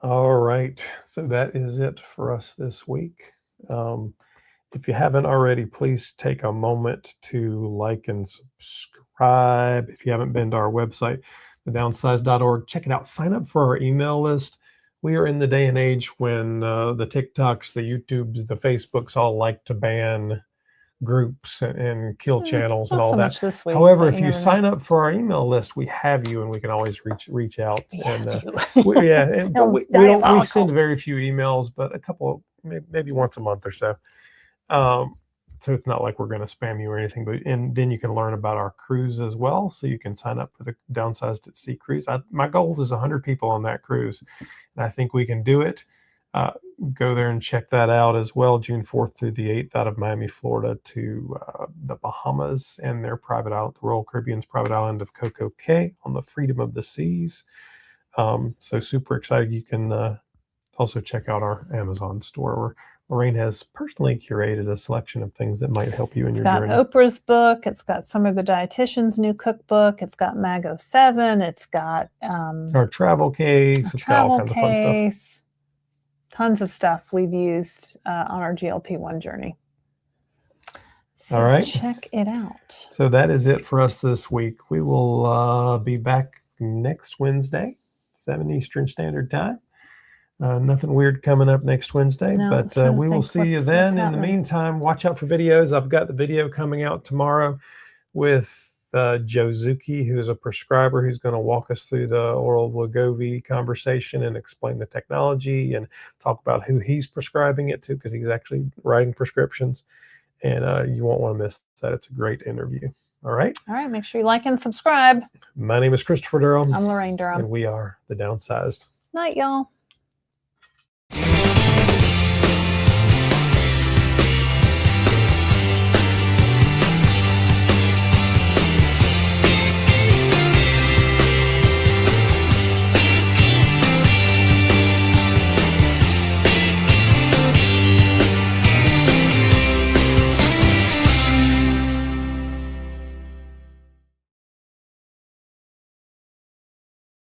All right. So that is it for us this week. If you haven't already, please take a moment to like and subscribe. If you haven't been to our website, thedownsized.org, check it out. Sign up for our email list. We are in the day and age when the TikToks, the YouTubes, the Facebooks all like to ban groups and kill channels and all that.
This week,
however, if you sign up for our email list, we have you, and we can always reach out. And we send very few emails, but a couple, maybe once a month or so. so it's not like we're going to spam you or anything, and then you can learn about our cruise as well. So you can sign up for the Downsized at Sea cruise. My goal is 100 people on that cruise, and I think we can do it. Go there and check that out as well. June 4th through the 8th out of Miami, Florida to the Bahamas and their private island, the Royal Caribbean's private island of Coco Cay on the Freedom of the Seas. So super excited. You can also check out our Amazon store where Laraine has personally curated a selection of things that might help you in your journey.
It's got Oprah's book. It's got some of the dietitian's new cookbook. It's got Mago 7. It's got
our travel case. It's got all kinds of fun stuff.
Tons of stuff we've used on our GLP-1 journey. So
all right.
Check it out.
So that is it for us this week. We will be back next Wednesday, 7 Eastern Standard Time. Nothing weird coming up next Wednesday, but we will see you then. In the meantime, watch out for videos. I've got the video coming out tomorrow with Joe Zucchi, who is a prescriber who's going to walk us through the oral Wegovy conversation and explain the technology and talk about who he's prescribing it to, because he's actually writing prescriptions. And you won't want to miss that. It's a great interview. All right.
All right. Make sure you like and subscribe.
My name is Christopher Durham.
I'm Laraine Durham.
And we are the Downsized.
Night, y'all.